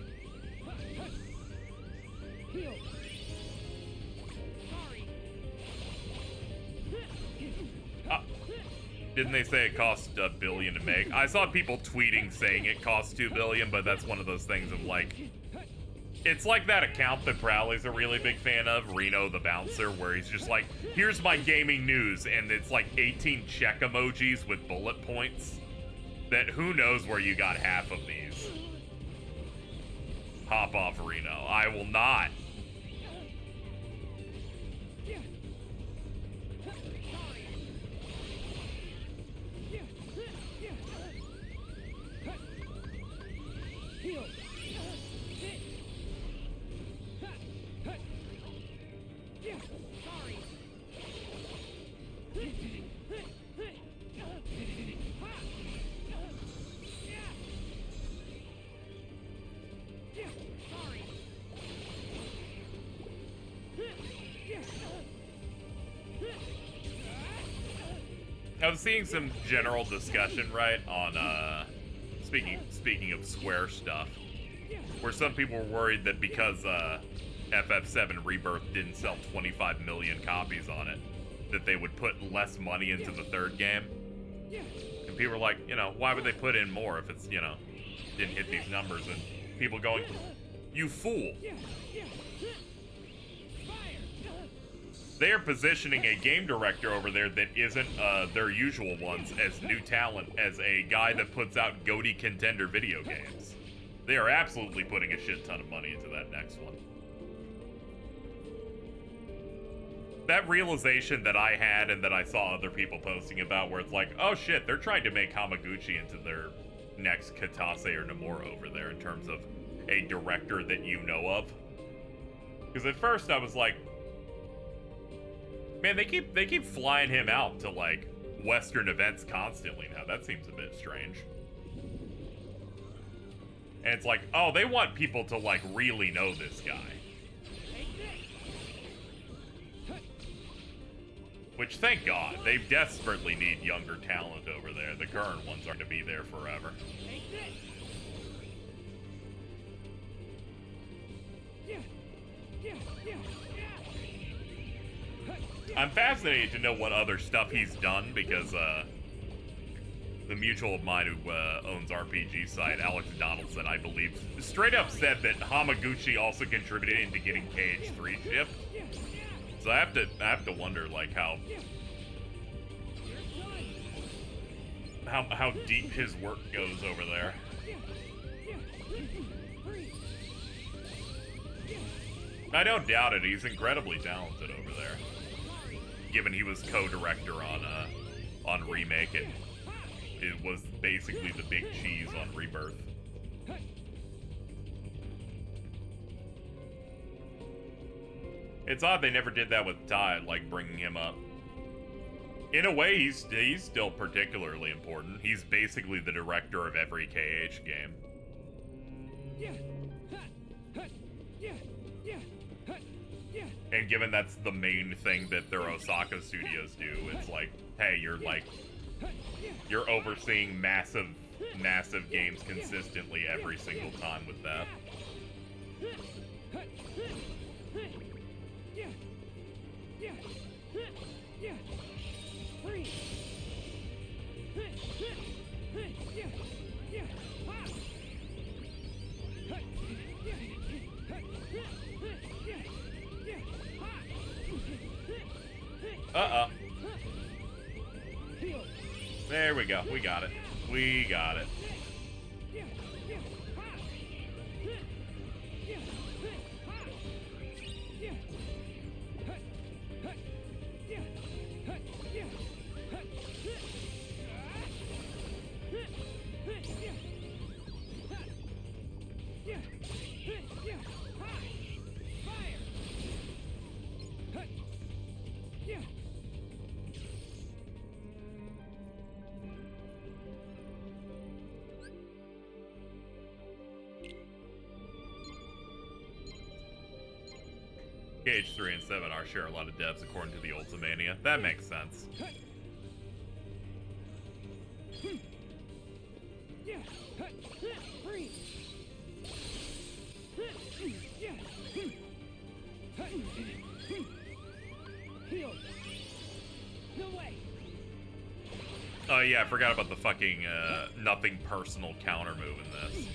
Didn't they say it cost $1 billion to make? I saw people tweeting saying it cost $2 billion, but that's one of those things of like, it's like that account that Crowley's a really big fan of, Reno the Bouncer, where he's just like, here's my gaming news, and it's like 18 check emojis with bullet points. That who knows where you got half of these. Hop off, Reno. I will not. I was seeing some general discussion, right, on, speaking of Square stuff, where some people were worried that because, FF7 Rebirth didn't sell 25 million copies on it, that they would put less money into the third game. And people were like, you know, why would they put in more if it's, you know, didn't hit these numbers? And people going, you fool. They are positioning a game director over there that isn't their usual ones as new talent, as a guy that puts out GOTY contender video games. They are absolutely putting a shit ton of money into that next one. That realization that I had and that I saw other people posting about, where it's like, oh shit, they're trying to make Hamaguchi into their next Katase or Nomura over there in terms of a director that you know of. Because at first I was like, man, they keep flying him out to like Western events constantly now. That seems a bit strange. And it's like, oh, they want people to like really know this guy. Which, thank God, they desperately need younger talent over there. The current ones aren't to be there forever. I'm fascinated to know what other stuff he's done, because the mutual of mine who owns RPG site, Alex Donaldson, I believe, straight up said that Hamaguchi also contributed into getting KH3 shipped. So I have to wonder like how deep his work goes over there. I don't doubt it. He's incredibly talented over there. Given he was co-director on Remake, and it was basically the big cheese on Rebirth. It's odd they never did that with Tide, like bringing him up. In a way, he's still particularly important. He's basically the director of every KH game. And given that's the main thing that their Osaka studios do, it's like, hey, you're overseeing massive games consistently every single time with that. Uh-oh. There we go. We got it. We got it. Gauge 3 and 7 are share a lot of devs according to the Ultimania. That makes sense. Oh yeah, I forgot about the fucking nothing personal counter move in this.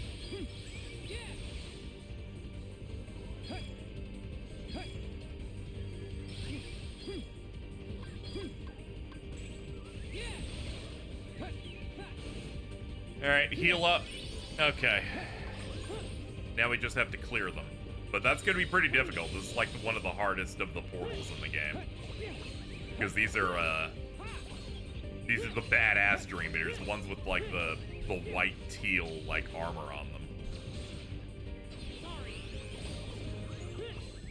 Alright, heal up. Okay. Now we just have to clear them. But that's gonna be pretty difficult. This is like one of the hardest of the portals in the game. Because these are the badass Dream Eaters, the ones with like the white teal like armor on them.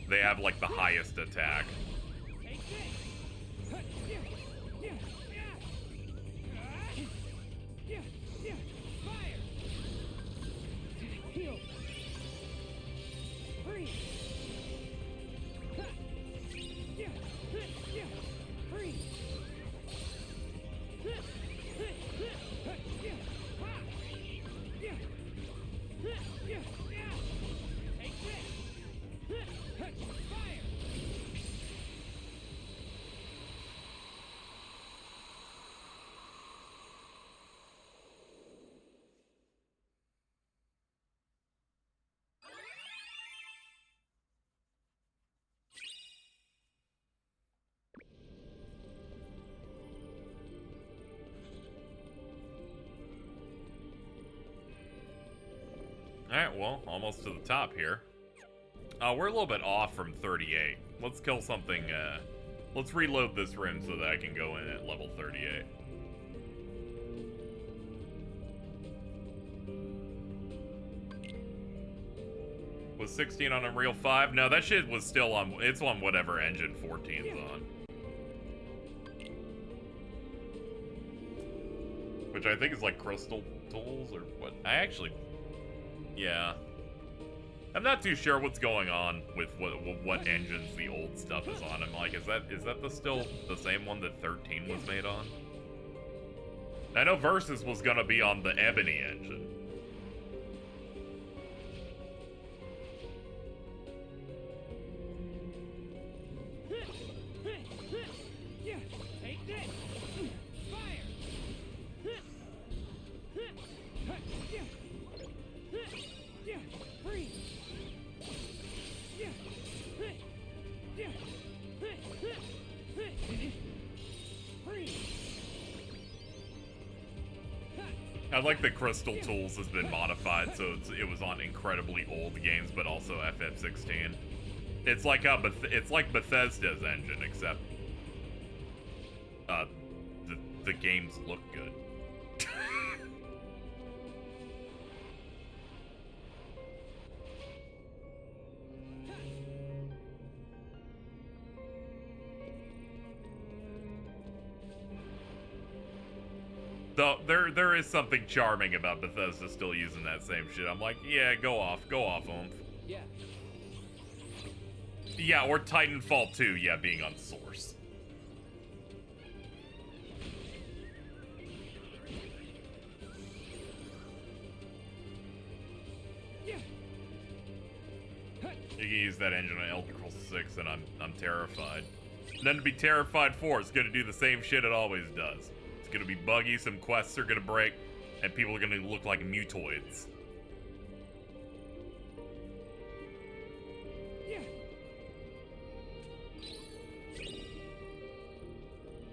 They have like the highest attack. Alright, well, almost to the top here. We're a little bit off from 38. Let's kill something, let's reload this room so that I can go in at level 38. Was 16 on Unreal 5? No, that shit was still on, it's on whatever engine 14's on. Which I think is like Crystal Tools or what? Yeah. I'm not too sure what's going on with what engines the old stuff is on. I'm like, is that still the same one that 13 was made on? I know Versus was gonna be on the Ebony engine. I like that Crystal Tools has been modified, so it was on incredibly old games, but also FF16. It's like it's like Bethesda's engine, except the games look good. Though there is something charming about Bethesda still using that same shit. I'm like, yeah, go off, Oomph. Yeah. Yeah, or Titanfall 2, yeah, being on Source. You can use that engine on Elder Scrolls 6, and I'm terrified. And then to be terrified for, it's gonna do the same shit it always does. It's gonna be buggy, some quests are gonna break, and people are gonna look like mutoids.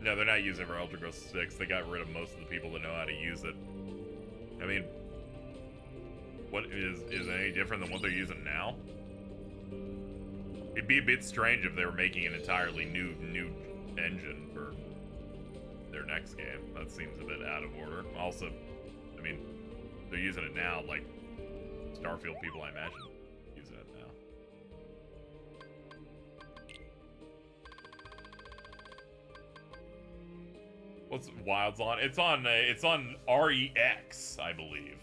No, they're not using it for Ultra Gross 6. They got rid of most of the people that know how to use it. I mean, what is it any different than what they're using now? It'd be a bit strange if they were making an entirely new engine for their next game. That seems a bit out of order. Also, I mean, they're using it now, like Starfield people, I imagine, using it now. What's Wild's on? It's on REX, I believe.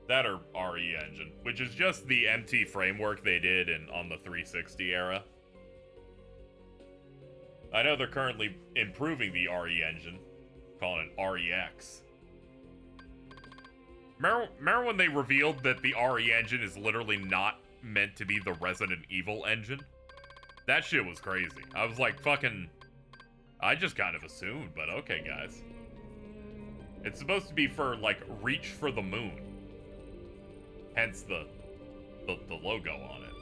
That or RE engine, which is just the MT framework they did on the 360 era. I know they're currently improving the RE engine, calling it REX. Remember when they revealed that the RE engine is literally not meant to be the Resident Evil engine? That shit was crazy. I was like, fucking... I just kind of assumed, but okay, guys. It's supposed to be for, like, Reach for the Moon. Hence the logo on it.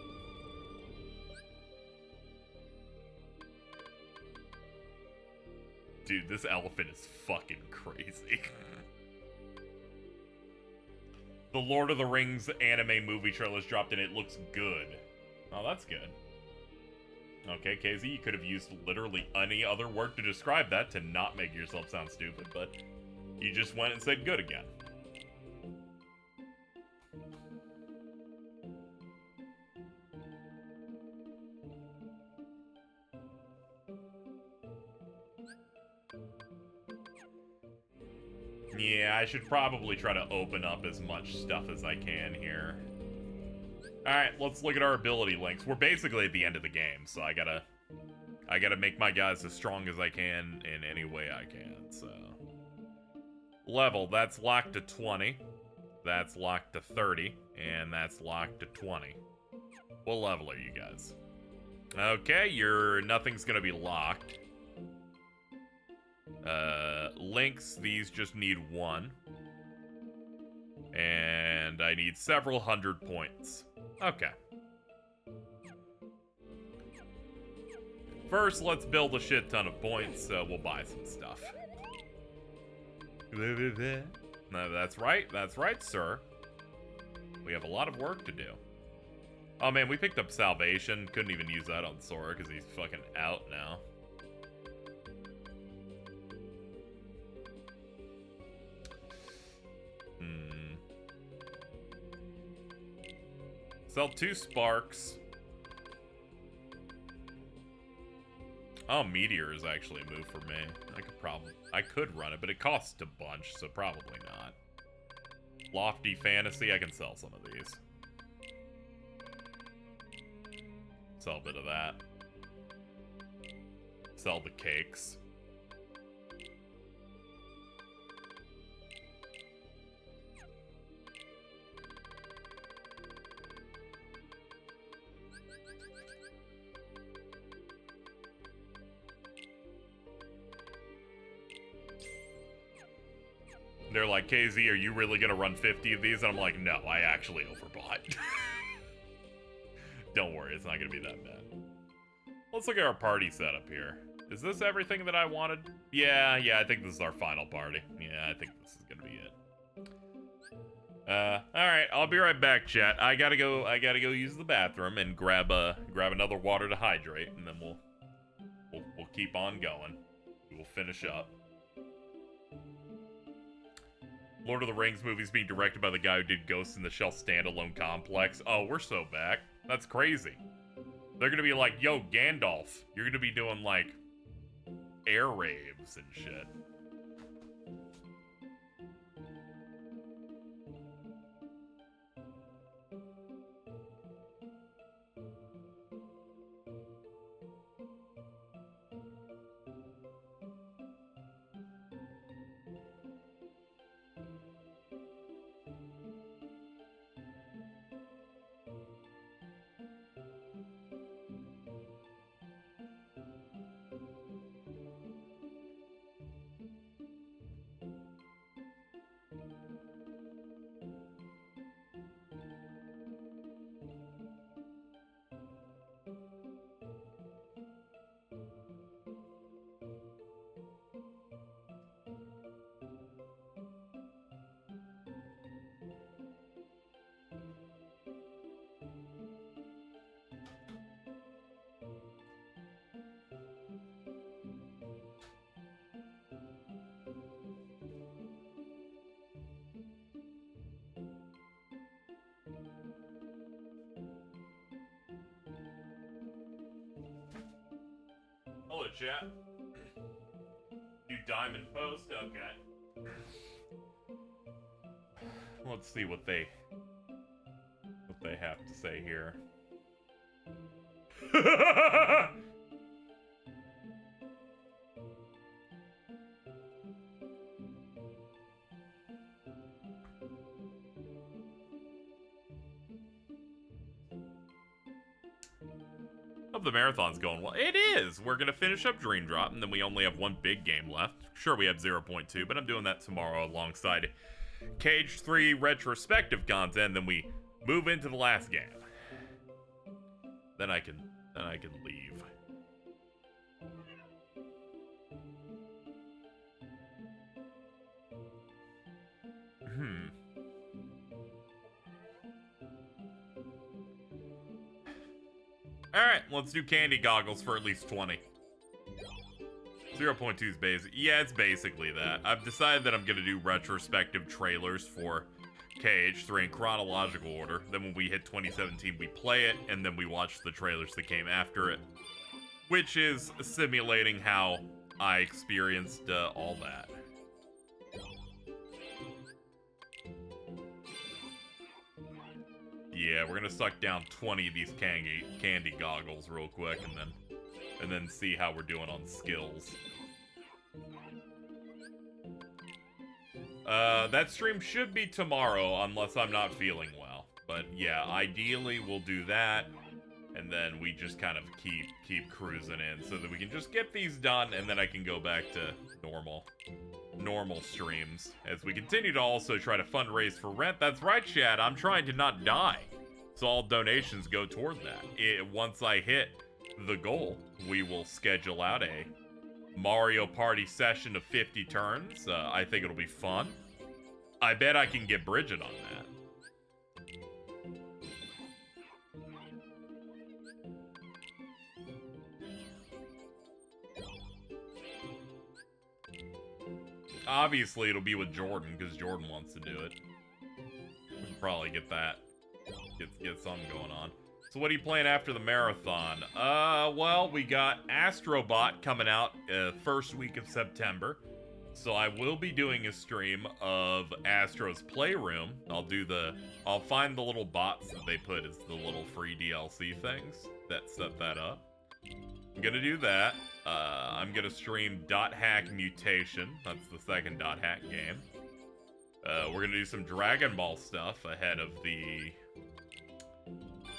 Dude, this elephant is fucking crazy. The Lord of the Rings anime movie trailer's dropped and it looks good. Oh, that's good. Okay, KZ, you could have used literally any other word to describe that to not make yourself sound stupid, but you just went and said good again. Yeah, I should probably try to open up as much stuff as I can here. Alright, let's look at our ability links. We're basically at the end of the game, so I gotta make my guys as strong as I can in any way I can, so. Level, that's locked to 20. That's locked to 30. And that's locked to 20. What level are you guys? Okay, nothing's gonna be locked. Links, these just need 1. And I need several hundred points. Okay. First, let's build a shit ton of points, so we'll buy some stuff. No, that's right, sir. We have a lot of work to do. Oh man, we picked up Salvation. Couldn't even use that on Sora because he's fucking out now. Sell 2 sparks. Oh, Meteor is actually a move for me. I could run it, but it costs a bunch, so probably not. Lofty Fantasy, I can sell some of these. Sell a bit of that. Sell the cakes. They're like, KZ, are you really gonna run 50 of these? And I'm like, no, I actually overbought. Don't worry, it's not gonna be that bad. Let's look at our party setup here. Is this everything that I wanted? Yeah, I think this is our final party. Yeah, I think this is gonna be it. Alright, I'll be right back, chat. I gotta go use the bathroom and grab another water to hydrate, and then we'll keep on going. We'll finish up. Lord of the Rings movies being directed by the guy who did Ghost in the Shell standalone complex. Oh, we're so back. That's crazy. They're gonna be like, yo, Gandalf, you're gonna be doing, like, air raves and shit. chat? Do diamond post? Okay. Let's see what they have to say here. Hope the marathon's going well. It is! We're gonna finish up Dream Drop, and then we only have one big game left. Sure, we have 0.2, but I'm doing that tomorrow alongside Cage 3 retrospective content, then we move into the last game. Then I can leave. Alright, let's do candy goggles for at least 20. 0.2 is basic. Yeah, it's basically that. I've decided that I'm going to do retrospective trailers for KH3 in chronological order. Then when we hit 2017, we play it, and then we watch the trailers that came after it. Which is simulating how I experienced all that. Yeah, we're gonna suck down 20 of these candy goggles real quick, and then see how we're doing on skills. That stream should be tomorrow, unless I'm not feeling well. But yeah, ideally we'll do that, and then we just kind of keep cruising in, so that we can just get these done, and then I can go back to normal streams, as we continue to also try to fundraise for rent. That's right, Chad, I'm trying to not die, so all donations go toward that. Once I hit the goal, we will schedule out a Mario Party session of 50 turns. I think it'll be fun. I bet I can get Bridget on that. Obviously, it'll be with Jordan, because Jordan wants to do it. We can probably get that. Get something going on. So what are you playing after the marathon? Well, we got Astrobot coming out first week of September. So I will be doing a stream of Astro's Playroom. I'll find the little bots that they put as the little free DLC things that set that up. I'm gonna do that. I'm gonna stream Dot Hack Mutation. That's the second Dot Hack game. We're gonna do some Dragon Ball stuff ahead of the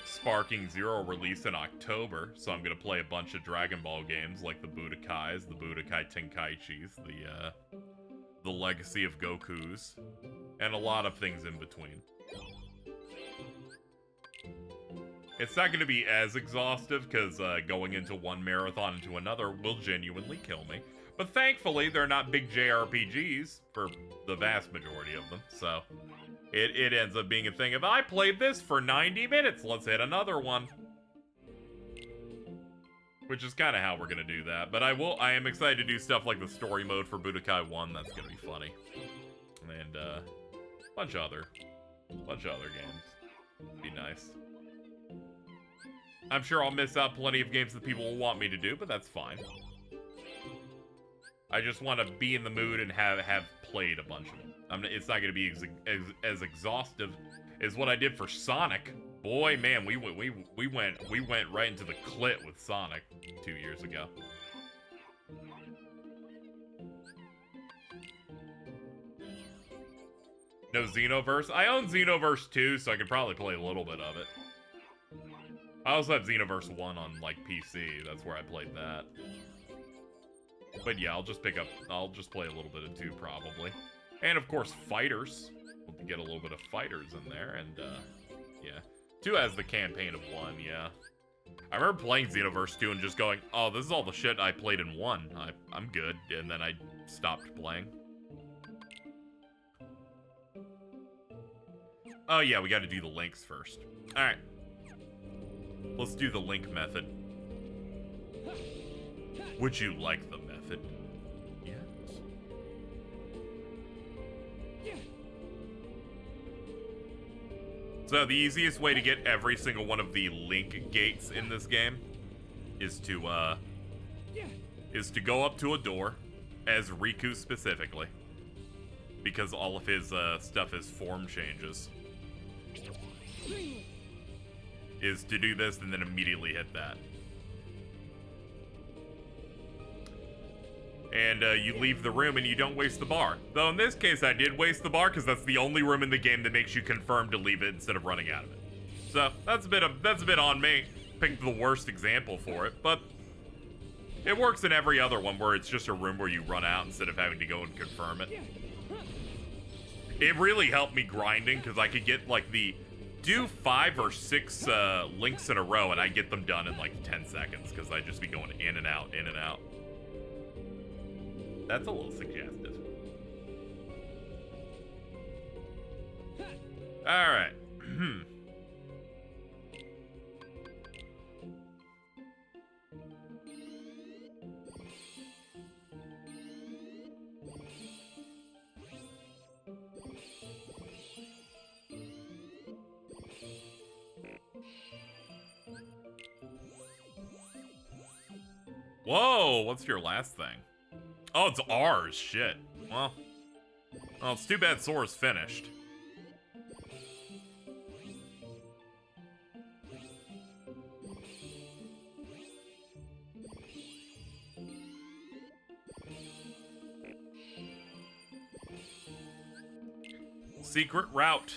Sparking Zero release in October. So I'm gonna play a bunch of Dragon Ball games like the Budokais, the Budokai Tenkaichis, the Legacy of Gokus, and a lot of things in between. It's not going to be as exhaustive, because going into one marathon into another will genuinely kill me. But thankfully, they're not big JRPGs for the vast majority of them, so it ends up being a thing of, I played this for 90 minutes, let's hit another one. Which is kind of how we're going to do that. But I am excited to do stuff like the story mode for Budokai 1, that's going to be funny. And a bunch of other games. Be nice. I'm sure I'll miss out plenty of games that people will want me to do, but that's fine. I just want to be in the mood and have played a bunch of them. It's not going to be as exhaustive as what I did for Sonic. Boy, man, we went right into the clit with Sonic 2 years ago. No Xenoverse? I own Xenoverse 2, so I could probably play a little bit of it. I also have Xenoverse 1 on, like, PC. That's where I played that. But yeah, I'll just play a little bit of 2, probably. And, of course, Fighters. We'll get a little bit of Fighters in there, and, yeah. 2 has the campaign of 1, yeah. I remember playing Xenoverse 2 and just going, oh, this is all the shit I played in 1. I'm good. And then I stopped playing. Oh, yeah, we gotta do the links first. Alright. Let's do the link method. Would you like the method? Yes. So the easiest way to get every single one of the link gates in this game is to is to go up to a door, as Riku specifically, because all of his stuff is form changes, is to do this and then immediately hit that. And you leave the room and you don't waste the bar. Though in this case I did waste the bar because that's the only room in the game that makes you confirm to leave it instead of running out of it. So that's a bit on me. Picked the worst example for it, but it works in every other one where it's just a room where you run out instead of having to go and confirm it. It really helped me grinding because I could get like do 5 or 6 links in a row and I get them done in like 10 seconds because I'd just be going in and out, in and out. That's a little suggestive. Alright. Whoa, what's your last thing? Oh, it's ours. Shit. Well, it's too bad Sora's finished. Secret route.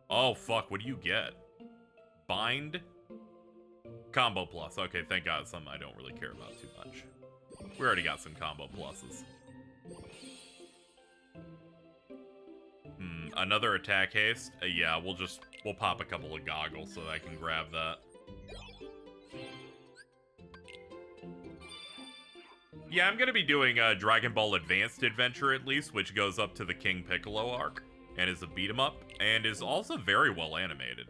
Oh, fuck. What do you get? Bind? Combo plus. Okay, thank God it's something I don't really care about too much. We already got some combo pluses. Another attack haste? Yeah, we'll pop a couple of goggles so that I can grab that. Yeah, I'm gonna be doing a Dragon Ball Advanced Adventure at least, which goes up to the King Piccolo arc, and is a beat 'em up, and is also very well animated.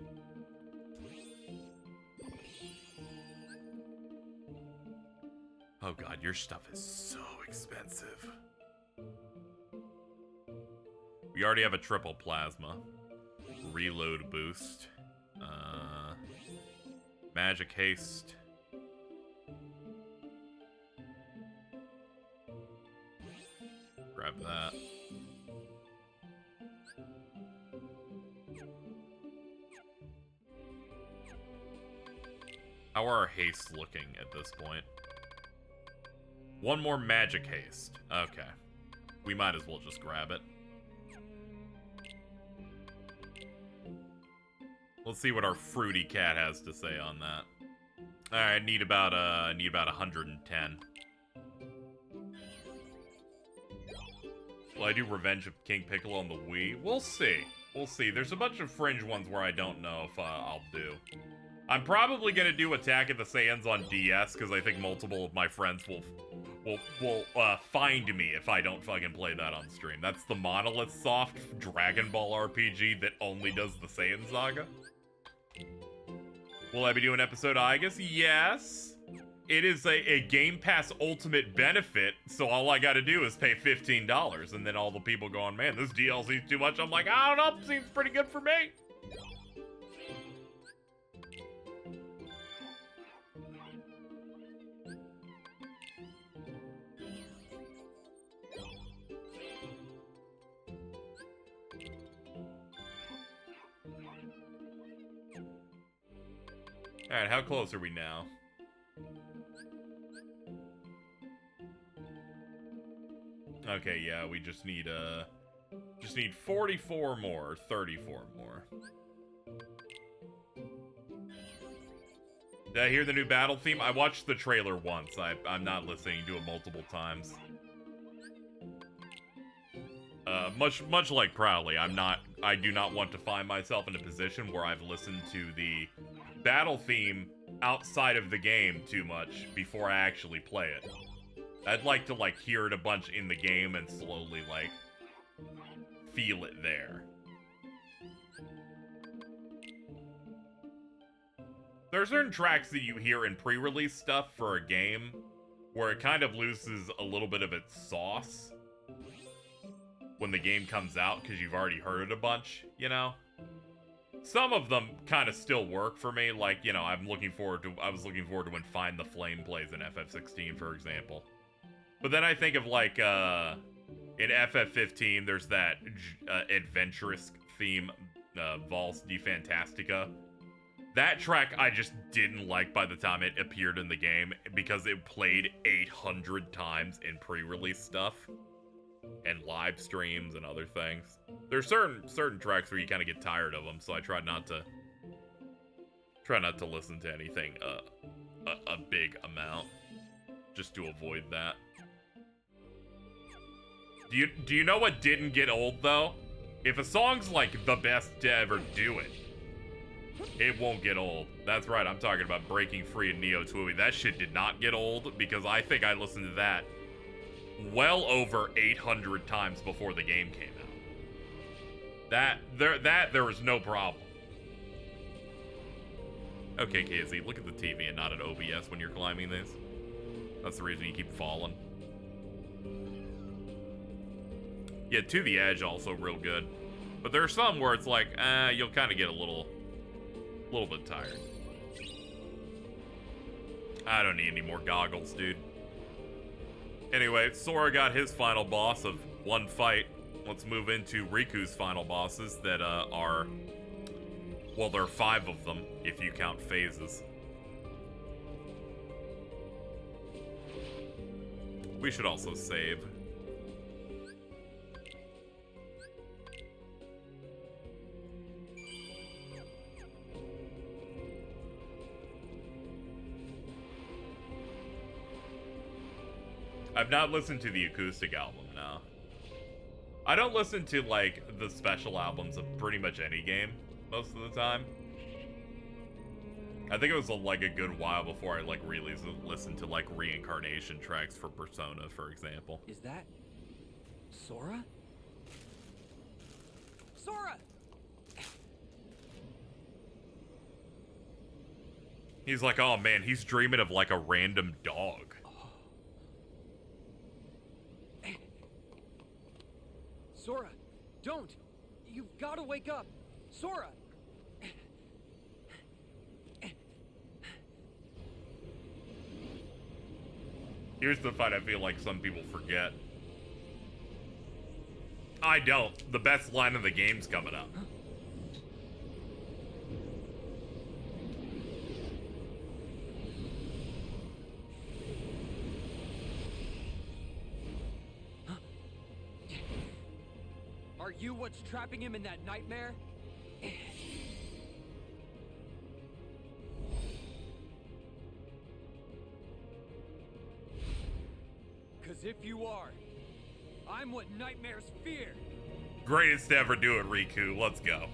Oh god, your stuff is so expensive. We already have a triple plasma. Reload boost. Magic haste. Grab that. How are our hastes looking at this point? One more magic haste. Okay. We might as well just grab it. Let's see what our fruity cat has to say on that. Alright, need about 110. Will I do Revenge of King Piccolo on the Wii? We'll see. We'll see. There's a bunch of fringe ones where I don't know if I'll do. I'm probably gonna do Attack of the Saiyans on DS because I think multiple of my friends will find me if I don't fucking play that on stream. That's the Monolith Soft Dragon Ball RPG that only does the Saiyan Saga. Will I be doing episode Igus? Yes. It is a Game Pass Ultimate benefit, so all I gotta do is pay $15, and then all the people going, man, this DLC's too much. I'm like, I don't know, seems pretty good for me. Alright, how close are we now? Okay, yeah, we just need 44 more, 34 more. Did I hear the new battle theme? I watched the trailer once. I'm not listening to it multiple times. Much like Proudly, I do not want to find myself in a position where I've listened to the battle theme outside of the game too much before I actually play it. I'd like to, like, hear it a bunch in the game and slowly, like, feel it there. There are certain tracks that you hear in pre-release stuff for a game where it kind of loses a little bit of its sauce when the game comes out because you've already heard it a bunch, you know? some of them kind of still work for me. Like, you know, I was looking forward to when Find the Flame plays in FF16, for example. But then I think of, like, in FF15, there's that adventurous theme, Vals di Fantastica. That track I just didn't like by the time it appeared in the game because it played 800 times in pre-release stuff and live streams and other things. There's certain tracks where you kind of get tired of them, so I try not to listen to anything a big amount just to avoid that. Do you know what didn't get old though? If a song's like the best to ever do it, it won't get old. That's right, I'm talking about Breaking Free and Neo Tooie. That shit did not get old because I think I listened to that well over 800 times before the game came out. There was no problem. Okay, KZ, look at the TV and not at OBS when you're climbing this. That's the reason you keep falling. Yeah, To the Edge also real good. But there are some where it's like, you'll kind of get a little bit tired. I don't need any more goggles, dude. Anyway, Sora got his final boss of one fight. Let's move into Riku's final bosses that are... Well, there are 5 of them, if you count phases. We should also save. I've not listened to the acoustic album now. I don't listen to, like, the special albums of pretty much any game most of the time. I think it was, like, a good while before I, like, really listened to, like, reincarnation tracks for Persona, for example. Is that Sora? Sora! He's like, oh man, he's dreaming of, like, a random dog. Sora, don't! You've got to wake up! Sora! Here's the fight I feel like some people forget. I don't. The best line of the game's coming up. Are you what's trapping him in that nightmare? Because if you are, I'm what nightmares fear. Greatest to ever do it, Riku. Let's go.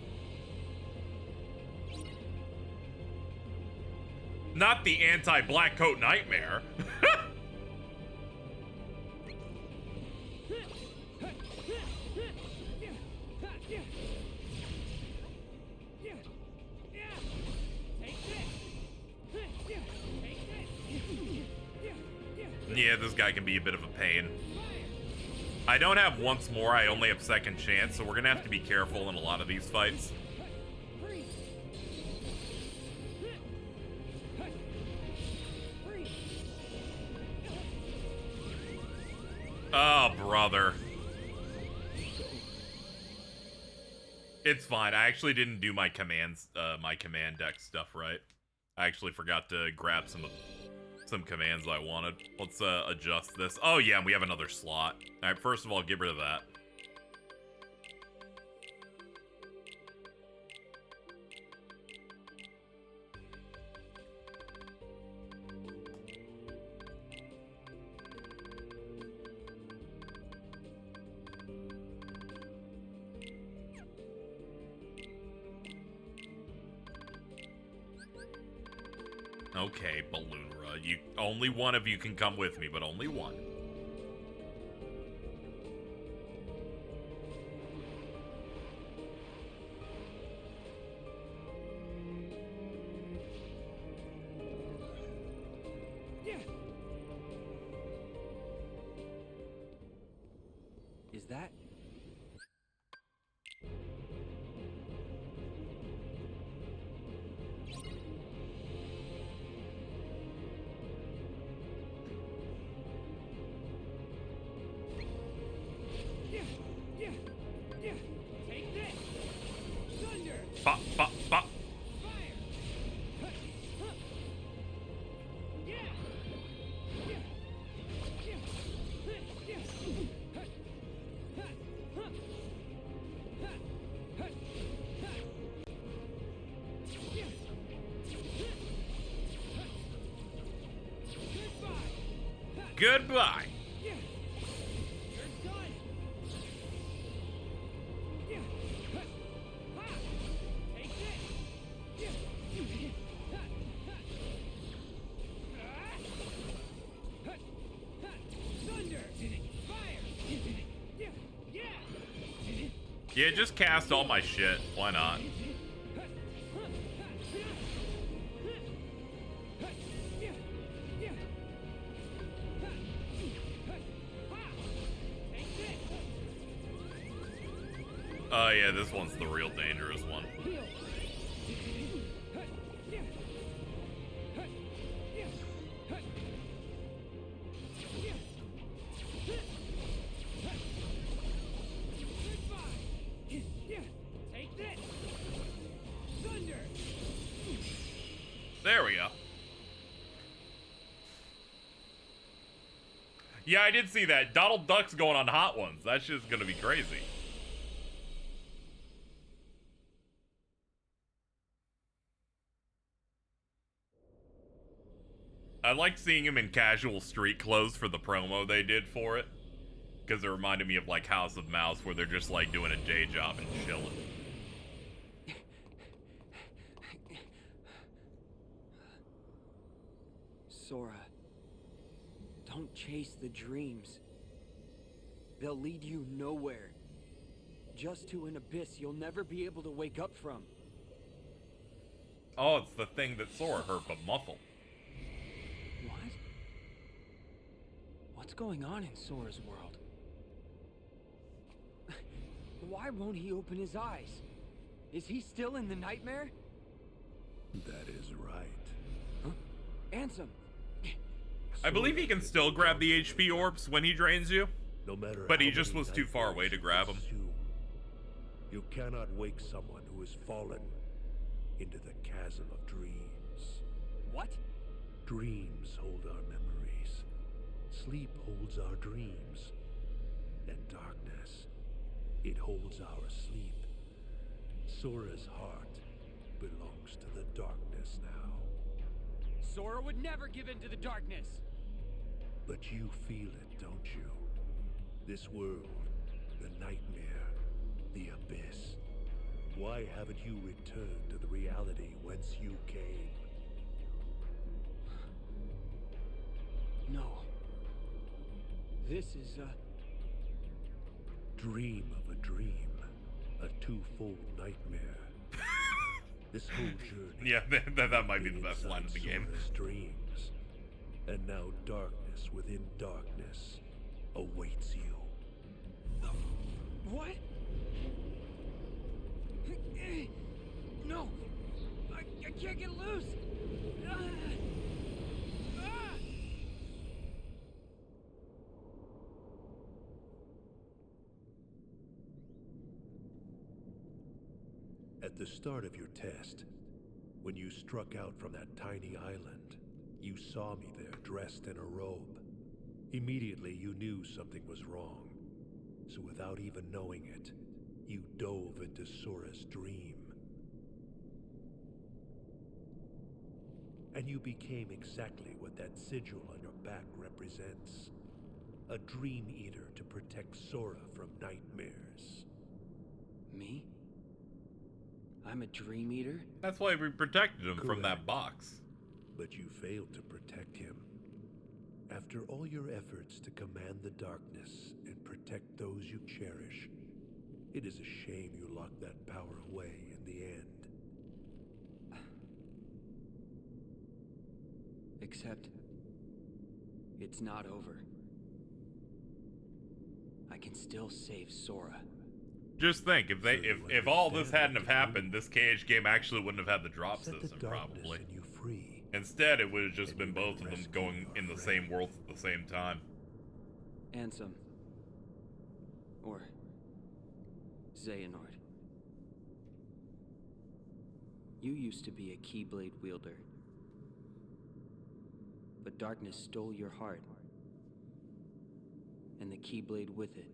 Not the anti-black coat nightmare. Yeah, this guy can be a bit of a pain. I don't have once more, I only have second chance, so we're gonna have to be careful in a lot of these fights. Oh, brother. It's fine. I actually didn't do my commands, my command deck stuff right. I actually forgot to grab some commands I wanted. Let's adjust this. Oh yeah, we have another slot. All right, first of all, get rid of that. Okay, Balloonra. Only one of you can come with me, but only one. Is that? Goodbye. Yeah. You're done. Yeah. Ha. Take this. Yeah. Ha. Ha. Ha. Thunder. Fire. Yeah. Yeah. Yeah, just cast all my shit. Why not? Oh yeah, this one's the real dangerous one. There we go. Yeah, I did see that. Donald Duck's going on Hot Ones. That shit's gonna be crazy. I liked seeing him in casual street clothes for the promo they did for it. Because it reminded me of like House of Mouse where they're just like doing a day job and chilling. Sora, don't chase the dreams. They'll lead you nowhere. Just to an abyss you'll never be able to wake up from. Oh, it's the thing that Sora heard but muffled. What? What's going on in Sora's world? Why won't he open his eyes? Is he still in the nightmare? That is right. Huh? Ansem! I believe he can still grab the HP orbs when he drains you. No matter but he how just many was too far away to grab him. You cannot wake someone who has fallen into the chasm of dreams. What? Dreams hold our memories. Sleep holds our dreams. And darkness, it holds our sleep. Sora's heart belongs to the darkness now. Sora would never give in to the darkness! But you feel it, don't you? This world, the nightmare, the abyss. Why haven't you returned to the reality whence you came? No. This is a... Dream of a dream. A twofold nightmare. This whole journey... Yeah, that might be the best line of the game. Sora's dreams. And now darkness within darkness awaits you. What? No! I can't get loose! At the start of your test, when you struck out from that tiny island, you saw me there dressed in a robe. Immediately you knew something was wrong. So without even knowing it, you dove into Sora's dream. And you became exactly what that sigil on your back represents. A dream eater to protect Sora from nightmares. Me? I'm a dream eater? That's why we protected him from that Correct. box. But you failed to protect him. After all your efforts to command the darkness and protect those you cherish, it is a shame you locked that power away in the end. Except... it's not over. I can still save Sora. Just think, if all this hadn't have happened, this KH game actually wouldn't have had the drop system, probably. Set you free. Instead, it would have just been both of them going in the same world at the same time. Ansem. Or... Xehanort. You used to be a Keyblade wielder. But darkness stole your heart. And the Keyblade with it.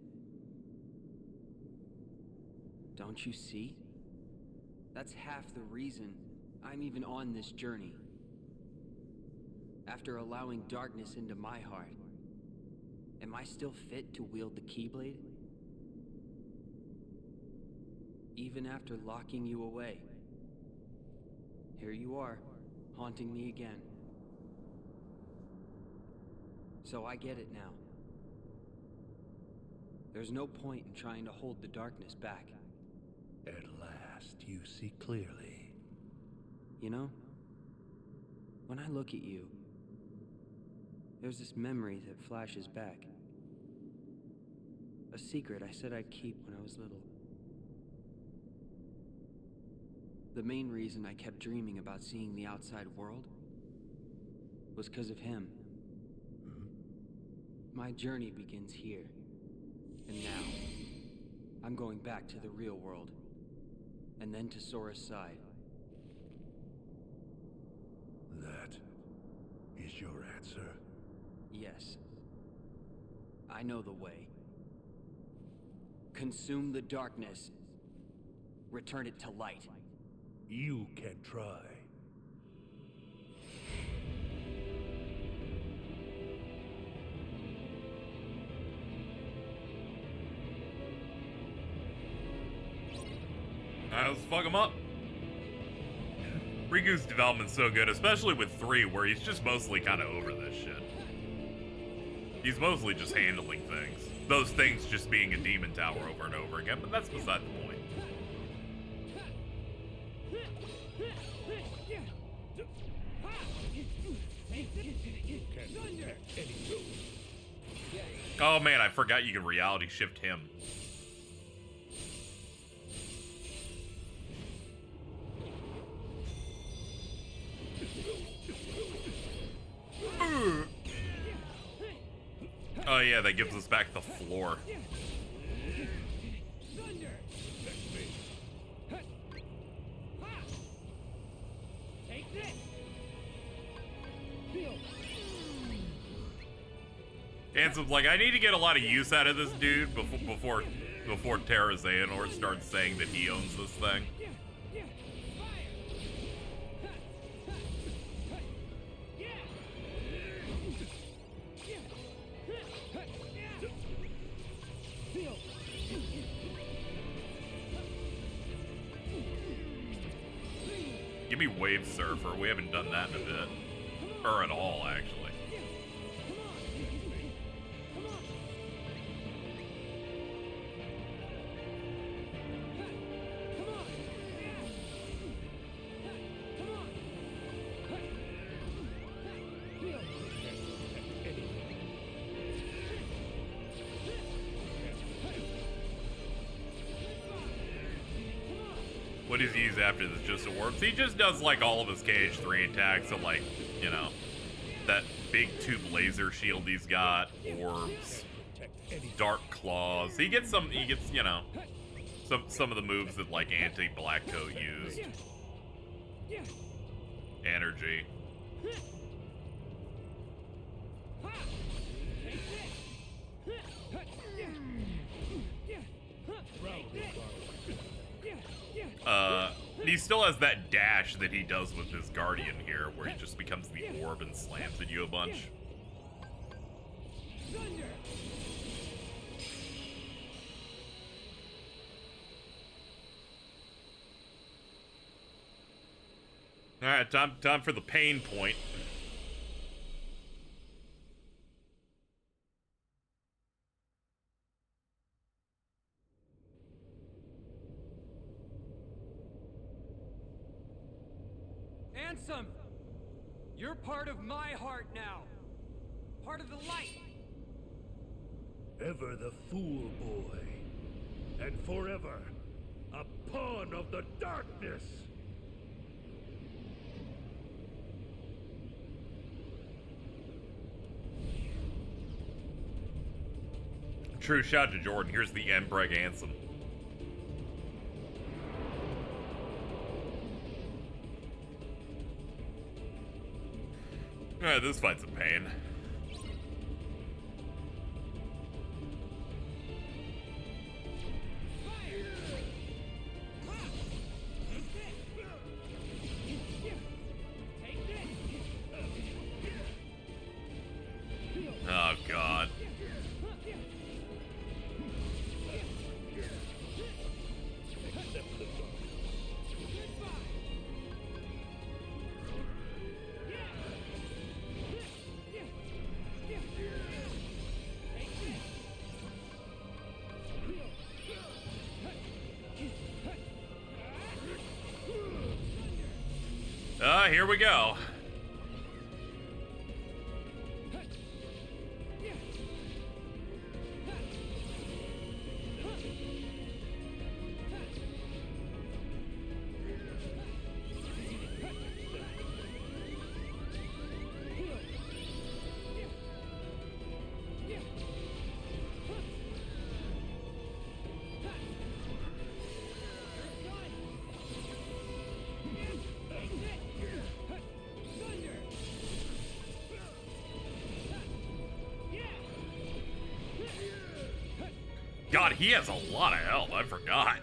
Don't you see? That's half the reason I'm even on this journey. After allowing darkness into my heart, Am I still fit to wield the Keyblade? Even after locking you away, here you are, haunting me again. So I get it now. There's no point in trying to hold the darkness back. At last, you see clearly. You know, when I look at you, there's this memory that flashes back. A secret I said I'd keep when I was little. The main reason I kept dreaming about seeing the outside world was because of him. My journey begins here. And now, I'm going back to the real world. And then to Sora's side. That is your answer? Yes. I know the way. Consume the darkness. Return it to light. You can try. Alright, let's fuck him up. Riku's development's so good, especially with 3, where he's just mostly kind of over this shit. He's mostly just handling things. Those things just being a demon tower over and over again, but that's beside the point. Oh man, I forgot you can reality shift him. Oh yeah, that gives us back the floor. Ansem's like, I need to get a lot of use out of this dude before Terra Xehanort starts saying that he owns this thing. Give me Wave Surfer. We haven't done that in a bit. Or at all, actually. What does he use after this? Just orbs? He just does like all of his KH3 attacks, so like, you know, that big tube laser shield he's got, orbs, dark claws. He gets, you know, some of the moves that like anti-Black Coat used. Energy. He still has that dash that he does with his Guardian here, where he just becomes the orb and slams at you a bunch. Alright, time for the pain point. Ansem! You're part of my heart now. Part of the light. Ever the fool boy, and forever a pawn of the darkness. True shot to Jordan. Here's the Embreg Ansem. Alright, this fight's a pain. Oh, God. Here we go. God, he has a lot of health. I forgot.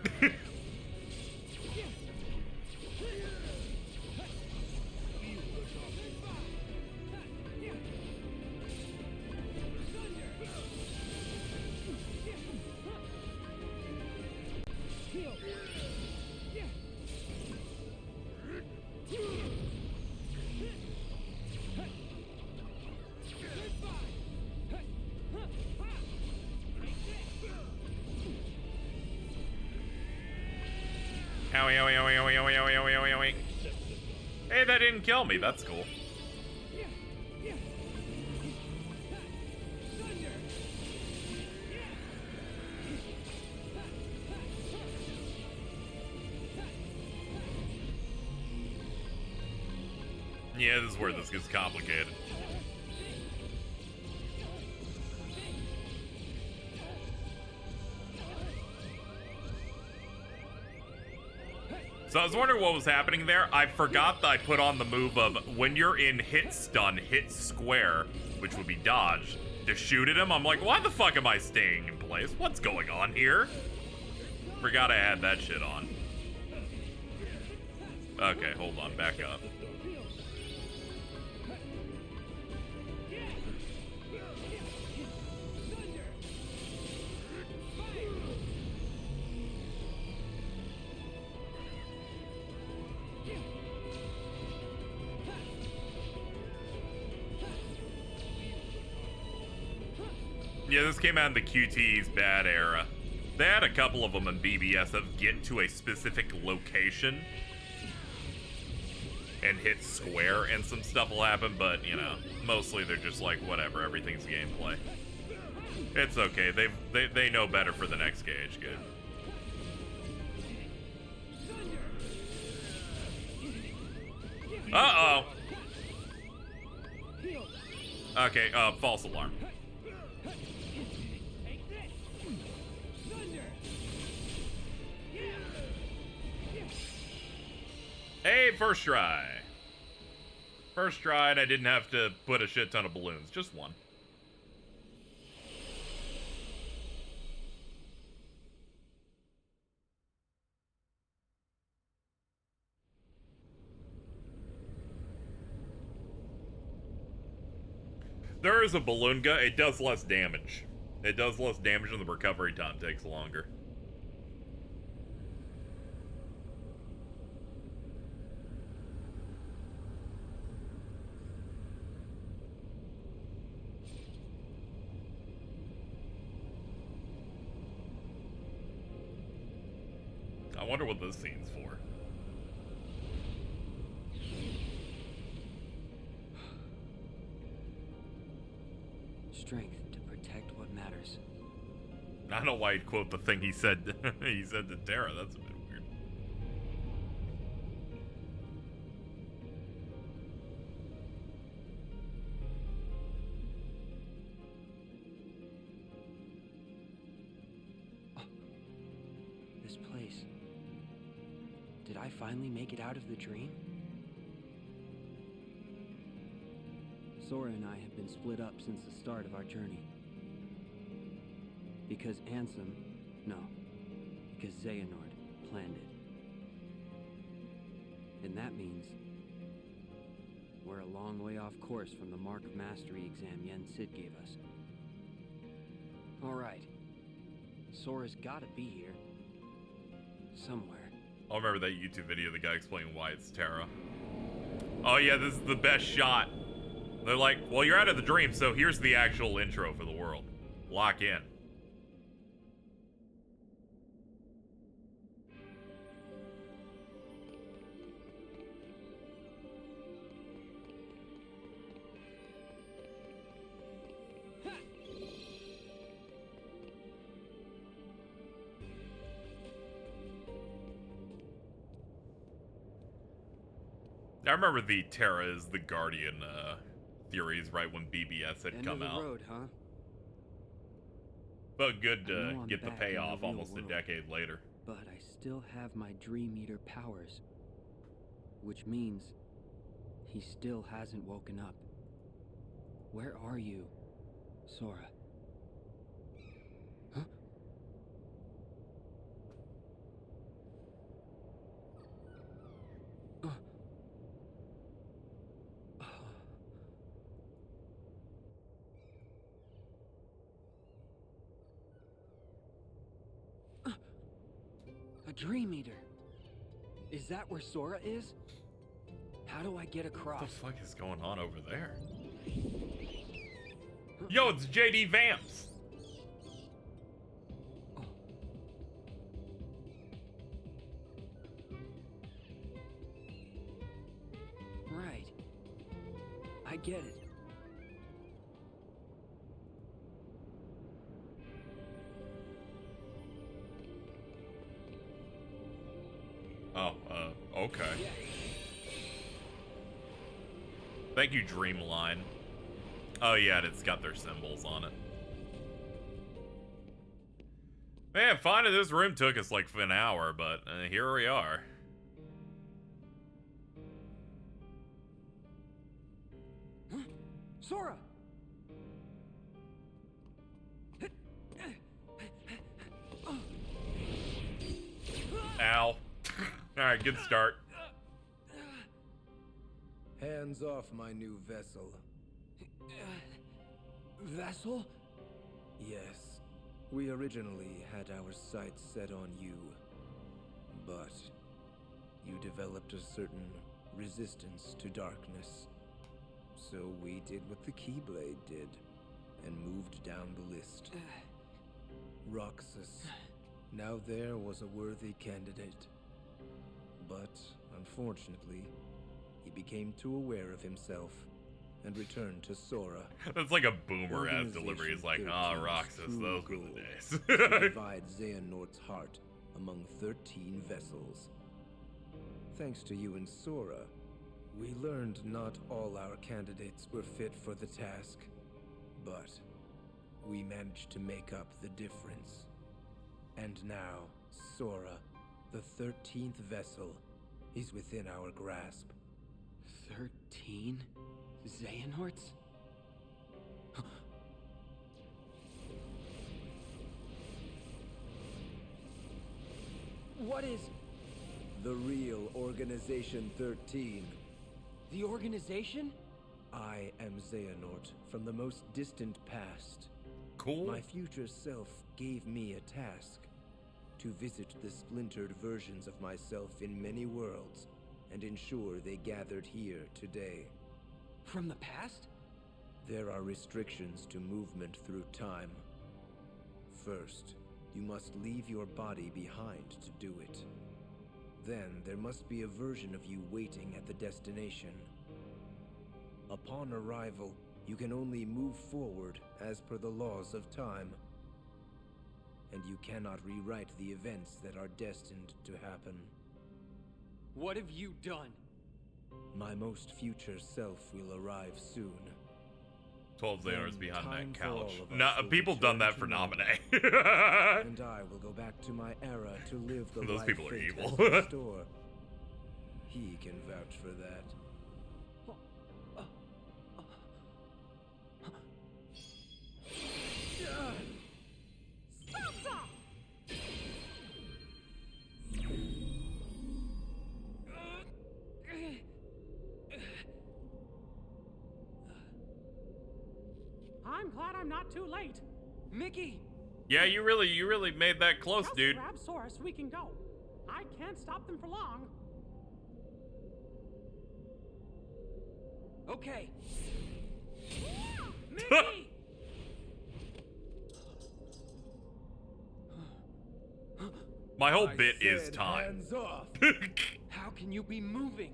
Owie, owie, owie, owie, owie, owie, owie, owie, owie. Hey, that didn't kill me. That's cool. Yeah, this is where this gets complicated. So I was wondering what was happening there. I forgot that I put on the move of when you're in hit stun, hit square, which would be dodge, to shoot at him. I'm like, why the fuck am I staying in place? What's going on here? Forgot I had that shit on. Okay, hold on, back up. Yeah, this came out in the QT's bad era. They had a couple of them in BBS of get to a specific location and hit square and some stuff will happen, but, you know, mostly they're just like, whatever, everything's gameplay. It's okay, they know better for the next gauge, good. Uh-oh! Okay, false alarm. Hey, first try. First try, and I didn't have to put a shit ton of balloons. Just one. There is a balloon gun. It does less damage. It does less damage and the recovery time takes longer. I wonder what this scene's for. Strength to protect what matters. I don't know why he'd quote the thing he said he said to Terra. That's a bit weird. This place. Did I finally make it out of the dream? Sora and I have been split up since the start of our journey. Because Ansem, no, because Xehanort planned it. And that means we're a long way off course from the Mark of Mastery exam Yen Sid gave us. All right, Sora's gotta be here. Somewhere. I'll remember that YouTube video of the guy explaining why it's Terra. Oh yeah, this is the best shot. They're like, well, you're out of the dream, so here's the actual intro for the world. Lock in. I remember the Terra is the Guardian theories right when BBS had End come of the out. road, huh? But good I know to I'm get the back in the payoff real almost a world. decade later. But I still have my Dream Eater powers. Which means he still hasn't woken up. Where are you, Sora? Huh? A Dream Eater. Is that where Sora is? How do I get across? What the fuck is going on over there? Yo, it's JD Vamps! Right. I get it. Oh, okay. Thank you, Dreamline. Oh yeah, it's got their symbols on it. Man, finding this room took us like an hour, but here we are. Sora! Ow. Alright, good start. Hands off my new vessel. Vessel? Yes, we originally had our sights set on you, but you developed a certain resistance to darkness. So we did what the Keyblade did, and moved down the list. Roxas. Now there was a worthy candidate. But, unfortunately, he became too aware of himself and returned to Sora. That's like a boomer-ass delivery. It's like, ah, 13's Roxas, true those were goal the is days. to divide Xehanort's heart among 13 vessels. Thanks to you and Sora, we learned not all our candidates were fit for the task, but we managed to make up the difference. And now, Sora, the 13th vessel, is within our grasp. 13 Xehanorts? What is The real Organization 13. the organization? I am Xehanort from the most distant past. Cool. My future self gave me a task to visit the splintered versions of myself in many worlds and ensure they gathered here today. From the past? There are restrictions to movement through time. First, you must leave your body behind to do it. Then there must be a version of you waiting at the destination. Upon arrival, you can only move forward as per the laws of time. And you cannot rewrite the events that are destined to happen. What have you done? My most future self will arrive soon. 12 hours Then behind time that for all couch. of us No, will people done return that to for normal. Nominee. And I will go back to my era to live the Those life people are fate evil. has in store. He can vouch for that. I'm glad I'm not too late. Mickey! Yeah, you really made that close, Just dude. grab Sora so we can go. I can't stop them for long. Okay. Mickey! My whole I bit is said time. Hands off. How can you be moving?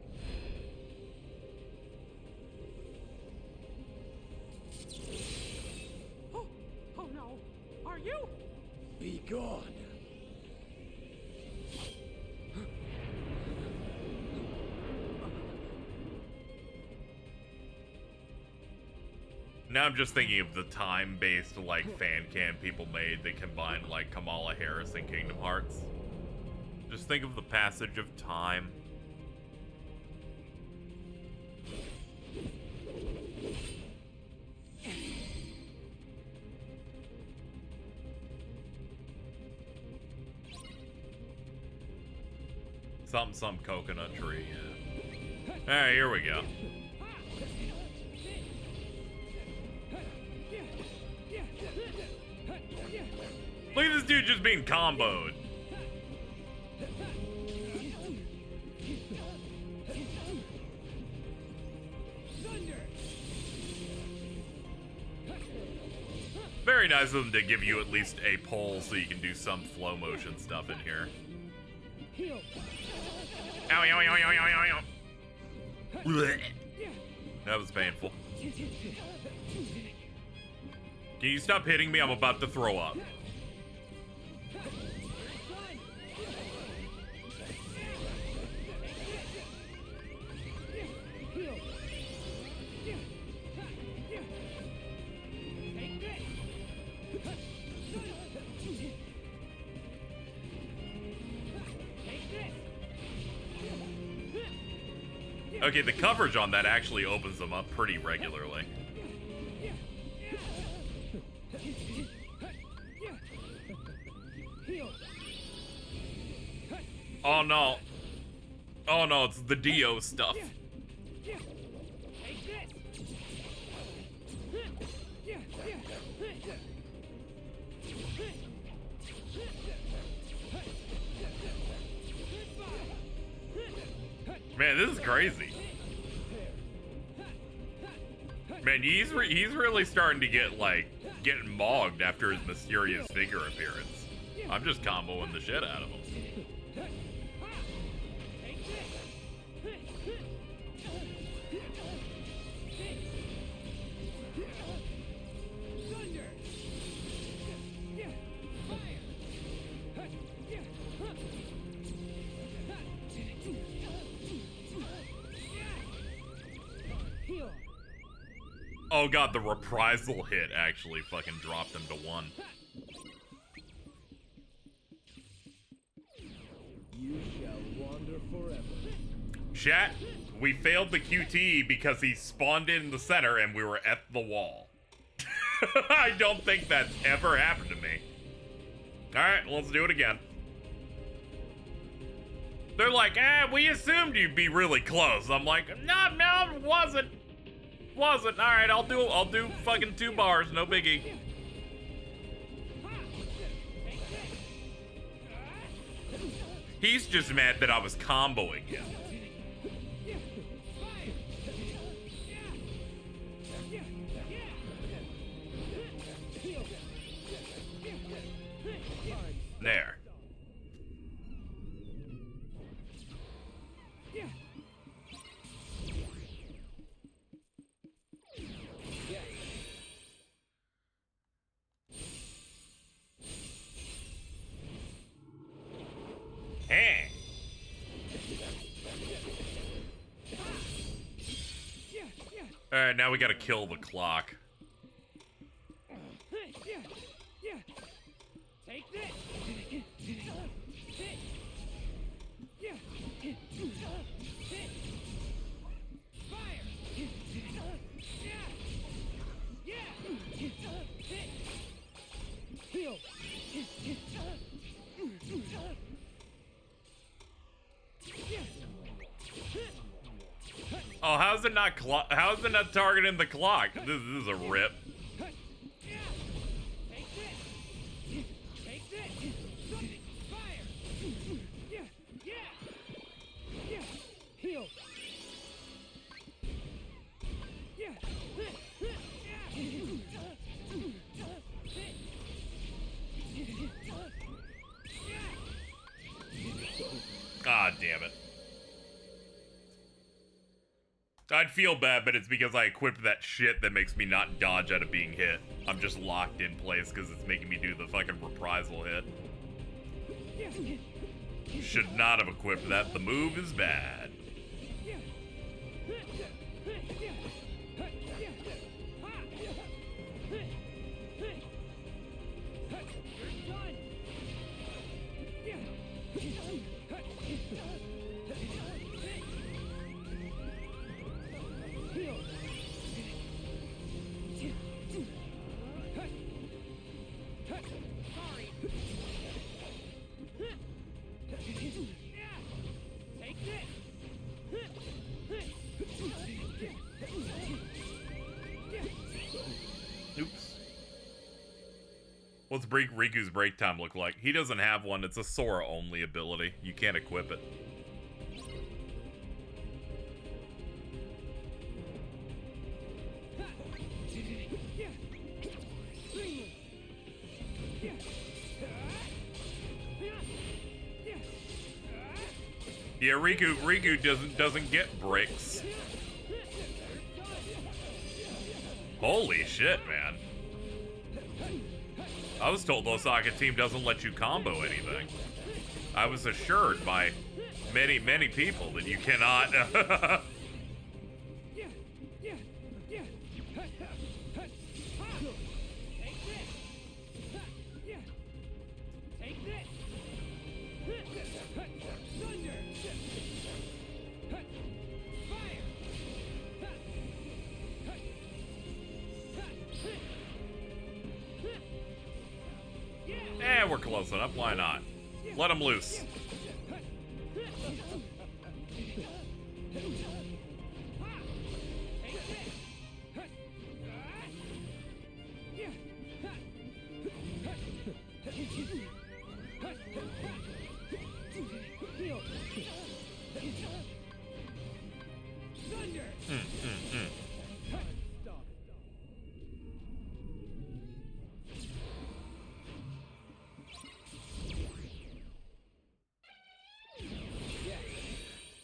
Oh, oh no. Are you? Be gone. Now I'm just thinking of the time-based, like, fan cam people made that combined, like, Kamala Harris and Kingdom Hearts. Just think of the passage of time. Some coconut tree, yeah. Alright, here we go. Look at this dude just being comboed. Very nice of them to give you at least a pole so you can do some flow motion stuff in here. Ow, ow, ow, ow, ow, ow, ow. Blech. That was painful. Can you stop hitting me? I'm about to throw up. Okay, the coverage on that actually opens them up pretty regularly. Oh no. Oh no, it's the Dio stuff. Man, this is crazy. Man, he's really starting to get, like, getting mogged after his mysterious figure appearance. I'm just comboing the shit out of him. Oh god, the reprisal hit actually fucking dropped him to 1. You shall wander forever. Chat, we failed the QTE because he spawned in the center and we were at the wall. I don't think that's ever happened to me. Alright, let's do it again. They're like, we assumed you'd be really close. I'm like, no, it wasn't. Wasn't. Alright, I'll do fucking 2 bars, no biggie. He's just mad that I was comboing him. There. Hey. Alright, now we gotta kill the clock. Take this. Fire. Heal. Oh, how's it not targeting the clock? This is a rip. Take this. Fire. Heal. God damn it. I'd feel bad, but it's because I equipped that shit that makes me not dodge out of being hit. I'm just locked in place because it's making me do the fucking reprisal hit. Should not have equipped that. The move is bad. Oops. What's Riku's break time look like? He doesn't have one. It's a Sora only ability. You can't equip it. Yeah, Riku doesn't get bricks. Holy shit, man. I was told the Osaka team doesn't let you combo anything. I was assured by many, many people that you cannot. We're close enough. Why not? Let him loose.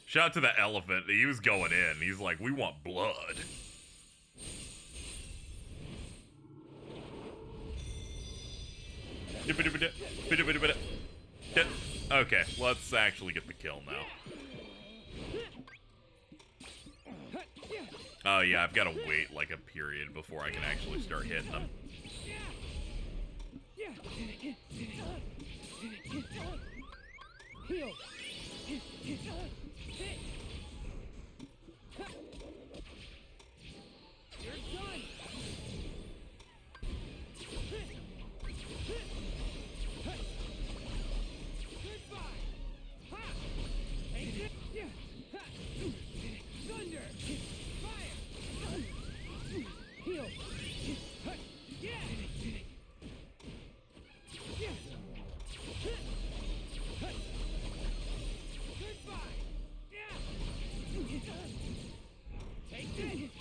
Shout out to the elephant. He was going in. He's like, we want blood. Okay, let's actually get the kill now. Oh yeah, I've got to wait like a period before I can actually start hitting them. Heal. You're done. Goodbye. Ha! Take it. Yeah. Ha! Thunder. Fire. Heal. Ha! Yeah. Yeah. Ha! Goodbye. Yeah. Take it.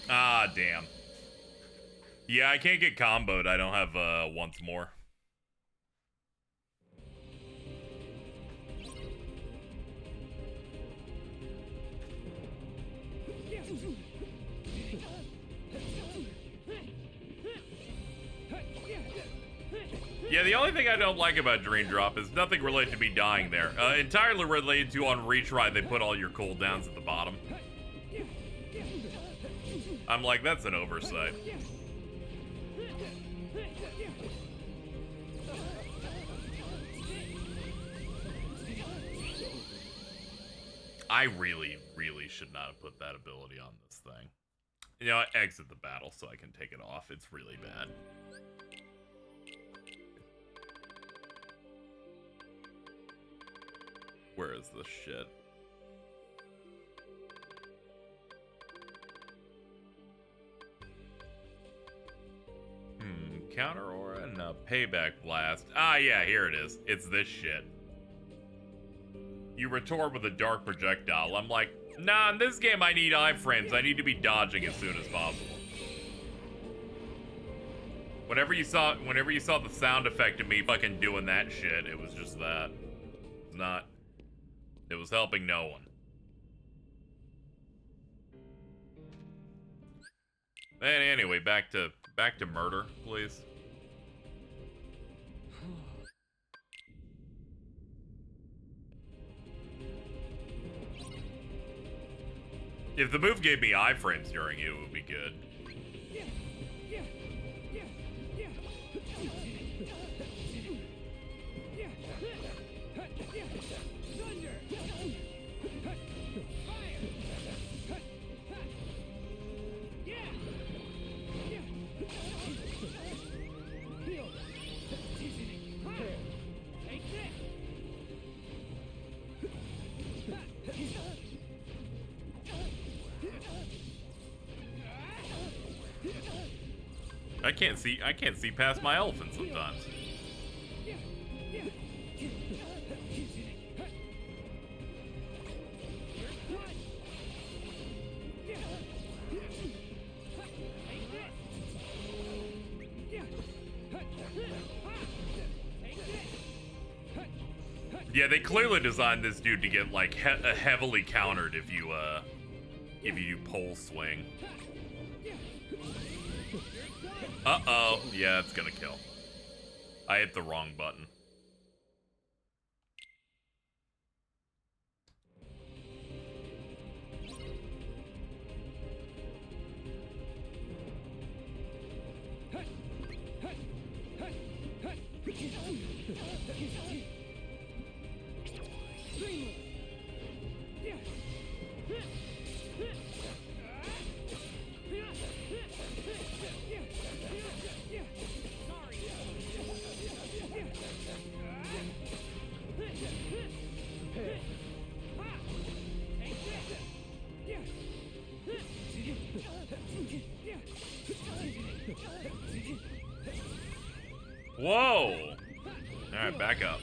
Ah, damn. Yeah, I can't get comboed. I don't have once more. Yeah, the only thing I don't like about Dream Drop is nothing related to me dying there. Entirely related to on retry, they put all your cooldowns at the bottom. I'm like, that's an oversight. I really, really should not have put that ability on this thing. You know, I exit the battle so I can take it off. It's really bad. Where is this shit? Counter aura and a payback blast. Ah, yeah, here it is. It's this shit. You retort with a dark projectile. I'm like, nah, in this game I need iframes. I need to be dodging as soon as possible. Whenever you saw the sound effect of me fucking doing that shit, it was just that. It was helping no one. And anyway, back to murder, please. If the move gave me iframes during it, it would be good. I can't see past my elephant sometimes. Yeah, they clearly designed this dude to get like heavily countered if you do pole swing. Uh-oh. Yeah, it's gonna kill. I hit the wrong button. Whoa! Alright, back up.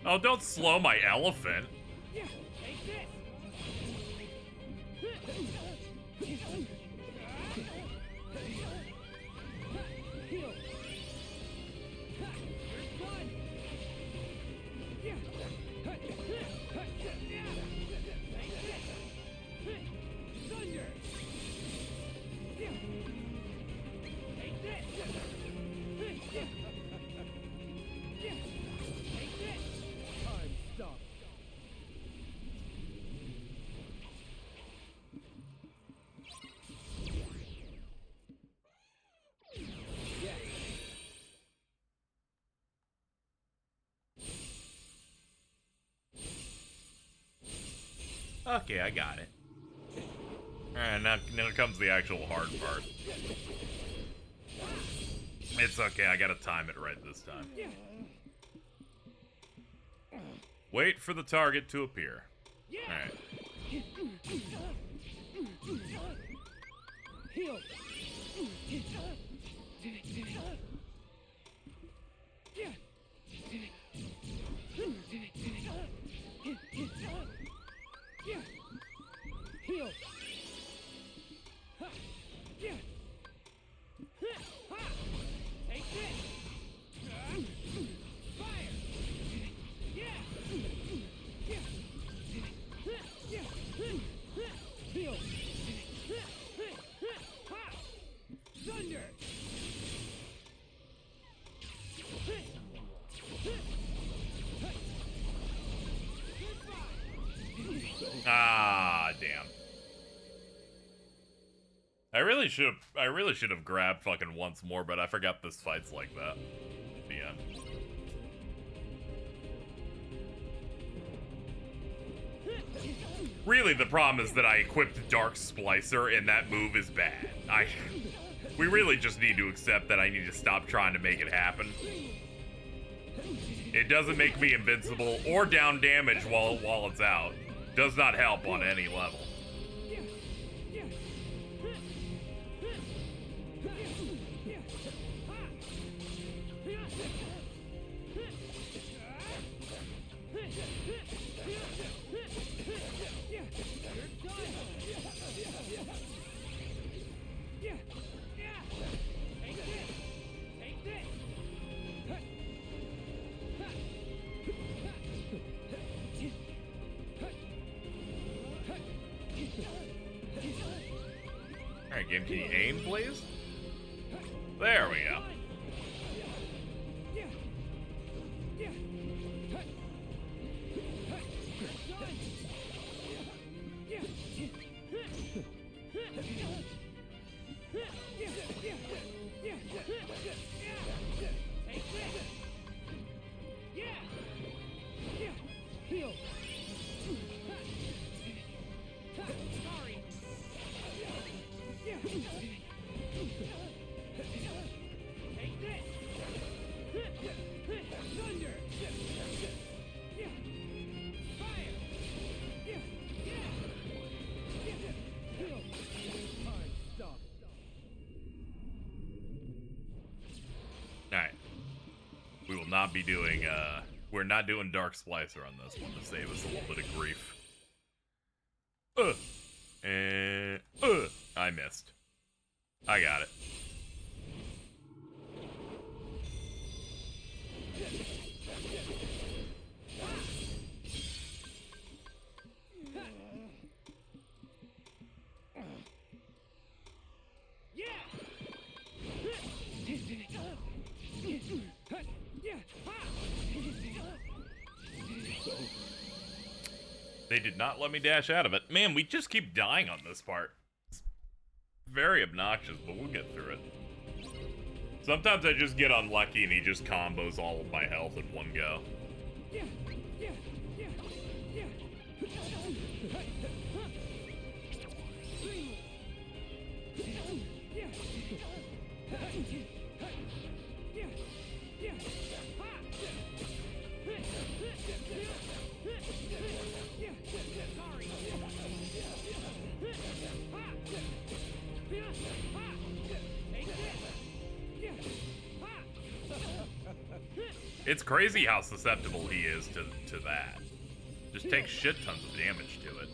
Oh, don't slow my elephant. Okay, I got it. Alright, now comes the actual hard part. It's okay, I gotta time it right this time. Wait for the target to appear. Alright. Ah, damn. I really should have grabbed fucking once more, but I forgot this fight's like that. At the end. Really, the problem is that I equipped Dark Splicer, and that move is bad. We really just need to accept that I need to stop trying to make it happen. It doesn't make me invincible or down damage while it's out. Does not help on any level. Alright, game, can you aim, please? There we go. not be doing, we're not doing Dark Splicer on this one to save us a little bit of grief. I missed. I got it. They did not let me dash out of it. Man, we just keep dying on this part. It's very obnoxious, but we'll get through it. Sometimes I just get unlucky and he just combos all of my health in one go. It's crazy how susceptible he is to that. Just takes shit tons of damage to it.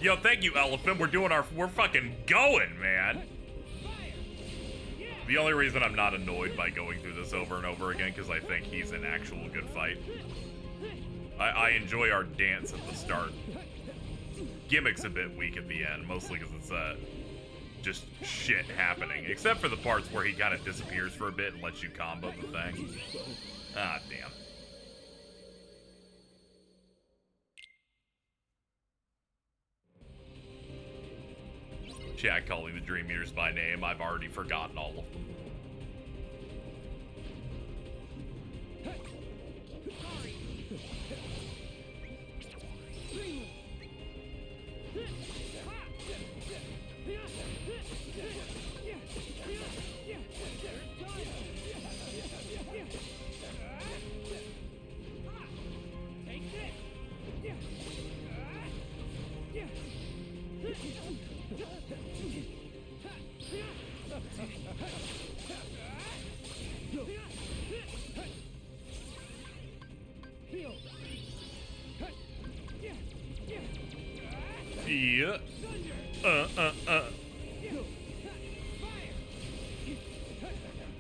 Yo, thank you, Elephant. We're fucking going, man. The only reason I'm not annoyed by going through this over and over again, because I think he's an actual good fight. I enjoy our dance at the start. Gimmick's a bit weak at the end, mostly because it's, just shit happening. Except for the parts where he kind of disappears for a bit and lets you combo the thing. Ah, damn. Chat calling the Dream Eaters by name. I've already forgotten all of them. Yeah.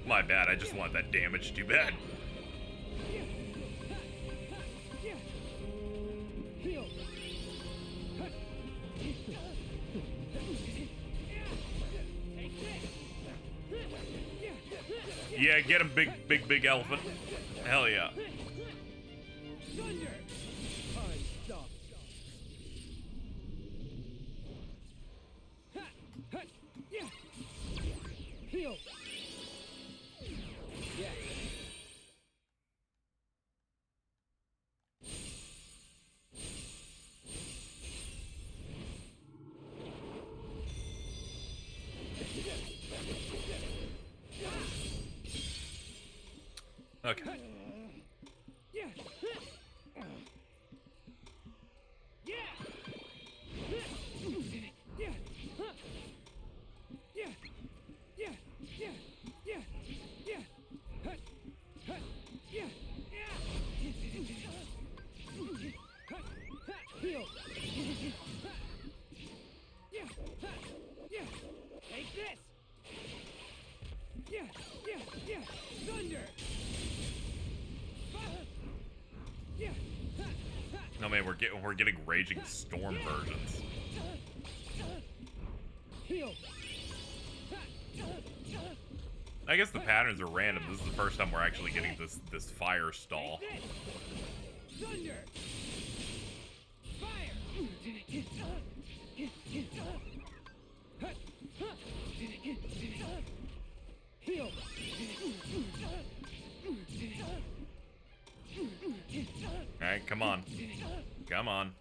My bad, I just want that damage, too bad. Yeah, get him, big elephant. Hell yeah. Okay. Take this! Thunder! No man, we're getting Raging Storm versions. I guess the patterns are random. This is the first time we're actually getting this fire stall. Thunder! Fire! Heal! Alright, come on. Come on.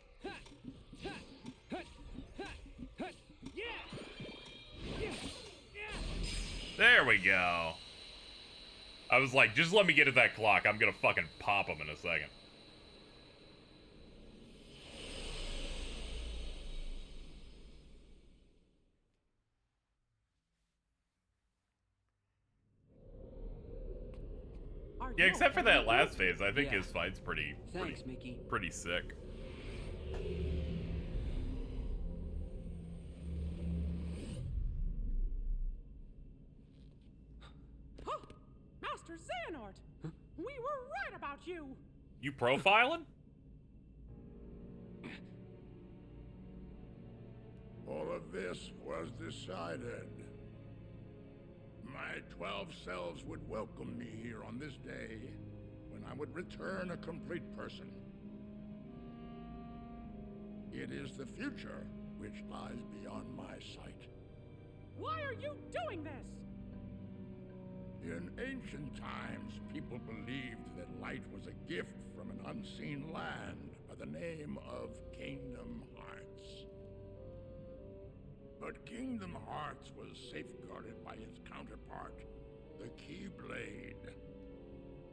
There we go. I was like, just let me get at that clock. I'm gonna fucking pop him in a second. Yeah, except for that last phase, I think Yeah. his fight's pretty Mickey. pretty sick. Huh! Master Xehanort! We were right about you! You profiling? All of this was decided. My 12 selves would welcome me here on this day, when I would return a complete person. It is the future which lies beyond my sight. Why are you doing this? In ancient times, people believed that light was a gift from an unseen land by the name of Kingdom Hearts. But Kingdom Hearts was safeguarded by its counterpart, the Keyblade.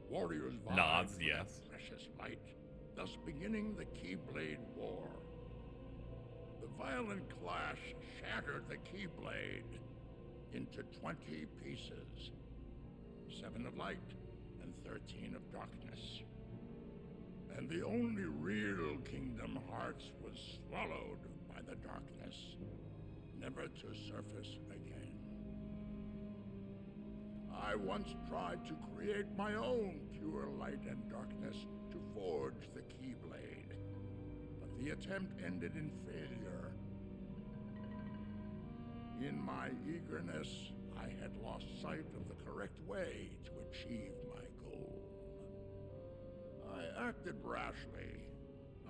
Warriors vied Nods, for yes. that precious light, thus beginning the Keyblade War. The violent clash shattered the Keyblade into 20 pieces. 7 of light and 13 of darkness. And the only real Kingdom Hearts was swallowed by the darkness, never to surface again. I once tried to create my own pure light and darkness to forge the Keyblade, but the attempt ended in failure. In my eagerness, I had lost sight of the correct way to achieve my goal. I acted rashly.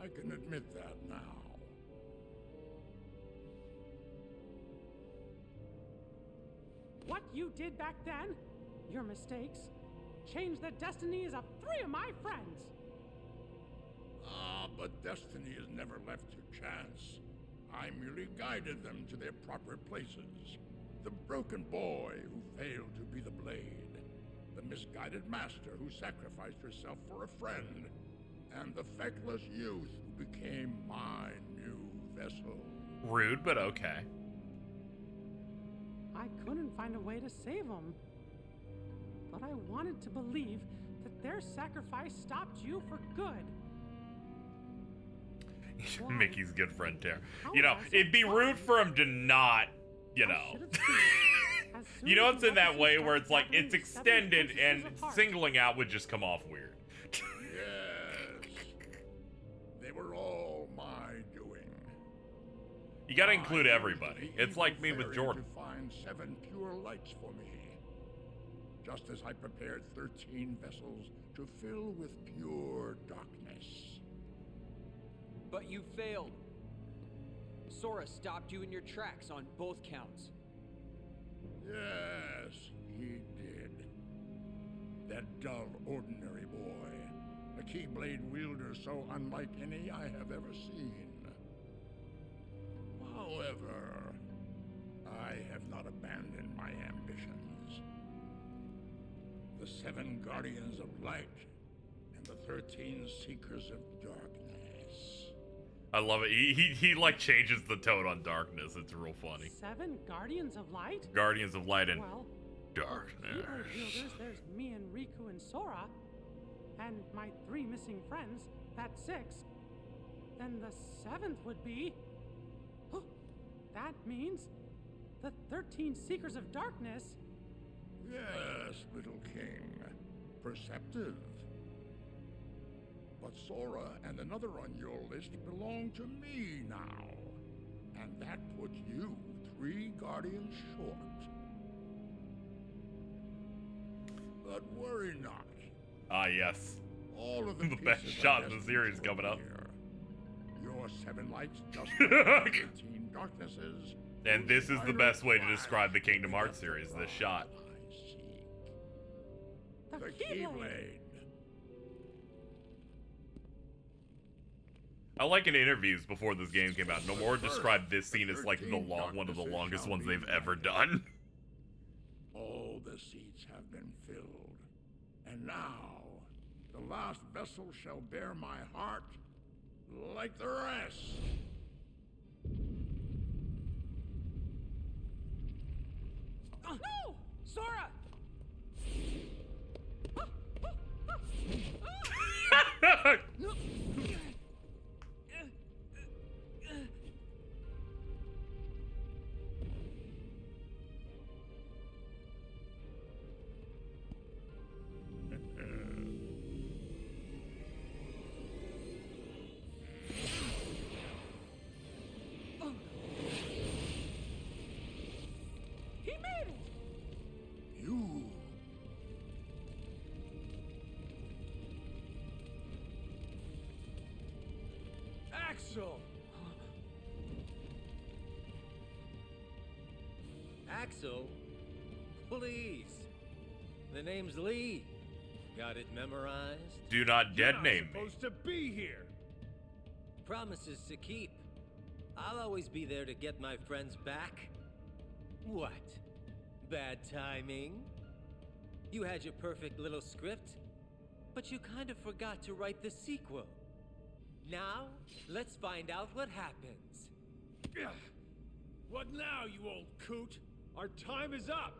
I can admit that now. What you did back then, your mistakes, changed the destinies of 3 of my friends. But destiny is never left to chance. I merely guided them to their proper places. The broken boy who failed to be the blade, the misguided master who sacrificed herself for a friend, and the feckless youth who became my new vessel. Rude, but okay. I couldn't find a way to save them. But I wanted to believe that their sacrifice stopped you for good. Why? Mickey's good friend Tara. How You know, was I it'd be rude for him to not, you I know. should have seen as soon You know, as it's the in that legacy way where started it's like gathering it's the 7 extended and princesses apart. singling out would just come off weird. Yes. They were all my doing. You gotta include I used everybody. the It's like evil me with fairy Jordan. To find 7 pure lights for me, just as I prepared 13 vessels to fill with pure darkness. But you failed. Sora stopped you in your tracks on both counts. Yes, he did. That dull, ordinary boy, a Keyblade wielder so unlike any I have ever seen. However, I have not abandoned my ambitions. The 7 Guardians of Light and the 13 Seekers of Darkness. I love it. He like changes the tone on darkness. It's real funny. 7 Guardians of Light? Guardians of Light and Well, Darkness. Keyblade wielders, there's me and Riku and Sora. And my 3 missing friends, that's 6. Then the 7th would be... That means the 13 Seekers of Darkness. Yes, little king. Perceptive. But Sora and another on your list belong to me now. And that puts you 3 guardians short. But worry not. Ah, yes. All of the The best pieces are shot in the destined series to coming up. appear. Your 7 lights just like 13 darknesses. And this is the Minor best way to flash describe the Kingdom to Hearts get the series, this prize shot. I seek. The The Keyblade. Keyblade. I like in interviews before this game came out, Nomura described this scene as like one of the longest ones they've ever done. All the seats have been filled. And now, the last vessel shall bear my heart like the rest. No! Sora! Axel! Axel? Please. The name's Lee. Got it memorized? Do not You're dead not name me. supposed to be here. Promises to keep. I'll always be there to get my friends back. What? Bad timing? You had your perfect little script, but you kind of forgot to write the sequel. Now, let's find out what happens. Ugh. What now, you old coot? Our time is up.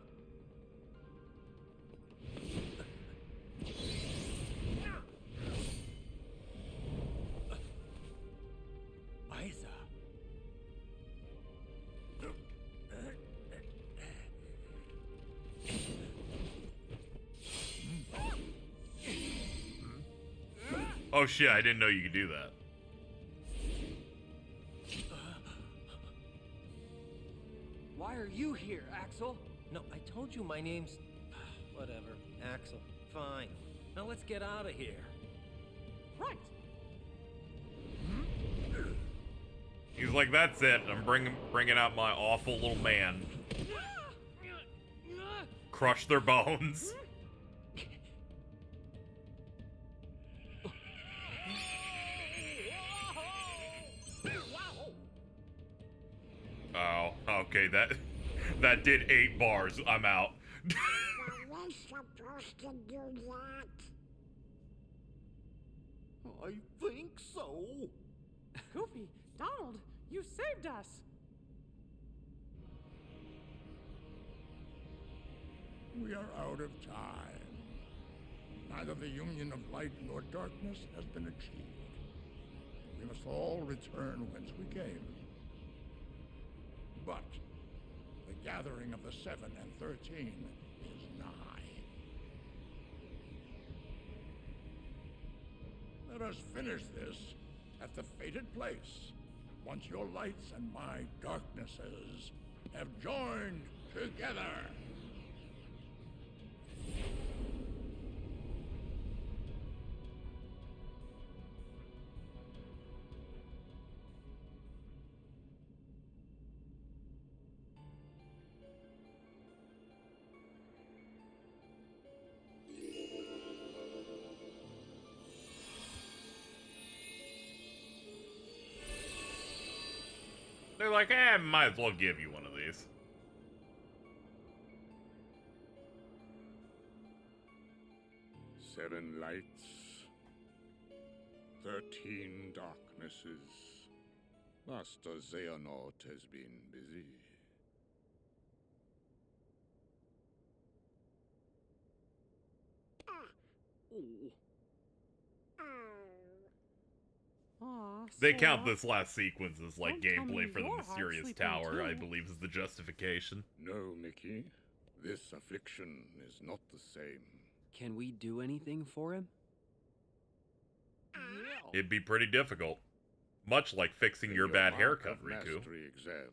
Isa. Oh shit, I didn't know you could do that. Why are you here, Axel? No, I told you my name's... Whatever. Axel. Fine. Now let's get out of here. Right. He's like, that's it. I'm bringing out my awful little man. Crush their bones. Oh, okay, that did 8 bars. I'm out. Were we supposed to do that? I think so. Goofy, Donald, you saved us. We are out of time. Neither the union of light nor darkness has been achieved. We must all return whence we came. But the gathering of the 7 and 13 is nigh. Let us finish this at the fated place, once your lights and my darknesses have joined together. They're like, eh, might as well give you one of these. Seven lights, 13 darknesses. Master Xehanort has been busy. Aw, They count Sora. this last sequence as like Don't tell gameplay me for the your heart's mysterious sleeping tower, I too. believe is the justification. No, Mickey. This affliction is not the same. Can we do anything for him? It'd be pretty difficult. Much like fixing In your bad Mark haircut, of Riku. Mastery exam,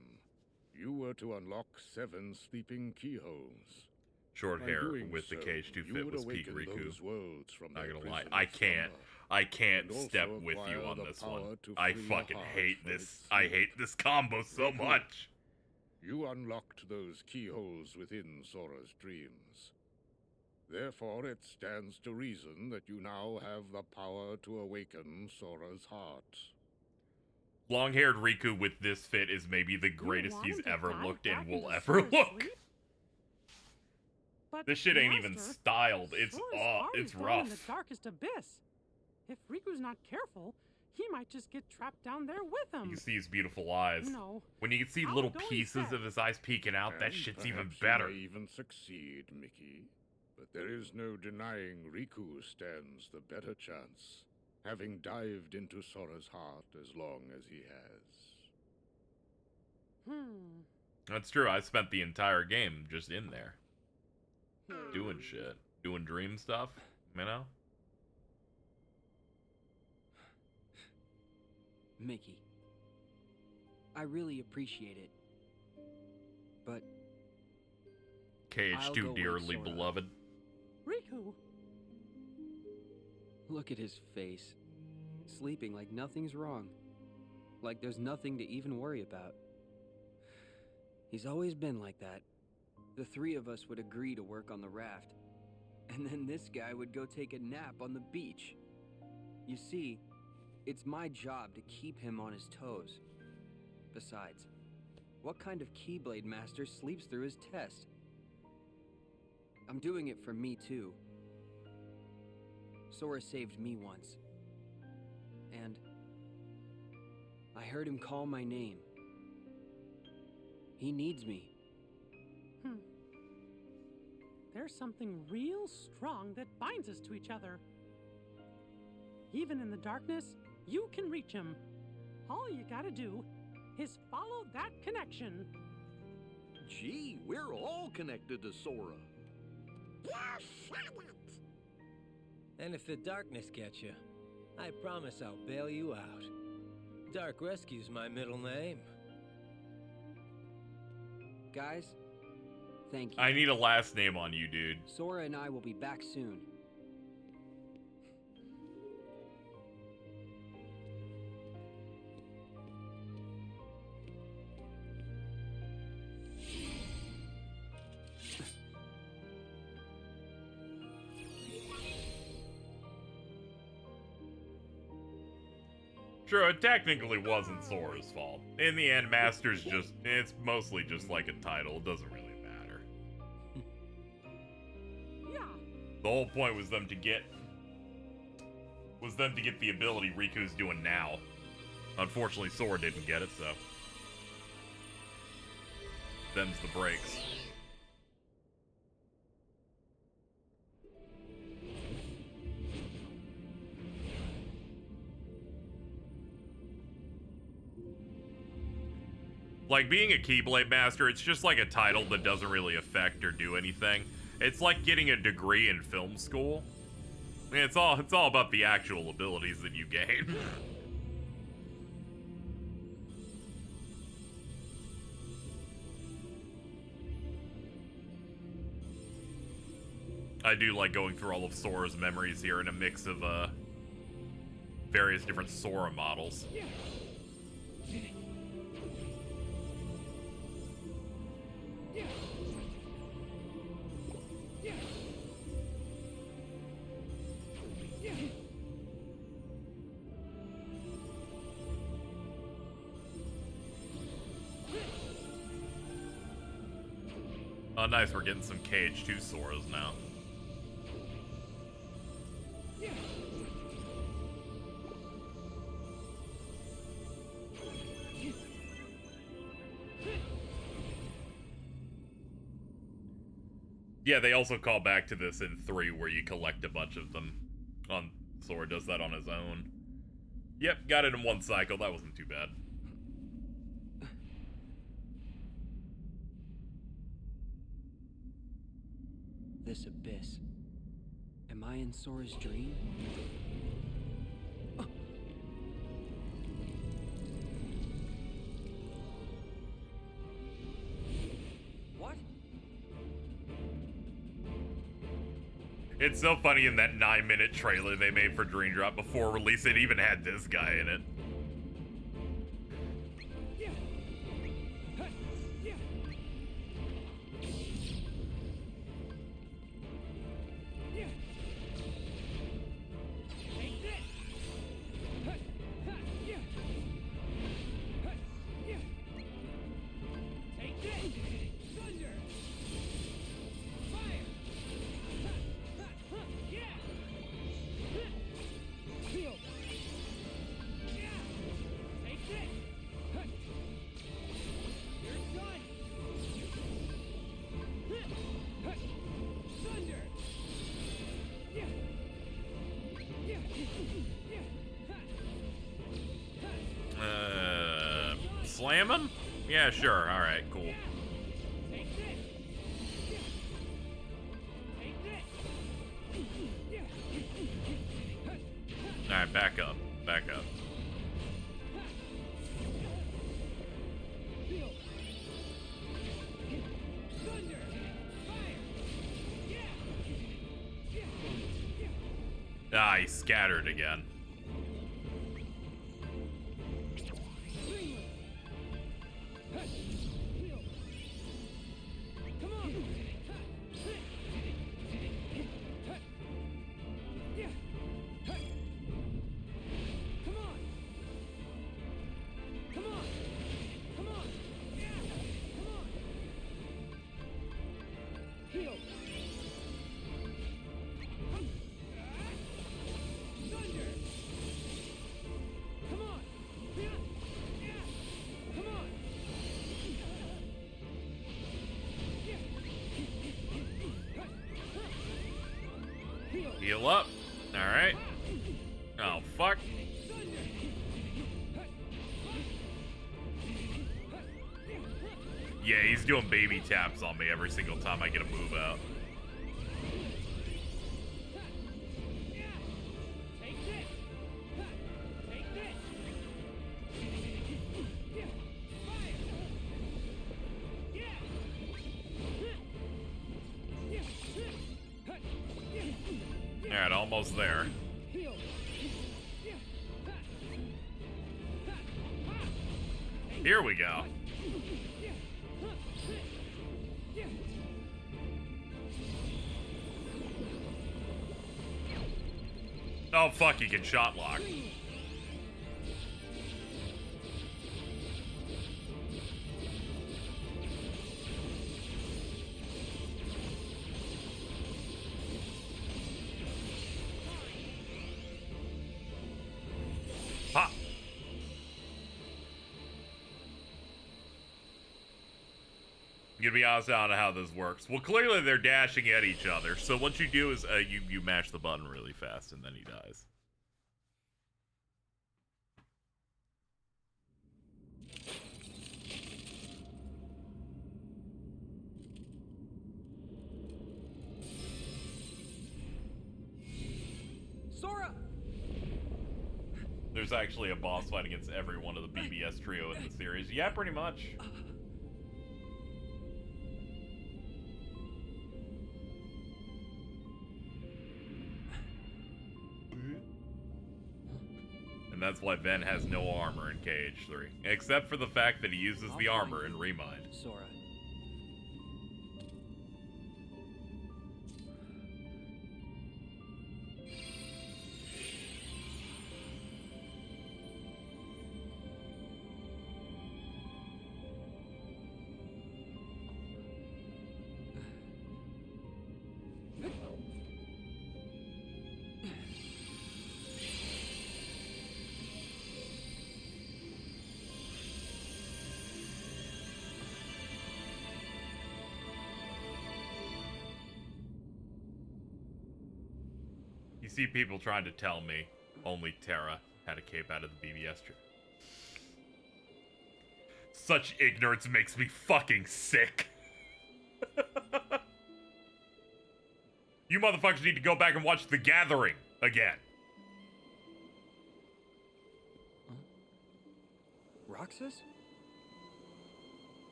you were to unlock 7 sleeping keyholes. Short By hair doing with the so, cage to you fit would was peak awaken Riku. those worlds from Not their gonna lie, prison I of can't. slumber, I can't and also step with you acquire on the this power one. to I free a fucking heart hate from this. its I sleep. hate this combo so Riku. much. You unlocked those keyholes within Sora's dreams. Therefore, it stands to reason that you now have the power to awaken Sora's heart. Long-haired Riku with this fit is maybe the You greatest want he's him to ever dive looked back and will into ever Sora's look. sleep? But This shit ain't even Master, styled. It's Sora's heart it's is down in the rough. darkest abyss. If Riku's not careful, he might just get trapped down there with You him. can see his beautiful eyes. No. When you can see I'll little go pieces instead. of his eyes peeking out, that And shit's even perhaps better. You may even succeed, Mickey. But there is no denying Riku stands the better chance, having dived into Sora's heart as long as he has. That's true. I spent the entire game just in there. Doing shit. Doing dream stuff, you know? Mickey, I really appreciate it. But Cage I'll too go with dearly Sora. beloved. Riku, look at his face. Sleeping like nothing's wrong. like there's nothing to even worry about. He's always been like that. The three of us would agree to work on the raft, and then this guy would go take a nap on the beach. You see, it's my job to keep him on his toes. Besides, what kind of Keyblade master sleeps through his test? I'm doing it for me too. Sora saved me once. And I heard him call my name. He needs me. There's something real strong that binds us to each other. Even in the darkness, you can reach him. All you gotta do is follow that connection. Gee, we're all connected to Sora. And if the darkness gets you, I promise I'll bail you out. Dark Rescue's my middle name. Guys, thank you. I need a last name on you, dude. Sora and I will be back soon. True, it technically wasn't Sora's fault. In the end, Master's it's mostly just like a title. It doesn't really matter. Yeah. The whole point was them to get the ability Riku's doing now. Unfortunately, Sora didn't get it, so them's the breaks. Like, being a Keyblade Master, it's just like a title that doesn't really affect or do anything. It's like getting a degree in film school. It's all about the actual abilities that you gain. I do like going through all of Sora's memories here in a mix of various different Sora models. Oh, nice, we're getting some KH2 Soras now. Yeah, they also call back to this in 3 where you collect a bunch of them. Sora does that on his own. Yep, got it in one cycle. That wasn't too bad. This abyss. Am I in Sora's dream? What? It's so funny in that 9-minute trailer they made for Dream Drop before release, it even had this guy in it. Slam him? Yeah, sure. Alright, cool. Alright, back up. Back up. Ah, he scattered again. Heal up. Alright. Oh, fuck. Yeah, he's doing baby taps on me every single time I get a move out. Alright, almost there. Here we go. Oh fuck, he can shot lock. Ha! I'm gonna be honest, I don't know how this works. Well, clearly they're dashing at each other. So what you do is you mash the button really fast and then he dies. Sora! There's actually a boss fight against every one of the BBS trio in the series. Yeah, pretty much. And that's why Ven has no armor in KH3. Except for the fact that he uses the armor in Remind. Sora. You see people trying to tell me only Terra had a cape out of the BBS tree. Such ignorance makes me fucking sick. You motherfuckers need to go back and watch The Gathering again. Roxas?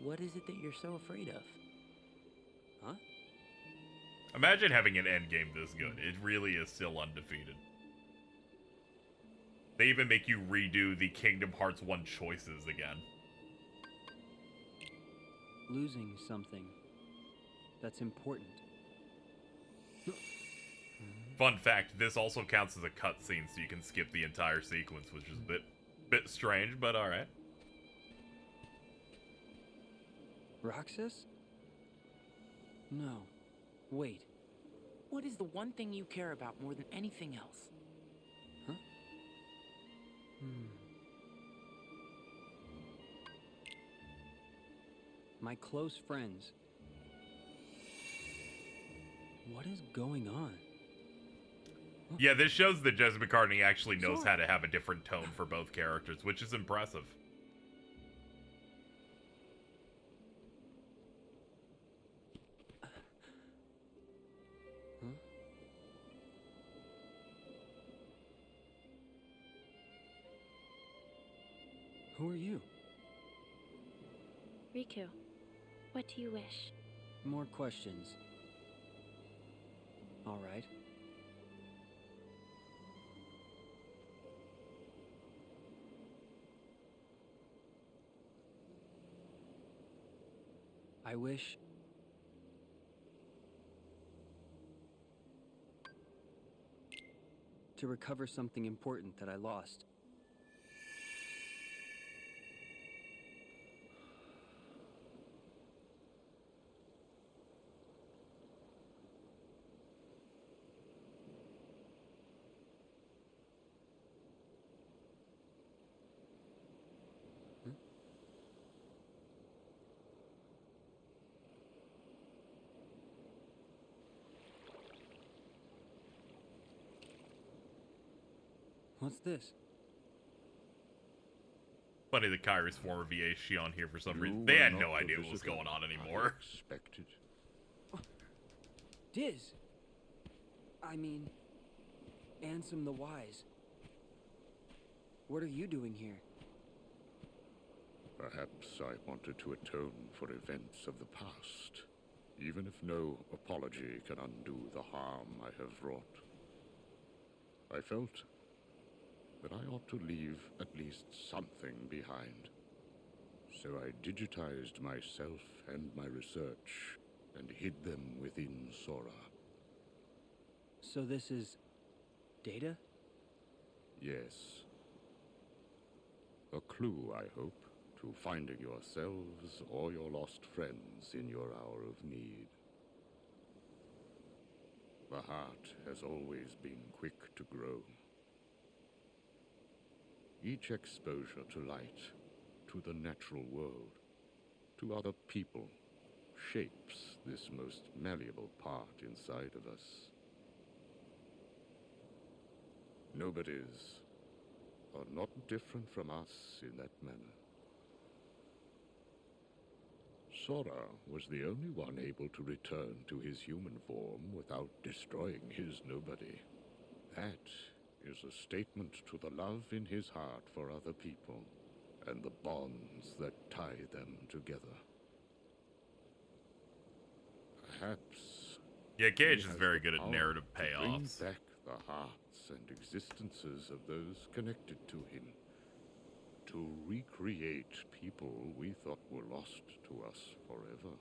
What is it that you're so afraid of? Huh? Imagine having an endgame this good. It really is still undefeated. They even make you redo the Kingdom Hearts 1 choices again. Losing something that's important. Fun fact, this also counts as a cutscene, so you can skip the entire sequence, which is a bit strange, but alright. Roxas? No. Wait. What is the one thing you care about more than anything else? Huh? My close friends. What is going on? Yeah, this shows that Jez McCartney actually knows how to have a different tone for both characters, which is impressive. Who are you? Riku, what do you wish? More questions. All right. I wish to recover something important that I lost. What's this? Funny that Kyrie's former VA Shion here for some reason. You They were had not no the idea what was visitor going on I anymore. expected. Diz! I mean, Ansem the Wise. What are you doing here? Perhaps I wanted to atone for events of the past, even if no apology can undo the harm I have wrought. I felt that I ought to leave at least something behind. So I digitized myself and my research and hid them within Sora. So this is data? Yes. A clue, I hope, to finding yourselves or your lost friends in your hour of need. The heart has always been quick to grow. Each exposure to light, to the natural world, to other people, shapes this most malleable part inside of us. Nobody's are not different from us in that manner. Sora was the only one able to return to his human form without destroying his nobody. That is a statement to the love in his heart for other people and the bonds that tie them together. Perhaps Yeah, Cage he is has very the good at power narrative to bring payoffs. back the hearts and existences of those connected to him, to recreate people we thought were lost to us forever.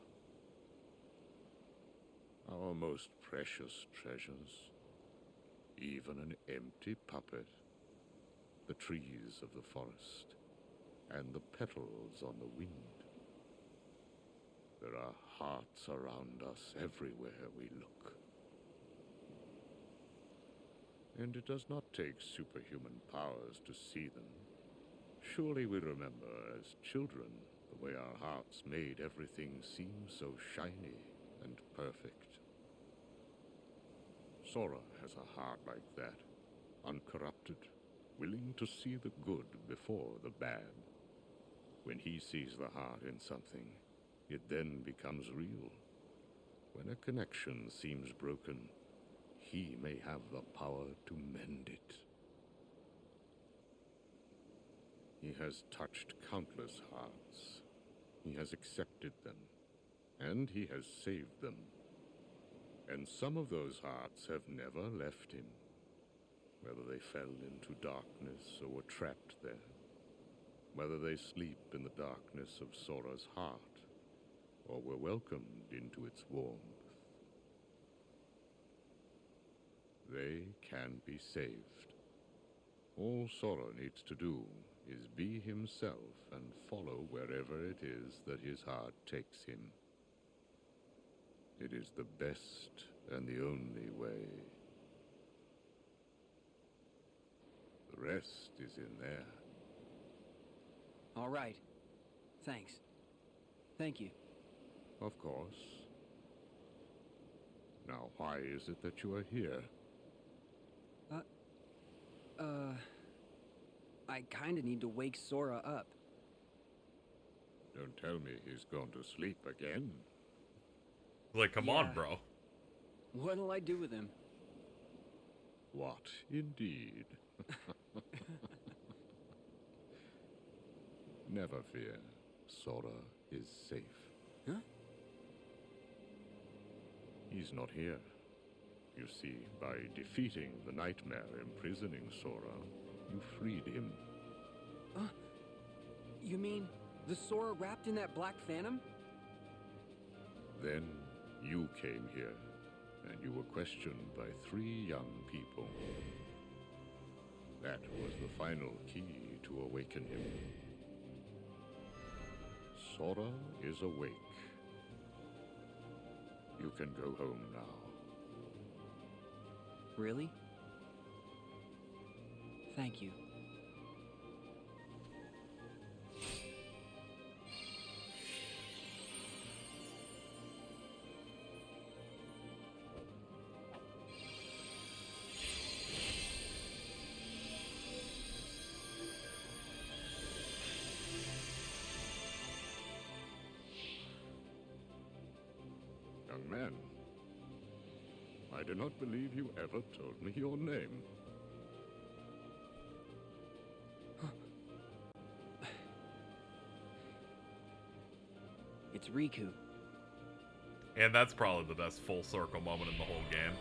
Our most precious treasures, even an empty puppet, the trees of the forest, and the petals on the wind. There are hearts around us everywhere we look. And it does not take superhuman powers to see them. Surely we remember as children the way our hearts made everything seem so shiny and perfect. Sora has a heart like that, uncorrupted, willing to see the good before the bad. When he sees the heart in something, it then becomes real. When a connection seems broken, he may have the power to mend it. He has touched countless hearts. He has accepted them, and he has saved them. And some of those hearts have never left him, whether they fell into darkness or were trapped there, whether they sleep in the darkness of Sora's heart, or were welcomed into its warmth. They can be saved. All Sora needs to do is be himself and follow wherever it is that his heart takes him. It is the best and the only way. The rest is in there. All right. Thanks. Thank you. Of course. Now, why is it that you are here? I kinda need to wake Sora up. Don't tell me he's gone to sleep again. Like, come on, bro. What'll I do with him? What, indeed? Never fear. Sora is safe. Huh? He's not here. You see, by defeating the nightmare imprisoning Sora, you freed him. You mean the Sora wrapped in that black phantom? Then you came here, and you were questioned by 3 young people. That was the final key to awaken him. Sora is awake. You can go home now. Really? Thank you. I do not believe you ever told me your name. It's Riku. And that's probably the best full circle moment in the whole game.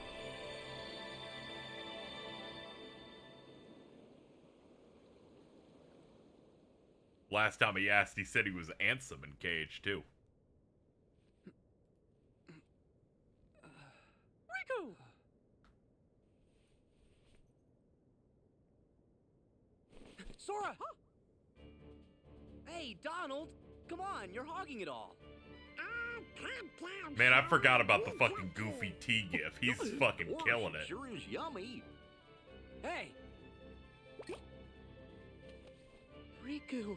Last time he asked, he said he was Ansem in KH2. Riku! Sora! Hey, Donald! Come on, you're hogging it all. Man, I forgot about the fucking Goofy T gif. He's fucking killing it. Sure is yummy. Hey! Riku!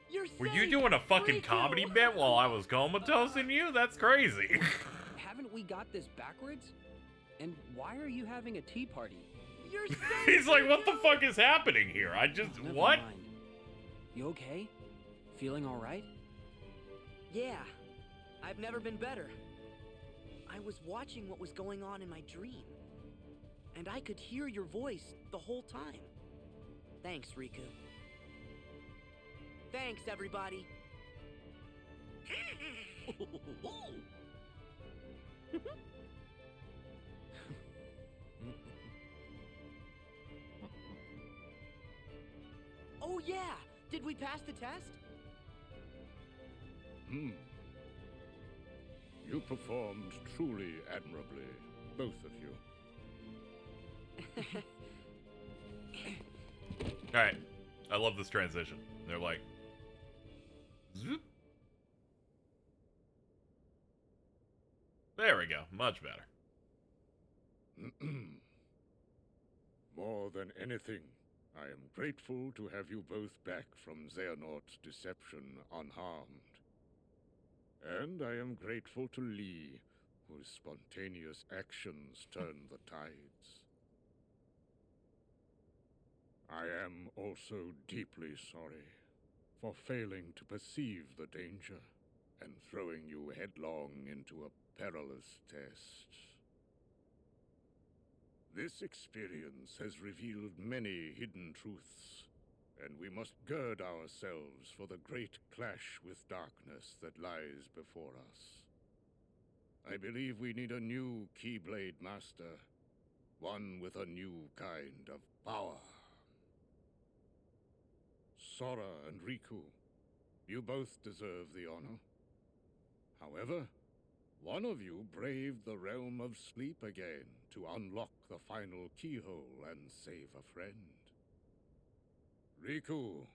You're Were you safe! doing a fucking Riku! comedy bit while I was comatose in you? That's crazy. Haven't we got this backwards? And why are you having a tea party? You're safe! He's like, what the fuck is happening here? I just, Never what? mind. You okay? Feeling alright? Yeah. I've never been better. I was watching what was going on in my dream. And I could hear your voice the whole time. Thanks, Riku. Thanks, everybody. Oh yeah! Did we pass the test? You performed truly admirably, both of you. Alright. I love this transition. They're like, zoop. There we go. Much better. More than anything, I am grateful to have you both back from Xehanort's deception unharmed. And I am grateful to Lee, whose spontaneous actions turned the tides. I am also deeply sorry for failing to perceive the danger and throwing you headlong into a perilous test. This experience has revealed many hidden truths, and we must gird ourselves for the great clash with darkness that lies before us. I believe we need a new Keyblade Master, one with a new kind of power. Sora and Riku, you both deserve the honor. However, one of you braved the realm of sleep again to unlock the final keyhole and save a friend. Riku,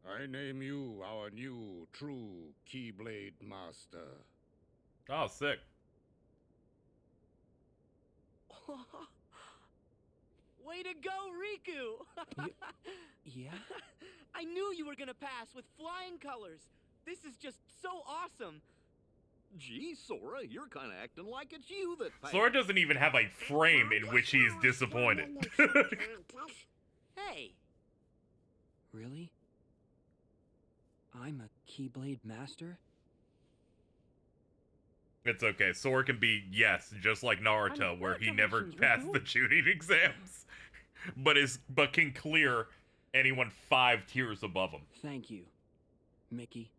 I name you our new true Keyblade Master. Oh, sick. Way to go, Riku! Yeah? I knew you were gonna pass with flying colors. This is just so awesome. Gee, Sora, you're kind of acting like it's you that passed. Sora doesn't even have a frame in which he is disappointed. Hey! Really? I'm a Keyblade Master? It's okay. Sora can be, yes, just like Naruto, where he never passed the tuning exams, but can clear anyone 5 tiers above him. Thank you, Mickey.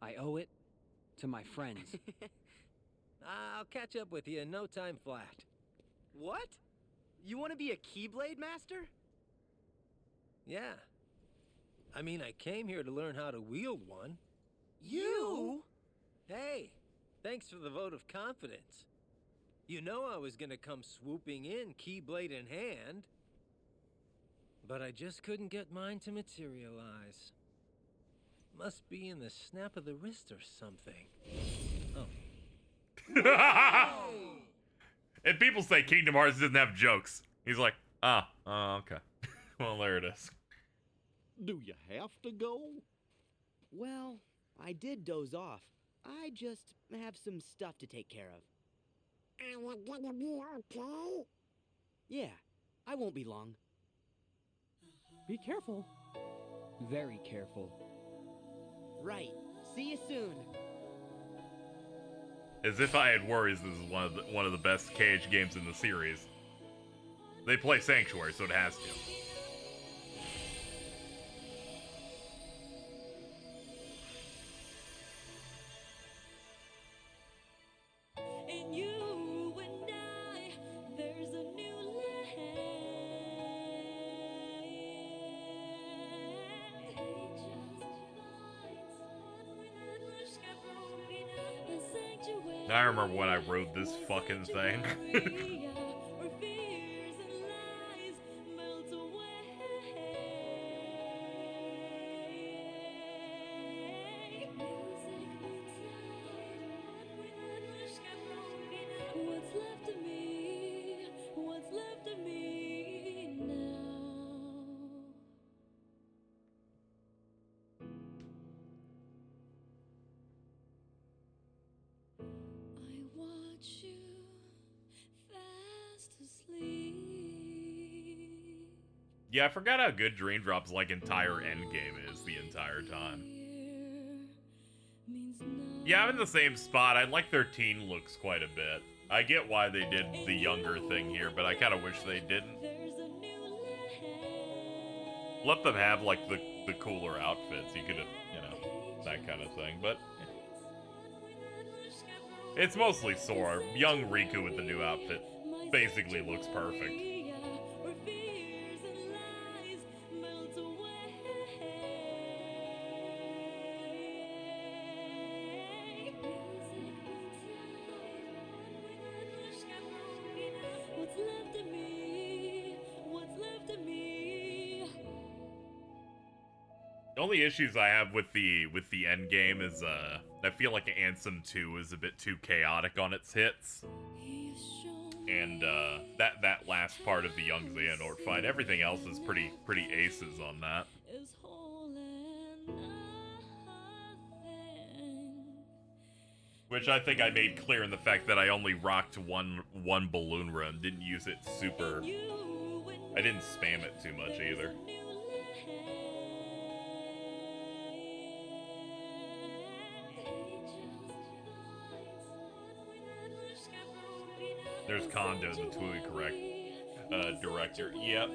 I owe it to my friends. I'll catch up with you in no time flat. What? You want to be a Keyblade Master? Yeah. I mean, I came here to learn how to wield one. You? Hey, thanks for the vote of confidence. You know I was gonna come swooping in, Keyblade in hand. But I just couldn't get mine to materialize. Must be in the snap of the wrist or something. Oh. And people say Kingdom Hearts doesn't have jokes. He's like, okay. Well, there it is. Do you have to go? Well, I did doze off. I just have some stuff to take care of. Are you gonna be okay? Yeah, I won't be long. Be careful. Very careful. Right. See you soon. As if I had worries, this is one of the best KH games in the series. They play Sanctuary, so it has to. And you and I, there's a new land. I remember when I wrote this fucking thing. What's left of me? What's left of me now? I watch you fast asleep. Yeah, I forgot how good Dream Drop's like entire endgame is the entire time. Yeah, I'm in the same spot. I like their teen looks quite a bit. I get why they did the younger thing here, but I kind of wish they didn't. Let them have, like, the cooler outfits. You could have, you know, that kind of thing, but... It's mostly Sora. Young Riku with the new outfit basically looks perfect. What's left of me? What's left of me? The only issues I have with the end game is I feel like Ansem 2 is a bit too chaotic on its hits. And that last part of the young Xehanort fight, everything else is pretty aces on that. Which I think I made clear in the fact that I only rocked one balloon run, didn't use it super. I didn't spam it too much either. There's Kondo, the truly correct director. Yep.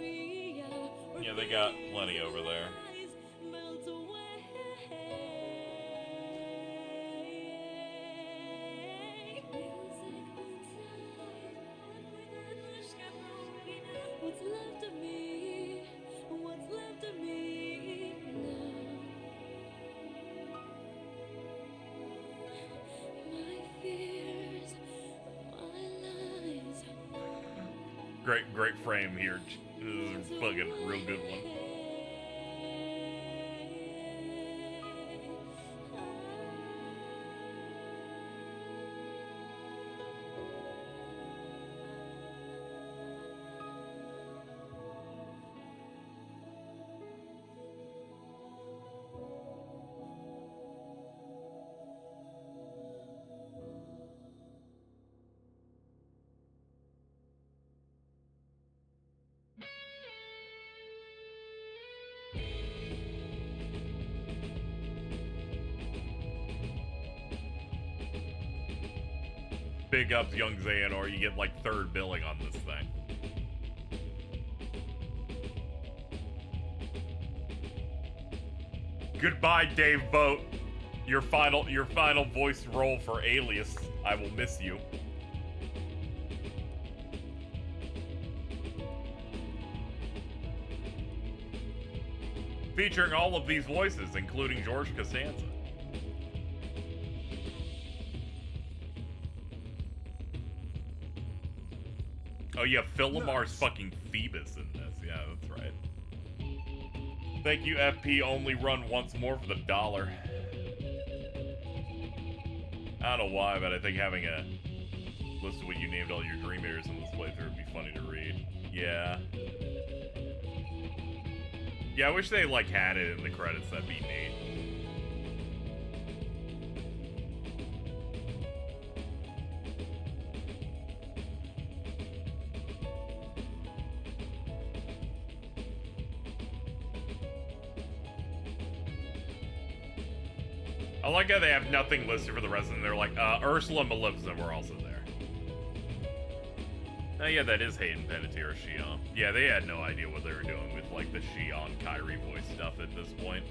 Yeah, they got plenty over there. What's left of me? What's left of me now? My fears, my lies. Great frame here. This is a fucking real good one. Big ups, young Xehanort. You get like third billing on this thing. Goodbye, Dave Boat. Your final voice role for Alias. I will miss you. Featuring all of these voices, including George Costanza. Oh yeah, Philomar's fucking Phoebus in this. Yeah, that's right. Thank you, FP. Only run once more for the $1. I don't know why, but I think having a list of what you named all your Dream Eaters in this playthrough would be funny to read. Yeah. Yeah, I wish they, like, had it in the credits. That'd be neat. I like how they have nothing listed for the rest of them. They're like, Ursula and Maleficent were also there. Oh yeah, that is Hayden Panettiere Shion. Yeah, they had no idea what they were doing with like the Shion Kyrie voice stuff at this point.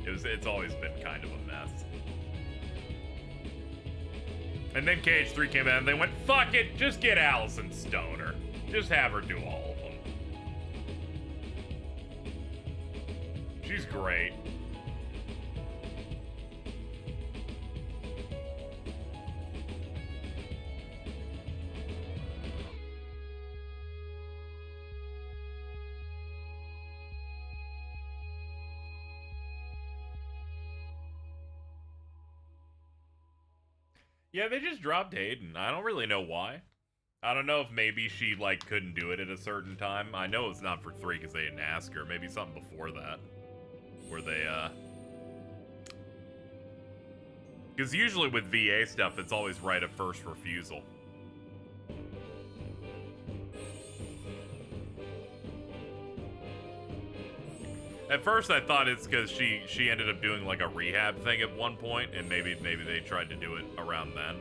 It's always been kind of a mess. And then KH3 came out and they went, fuck it, just get Allison Stoner. Just have her do all of them. She's great. Yeah, they just dropped Hayden. I don't really know why. I don't know if maybe she, like, couldn't do it at a certain time. I know it's not for 3 because they didn't ask her. Maybe something before that. Where they, because usually with VA stuff, it's always right of first refusal. At first, I thought it's because she ended up doing like a rehab thing at one point, and maybe they tried to do it around then.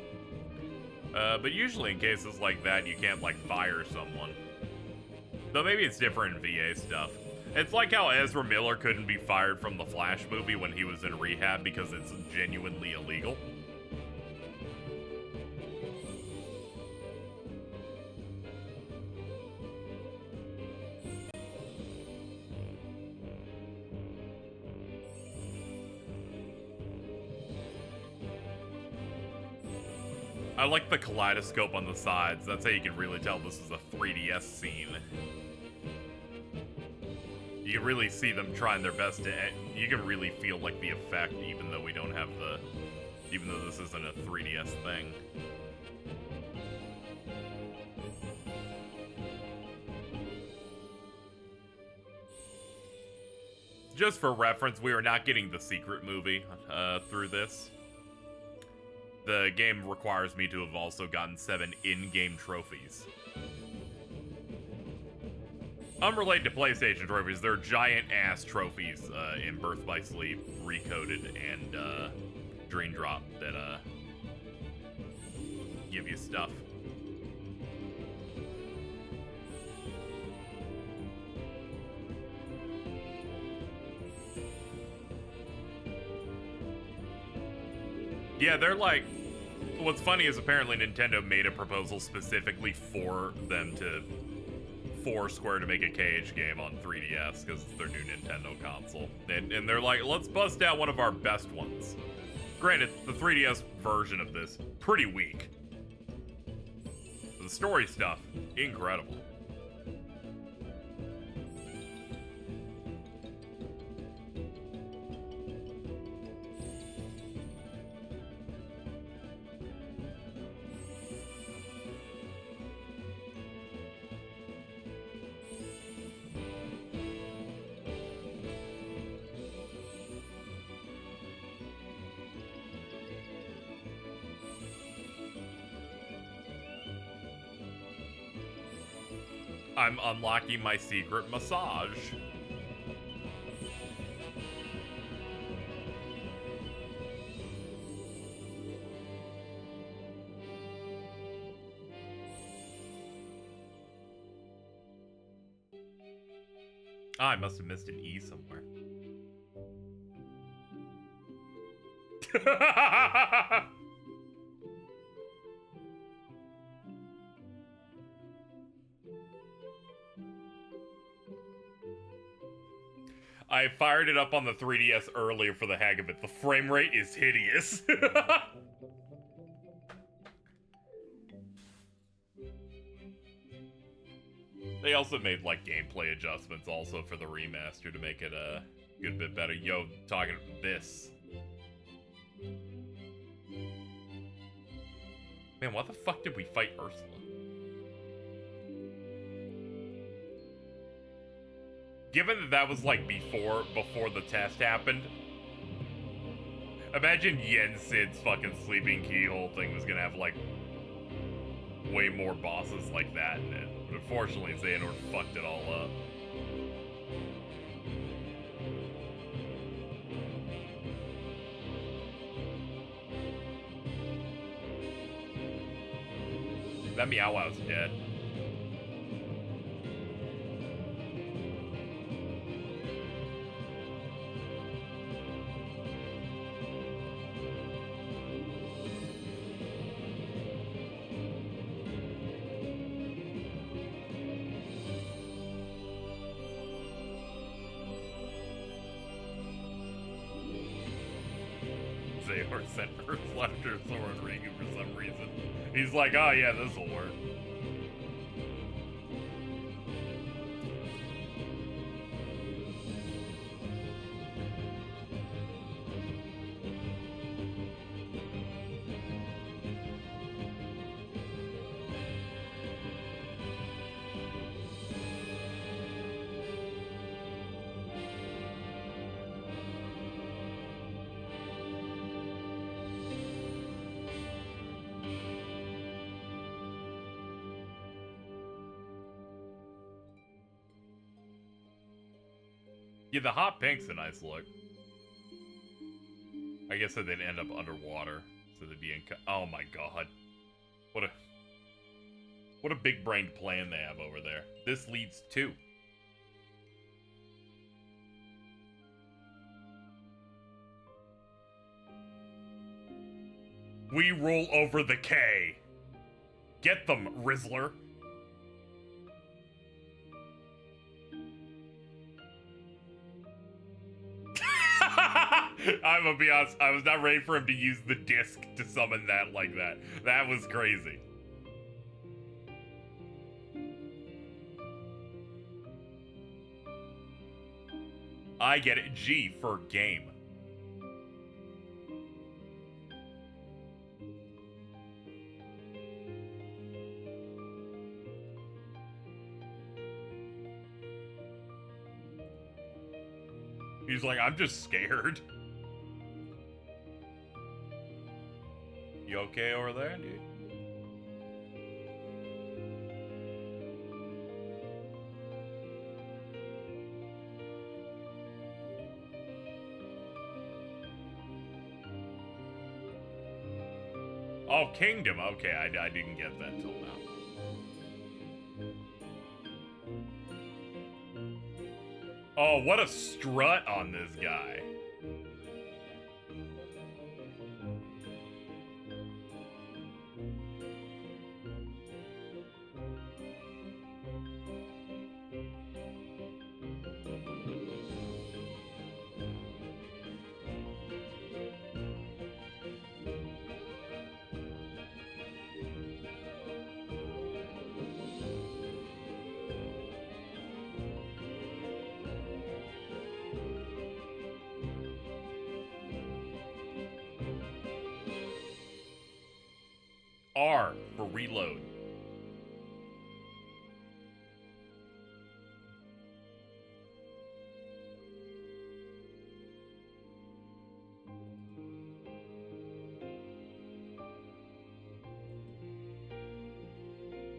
But usually in cases like that, you can't like fire someone. Though maybe it's different in VA stuff. It's like how Ezra Miller couldn't be fired from the Flash movie when he was in rehab because it's genuinely illegal. I like the kaleidoscope on the sides. That's how you can really tell this is a 3DS scene. You can really see them trying their best to... You can really feel, like, the effect, even though we don't have the... Even though this isn't a 3DS thing. Just for reference, we are not getting the secret movie through this. The game requires me to have also gotten 7 in-game trophies. Unrelated to PlayStation trophies, they're giant-ass trophies in Birth by Sleep, Recoded, and Dream Drop that give you stuff. Yeah, they're like... What's funny is apparently Nintendo made a proposal specifically for them to... for Square to make a KH game on 3DS, because it's their new Nintendo console. And they're like, let's bust out one of our best ones. Granted, the 3DS version of this, pretty weak. The story stuff, incredible. I'm unlocking my secret massage. Ah, I must have missed an E somewhere. I fired it up on the 3DS earlier for the heck of it. The frame rate is hideous. They also made, like, gameplay adjustments also for the remaster to make it a good bit better. Yo, talking this. Man, why the fuck did we fight Ursula? Given that was like before the test happened, imagine Yen Sid's fucking sleeping keyhole thing was gonna have like way more bosses like that in it. But unfortunately, Xehanort fucked it all up. That Meow Wow's dead. Or sent first left or Sora and Riku for some reason. He's like, oh yeah, this'll work. Yeah, the hot pink's a nice look. I guess that they'd end up underwater, so they'd be in. Oh my god, what a big-brained plan they have over there. This leads to. We roll over the K. Get them, Rizzler. I'm gonna be honest, I was not ready for him to use the disc to summon that like that. That was crazy. I get it. G for game. He's like, I'm just scared. You okay over there, dude? Oh, Kingdom. Okay, I didn't get that till now. Oh, what a strut on this guy. R for reload.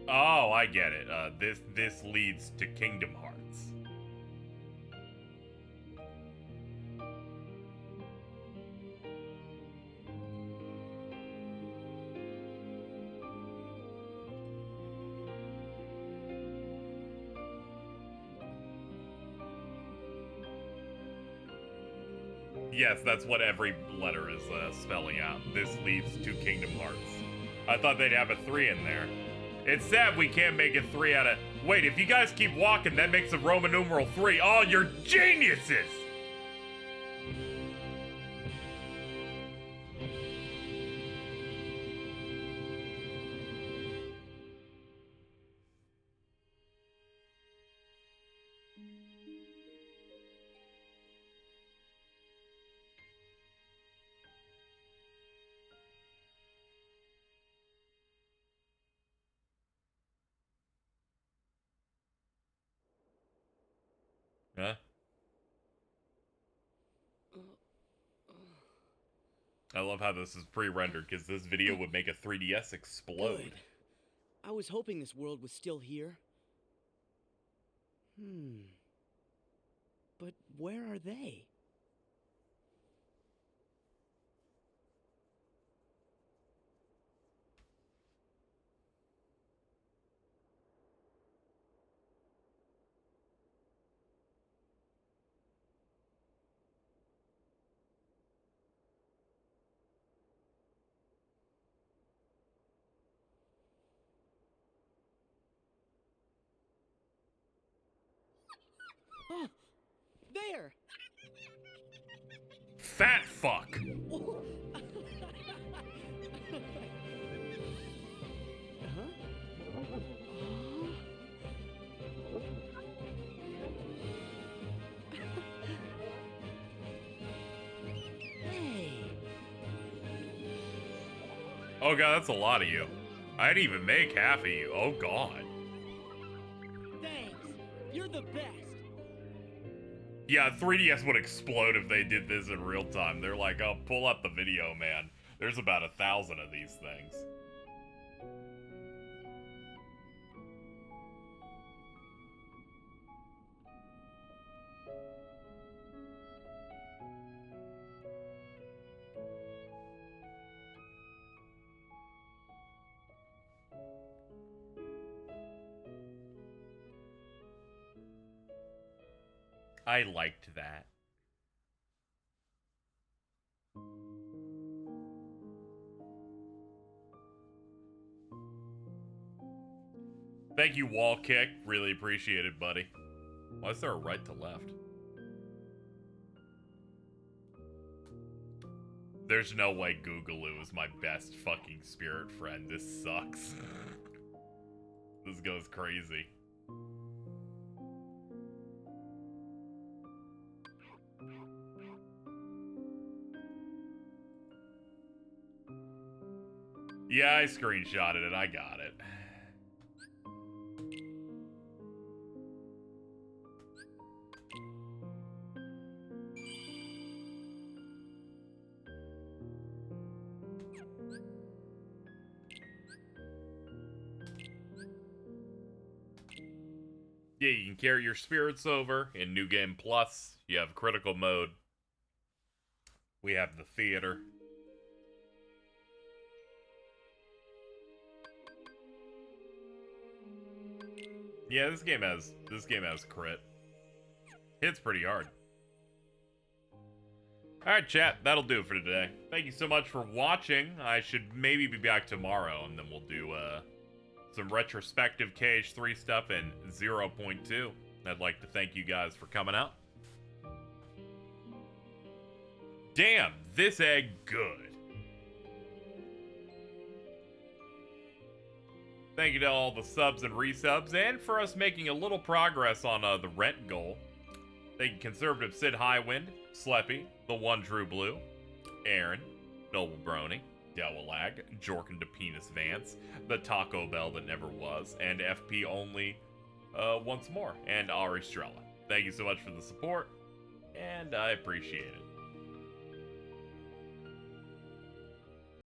Oh, I get it. This leads to Kingdom Hearts. Yes, that's what every letter is spelling out. This leads to Kingdom Hearts. I thought they'd have a 3 in there. It's sad we can't make it 3 out of... Wait, if you guys keep walking, that makes a Roman numeral 3. Oh, you're geniuses! Huh? I love how this is pre-rendered, because this video would make a 3DS explode. Good. I was hoping this world was still here. But where are they? There! Fat fuck! Oh god, that's a lot of you. I didn't even make half of you. Oh god. Thanks. You're the best. Yeah, 3DS would explode if they did this in real time. They're like, oh, pull up the video, man. There's about 1,000 of these things. I liked that. Thank you, Wall Kick. Really appreciate it, buddy. Why is there a right to left? There's no way Googaloo is my best fucking spirit friend. This sucks. This goes crazy. Yeah, I screenshotted it. I got it. Yeah, you can carry your spirits over. In New Game Plus, you have critical mode. We have the theater. Yeah, this game has crit. Hits pretty hard. Alright, chat, that'll do it for today. Thank you so much for watching. I should maybe be back tomorrow, and then we'll do some retrospective KH3 stuff in 0.2. I'd like to thank you guys for coming out. Damn, this egg good. Thank you to all the subs and resubs, and for us making a little progress on the rent goal. Thank you, Conservative Sid Highwind, Sleppy, The One True Blue, Aaron, Noble Brony, Dewalag, Jorkin to Penis Vance, The Taco Bell That Never Was, and FP Only once more, and Ari Strella. Thank you so much for the support, and I appreciate it.